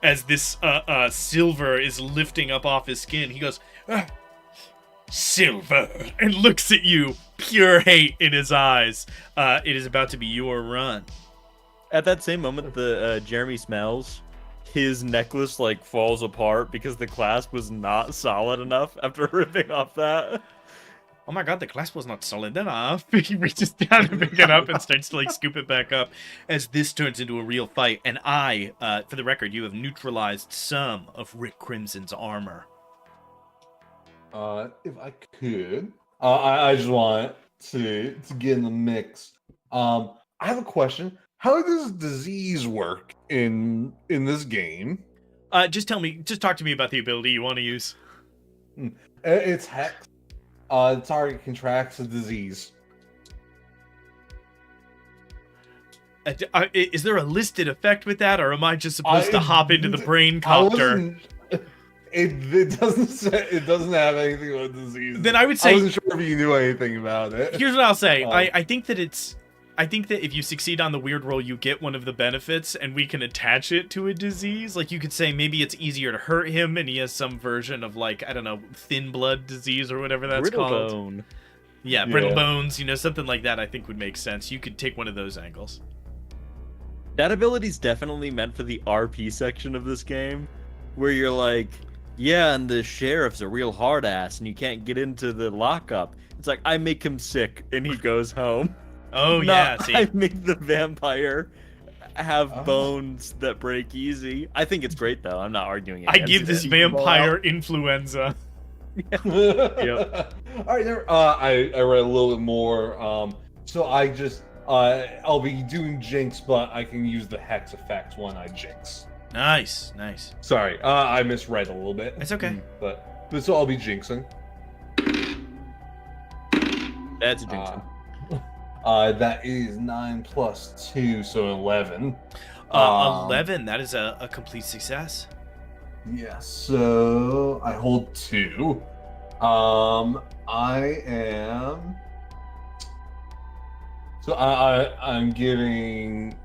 As this silver is lifting up off his skin, he goes, "Silver," and looks at you, pure hate in his eyes. It is about to be your run. At that same moment, the Jeremy Smells, his necklace like falls apart because the clasp was not solid enough after ripping off that. Oh my god, the clasp was not solid enough. He reaches down to pick it up and starts to like scoop it back up as this turns into a real fight. And for the record, you have neutralized some of Rick Crimson's armor. If I could, I just want to get in the mix. I have a question. How does disease work in this game? Just talk to me about the ability you want to use. It's Hex. The target contracts a disease. Is there a listed effect with that, or am I just supposed to hop into the brain copter? It doesn't have anything about disease. Then I would say I wasn't sure if you knew anything about it. Here's what I'll say. I think that if you succeed on the weird roll, you get one of the benefits, and we can attach it to a disease. Like, you could say maybe it's easier to hurt him, and he has some version of, like, I don't know, thin blood disease or whatever that's Brittle called. bone. Yeah, brittle bones, something like that I think would make sense. You could take one of those angles. That ability's definitely meant for the RP section of this game, where you're like, yeah, and the sheriff's a real hard ass, and you can't get into the lockup. It's like, I make him sick, and he goes home. Oh, yeah, see? I make the vampire have bones that break easy. I think it's great, though. I'm not arguing it. I give this vampire influenza. Yep. All right, there. I read a little bit more. So I'll be doing Jinx, but I can use the Hex effect when I Jinx. Nice. Sorry, I misread a little bit. It's okay. But so I'll be jinxing. That's a jinx. That is 9 plus 2, so 11. 11, that is a complete success. Yeah, so I hold 2. I am. So I'm giving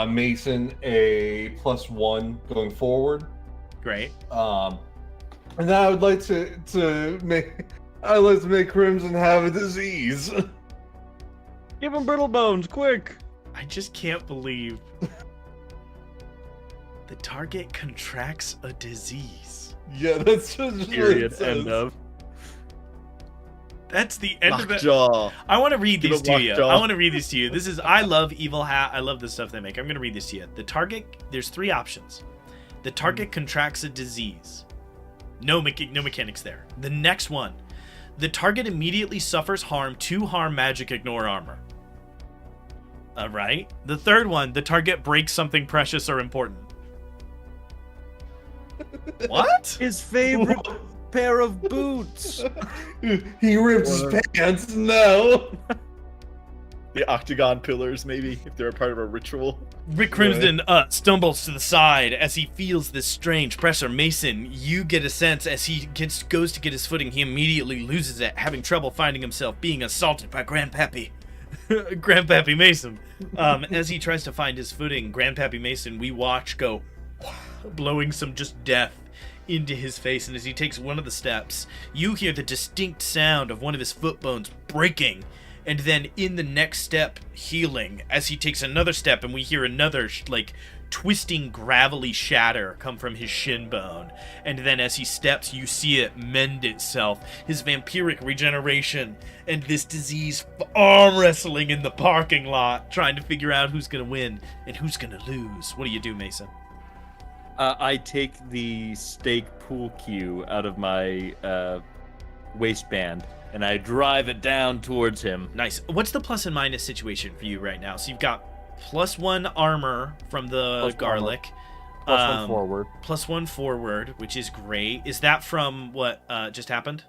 Mason a +1 going forward. Great. And then I would like to make Crimson have a disease. Give him brittle bones, quick! I just can't believe the target contracts a disease. Yeah, that's just what Period. it says. End of. That's the end of it. Lockjaw. I want to read Give these it to you. lockjaw. I want to read these to you. This is I love Evil Hat. I love the stuff they make. I'm going to read this to you. The target, there's 3 options. The target contracts a disease. No mechanics there. The next one. The target immediately suffers harm to harm magic ignore armor. All right. The third one, the target breaks something precious or important. What? His favorite pair of boots. He rips his pants. No. The Octagon pillars, maybe, if they're a part of a ritual. Rick Crimson stumbles to the side as he feels this strange pressure. Mason, you get a sense as he goes to get his footing, he immediately loses it, having trouble finding himself being assaulted by Grandpappy. Grandpappy Mason. As he tries to find his footing, Grandpappy Mason, we watch go blowing some just death into his face, and as he takes one of the steps, you hear the distinct sound of one of his foot bones breaking, and then in the next step, healing, as he takes another step, and we hear another, twisting, gravelly shatter come from his shin bone. And then as he steps, you see it mend itself. His vampiric regeneration, and this disease arm wrestling in the parking lot, trying to figure out who's going to win and who's going to lose. What do you do, Mason? I take the steak pool cue out of my waistband, and I drive it down towards him. Nice. What's the plus and minus situation for you right now? So you've got +1 armor from the Plus garlic. +1 forward. +1 forward, which is great. Is that from what just happened?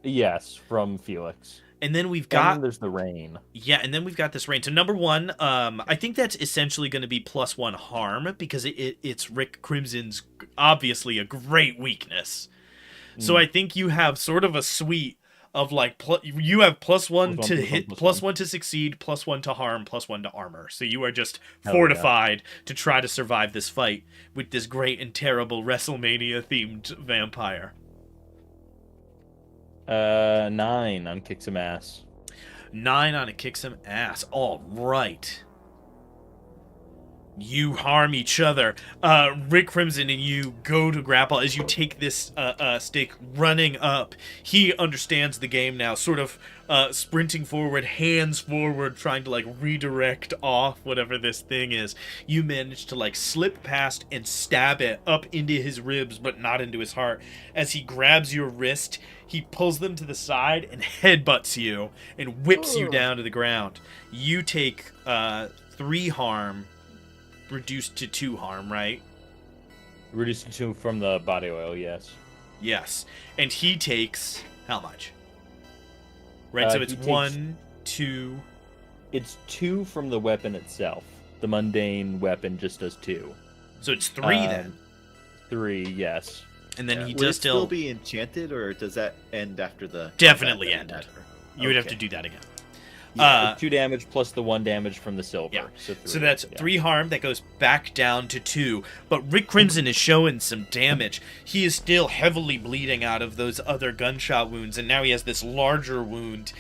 Yes, from Felix. And then we've And got then there's the rain. yeah, and then we've got this rain. So number 1, I think that's essentially going to be +1 harm because it's Rick Crimson's obviously a great weakness. So I think you have sort of a suite of you have +1 to hit, +1 to succeed, +1 to harm, +1 to armor. So you are just fortified to try to survive this fight with this great and terrible WrestleMania themed vampire. 9 on kick some ass. 9 on a kick some ass. All right. You harm each other. Rick Crimson and you go to grapple as you take this stake running up. He understands the game now, sort of sprinting forward, hands forward, trying to redirect off whatever this thing is. You manage to slip past and stab it up into his ribs, but not into his heart. As he grabs your wrist, he pulls them to the side and headbutts you and whips you down to the ground. You take 3 harm, reduced to 2 harm, right? Reduced to 2 from the body oil, yes. Yes. And he takes how much? Right, so it's he takes- 1, 2. It's 2 from the weapon itself. The mundane weapon just does 2. So it's 3 then. 3, yes. And then he Will it does still be enchanted, or does that end after the Definitely combat ended. after? You would have Okay. to do that again. Yeah, 2 damage plus the 1 damage from the silver. Yeah. So, 3, So that's yeah. 3 harm that goes back down to 2. But Rick Crimson is showing some damage. He is still heavily bleeding out of those other gunshot wounds, and now he has this larger wound.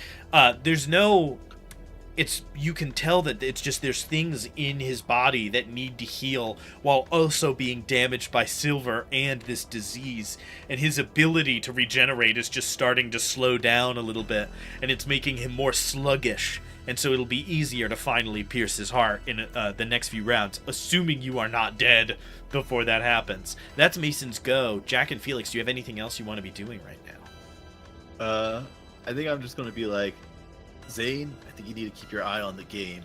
You can tell that it's just there's things in his body that need to heal while also being damaged by silver and this disease. And his ability to regenerate is just starting to slow down a little bit, and it's making him more sluggish. And so it'll be easier to finally pierce his heart in the next few rounds, assuming you are not dead before that happens. That's Mason's go. Jack and Felix, do you have anything else you want to be doing right now? I think I'm just gonna be like, Zane, I think you need to keep your eye on the game.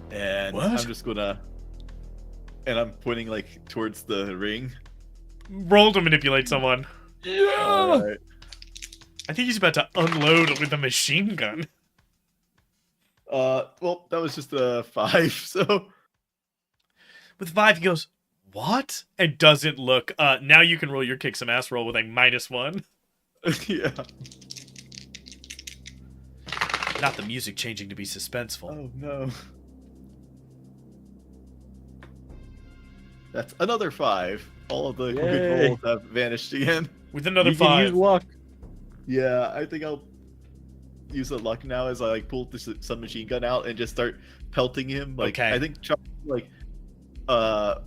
And What? I'm just gonna, and I'm pointing towards the ring. Roll to manipulate someone. Alright. I think he's about to unload with a machine gun. Well, that was just a 5, so With 5, he goes, what? And doesn't look. Now you can roll your kick some ass roll with a -1. yeah. Not the music changing to be suspenseful. Oh no. That's another 5. All of the Yay. good rolls have vanished again. With another You can 5. use luck. Yeah, I think I'll use the luck now as I like pull the submachine gun out and just start pelting him. Like Okay. I think try to,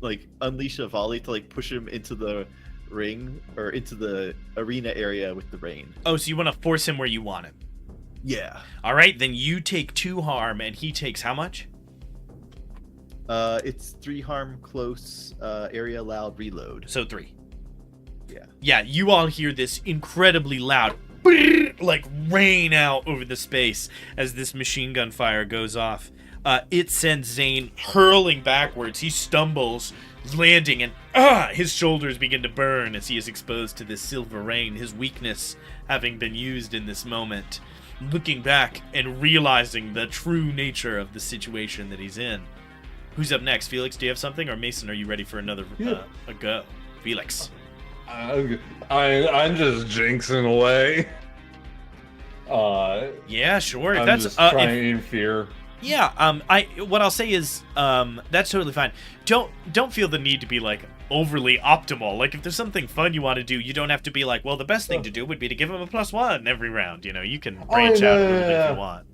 like unleash a volley to like push him into the ring or into the arena area with the rain. Oh, so you want to force him where you want him. Yeah. All right, then you take 2 harm, and he takes how much? It's 3 harm, close, area allowed, reload. So 3. Yeah. Yeah, you all hear this incredibly loud, like, rain out over the space as this machine gun fire goes off. It sends Zane hurling backwards. He stumbles, landing, and his shoulders begin to burn as he is exposed to this silver rain, his weakness having been used in this moment. Looking back and realizing the true nature of the situation that he's in. Who's up next? Felix, do you have something? Or Mason, are you ready for another a go? Felix. I'm just jinxing away. Yeah, sure. If I'm that's just trying if, to interfere. yeah, what I'll say is that's totally fine. Don't feel the need to be like overly optimal. Like if there's something fun you want to do, you don't have to be like, well, the best thing to do would be to give him a +1 every round. You know, you can branch out a little bit if you want.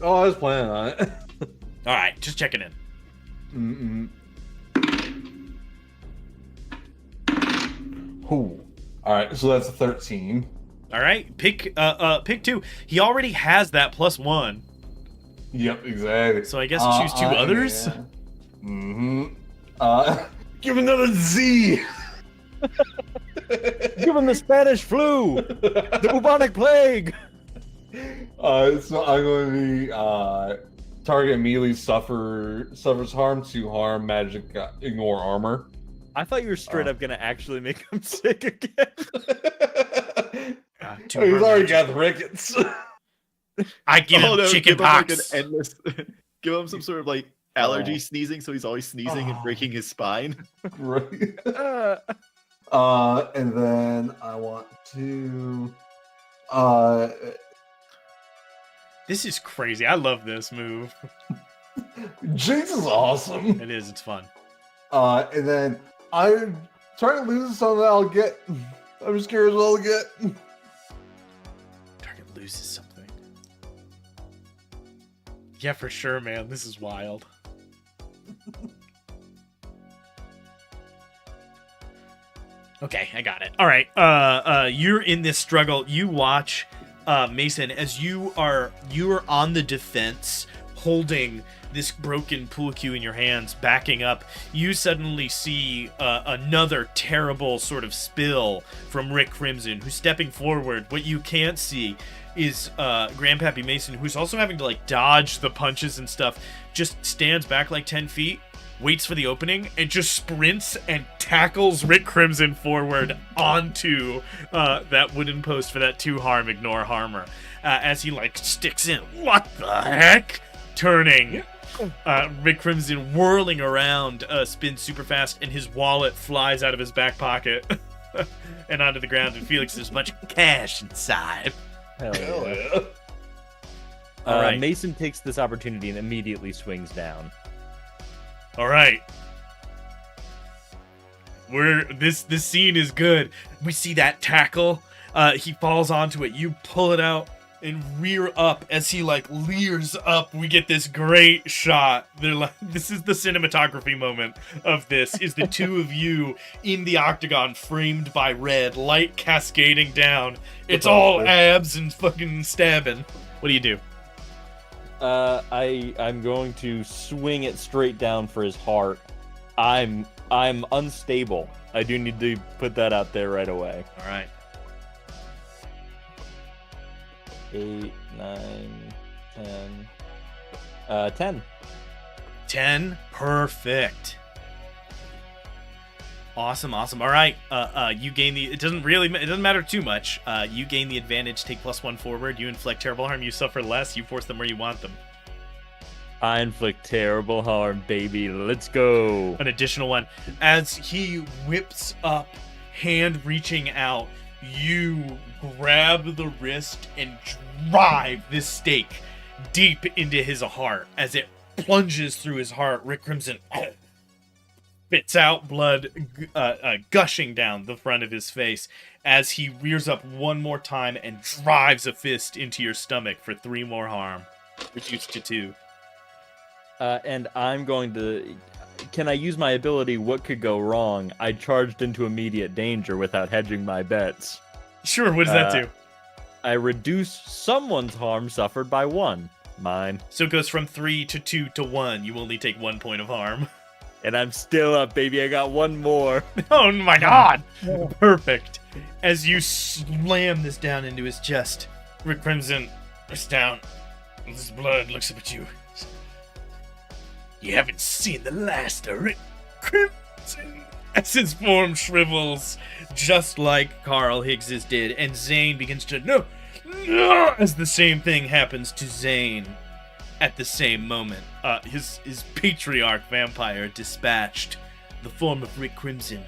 Oh, I was planning on it. All right, just checking in. Ooh. All right, so that's a 13. All right, pick 2. He already has that +1, Yep, exactly. so I guess choose 2 others. Yeah. Give another Z. Give him the Spanish flu, the bubonic plague. So I'm going to be target immediately suffers harm, 2 harm, magic, ignore armor. I thought you were straight up gonna actually make him sick again. Two He's harm already magic. got the rickets. I give him chicken give him, like, pox. an endless, give him some sort of like allergy sneezing, so he's always sneezing and breaking his spine. Right. And then I want to This is crazy. I love this move. Jinx is awesome. It is. It's fun. And then I'm trying to lose something I'll get. I'm just curious what I'll get. Target loses something. Yeah, for sure, man. This is wild. Okay, I got it. All right. You're in this struggle. You watch Mason as you are on the defense, holding this broken pool cue in your hands, backing up. You suddenly see another terrible sort of spill from Rick Crimson, who's stepping forward. What you can't see is Grandpappy Mason, who's also having to like dodge the punches and stuff, just stands back like 10 feet, waits for the opening, and just sprints and tackles Rick Crimson forward onto that wooden post for that 2 harm, ignore harmer, as he like sticks in. What the heck? Turning. Rick Crimson whirling around, spins super fast, and his wallet flies out of his back pocket and onto the ground, and Felix, there's much cash inside. Hell Hell yeah. yeah. All right. Mason takes this opportunity and immediately swings down. All right. This scene is good. We see that tackle. He falls onto it. You pull it out and rear up as he like leers up. We get this great shot. They're like, this is the cinematography moment of this. Is the two of you in the octagon, framed by red, light cascading down. It's all abs and fucking stabbing. What do you do? I'm going to swing it straight down for his heart. I'm unstable. I do need to put that out there right away. All right. 8, 9, 10. 10. 10. Perfect. Awesome. All right. You gain the. It doesn't matter too much. You gain the advantage. Take +1 forward. You inflict terrible harm. You suffer less. You force them where you want them. I inflict terrible harm, baby. Let's go. An additional one. As he whips up, hand reaching out, you grab the wrist and drive this stake deep into his heart. As it plunges through his heart, Rick Crimson spits out blood gushing down the front of his face as he rears up one more time and drives a fist into your stomach for 3 more harm, reduced to 2. And I'm going to... Can I use my ability, what could go wrong? I charged into immediate danger without hedging my bets. Sure, what does that do? I reduce someone's harm suffered by 1. Mine. So it goes from 3 to 2 to 1. You only take 1 point of harm. And I'm still up, baby. I got 1 more. Oh my god! Perfect. As you slam this down into his chest, Rick Crimson looks down. His blood looks up at you. You haven't seen the last of Rick Crimson. As his form shrivels, just like Carl Higgs's did, and Zane begins to no, as the same thing happens to Zane at the same moment. His patriarch vampire dispatched, the form of Rick Crimson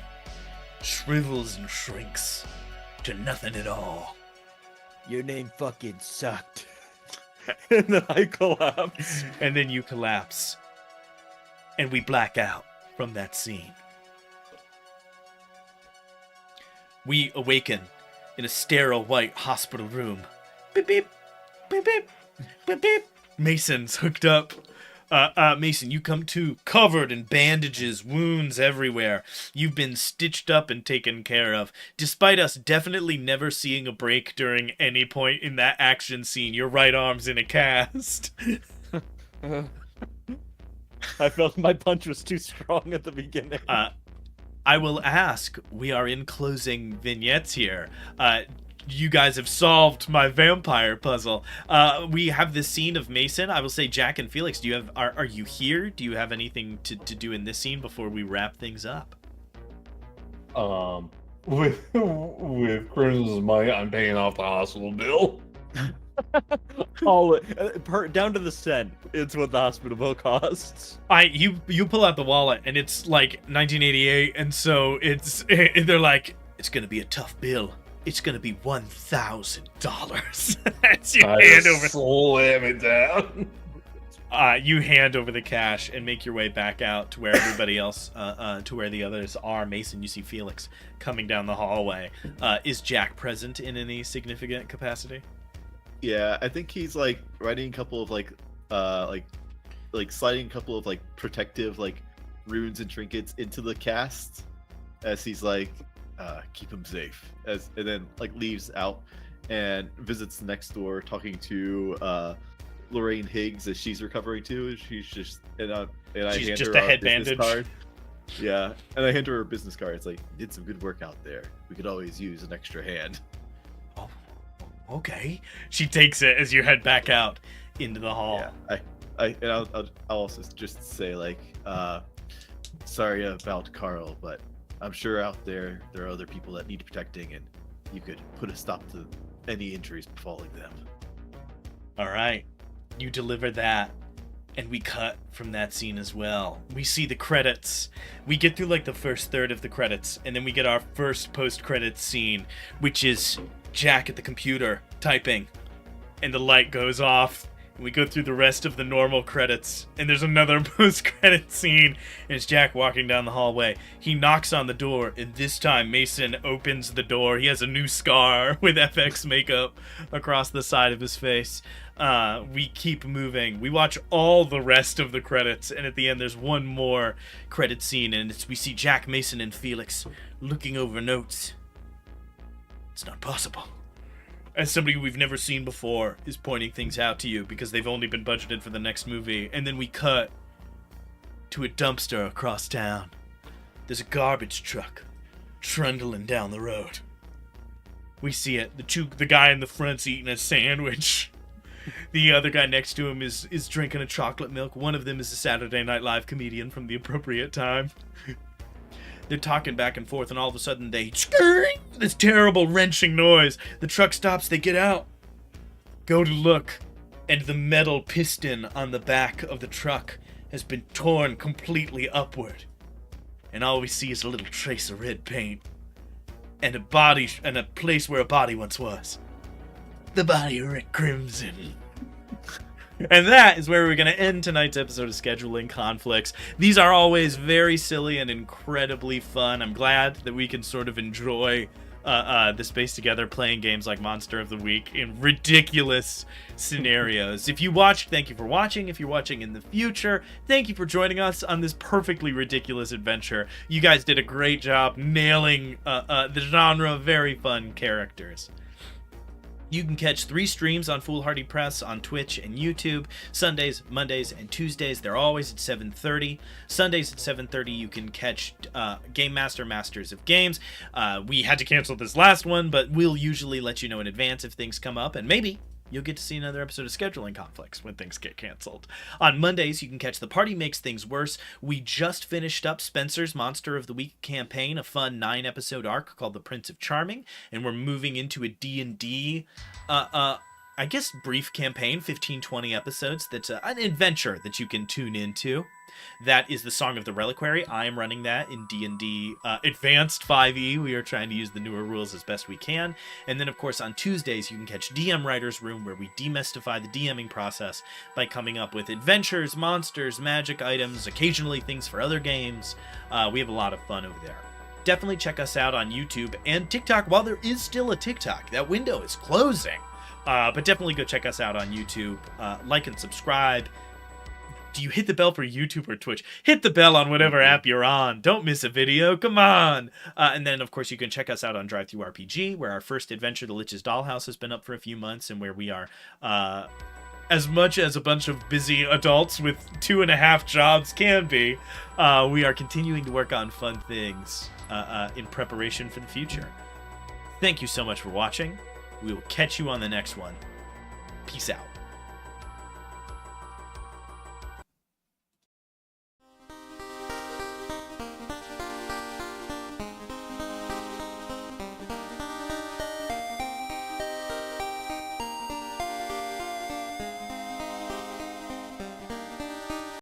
shrivels and shrinks to nothing at all. Your name fucking sucked. And then I collapse. And then you collapse. And we black out from that scene. We awaken in a sterile white hospital room. Beep, beep, beep, beep, beep, beep. Mason's hooked up. Mason, you come to covered in bandages, wounds everywhere. You've been stitched up and taken care of. Despite us definitely never seeing a break during any point in that action scene, your right arm's in a cast. I felt my punch was too strong at the beginning. I will ask, we are in closing vignettes here. You guys have solved my vampire puzzle. We have this scene of Mason. I will say, Jack and Felix, do you have? Are you here? Do you have anything to do in this scene before we wrap things up? With Crimson's money, I'm paying off the hospital bill. All down to the cent. It's what the hospital bill costs. You pull out the wallet and it's like 1988, and so they're like, it's gonna be a tough bill. It's gonna be $1,000. As you hand over, slam it down. You hand over the cash and make your way back out to where everybody else, to where the others are. Mason, you see Felix coming down the hallway. Is Jack present in any significant capacity? Yeah, I think he's like writing a couple of like sliding a couple of like protective like runes and trinkets into the cast as he's like keep him safe, and then like leaves out and visits the next door talking to Lorraine Higgs as she's recovering too. She's just and I She's hand just her a head business bandage. card. Yeah, and I hand her a business card. It's like, did some good work out there. We could always use an extra hand. Oh, okay. She takes it as you head back out into the hall. Yeah, I'll also just say like, sorry about Carl, but I'm sure out there are other people that need protecting, and you could put a stop to any injuries befalling them. All right. You deliver that, and we cut from that scene as well. We see the credits. We get through like the first third of the credits, and then we get our first post-credits scene, which is Jack at the computer typing, and the light goes off. And we go through the rest of the normal credits, and there's another post-credit scene, and it's Jack walking down the hallway. He knocks on the door, and this time Mason opens the door. He has a new scar with FX makeup across the side of his face. We keep moving. We watch all the rest of the credits, and at the end there's one more credit scene, and we see Jack, Mason, and Felix looking over notes. It's not possible. As somebody we've never seen before is pointing things out to you because they've only been budgeted for the next movie. And then we cut to a dumpster across town. There's a garbage truck trundling down the road. We see it. The guy in the front's eating a sandwich. The other guy next to him is drinking a chocolate milk. One of them is a Saturday Night Live comedian from the appropriate time. They're talking back and forth, and all of a sudden they scream this terrible wrenching noise. The truck stops, they get out, go to look, and the metal piston on the back of the truck has been torn completely upward. And all we see is a little trace of red paint and a body and a place where a body once was. The body of Rick Crimson. And that is where we're going to end tonight's episode of Scheduling Conflicts. These are always very silly and incredibly fun. I'm glad that we can sort of enjoy the space together playing games like Monster of the Week in ridiculous scenarios. If you watched, thank you for watching. If you're watching in the future, thank you for joining us on this perfectly ridiculous adventure. You guys did a great job nailing the genre of very fun characters. You can catch 3 streams on Foolhardy Press on Twitch and YouTube, Sundays, Mondays, and Tuesdays. They're always at 7:30. Sundays at 7:30, you can catch Game Master Masters of Games. We had to cancel this last one, but we'll usually let you know in advance if things come up, and maybe you'll get to see another episode of Scheduling Conflicts when things get canceled. On Mondays, you can catch The Party Makes Things Worse. We just finished up Spencer's Monster of the Week campaign, a fun 9-episode arc called The Prince of Charming, and we're moving into a D&D, I guess, brief campaign, 15-20 episodes. That's an adventure that you can tune into. That is the Song of the Reliquary. I am running that in D&D Advanced 5e. We are trying to use the newer rules as best we can. And then, of course, on Tuesdays, you can catch DM Writer's Room, where we demystify the DMing process by coming up with adventures, monsters, magic items, occasionally things for other games. We have a lot of fun over there. Definitely check us out on YouTube and TikTok while there is still a TikTok. That window is closing. But definitely go check us out on YouTube. Like and subscribe. Do you hit the bell for YouTube or Twitch? Hit the bell on whatever app you're on. Don't miss a video. Come on. And then, of course, you can check us out on DriveThruRPG, where our first adventure, The Lich's Dollhouse, has been up for a few months, and where we are, as much as a bunch of busy adults with 2.5 jobs can be, we are continuing to work on fun things in preparation for the future. Thank you so much for watching. We will catch you on the next one. Peace out.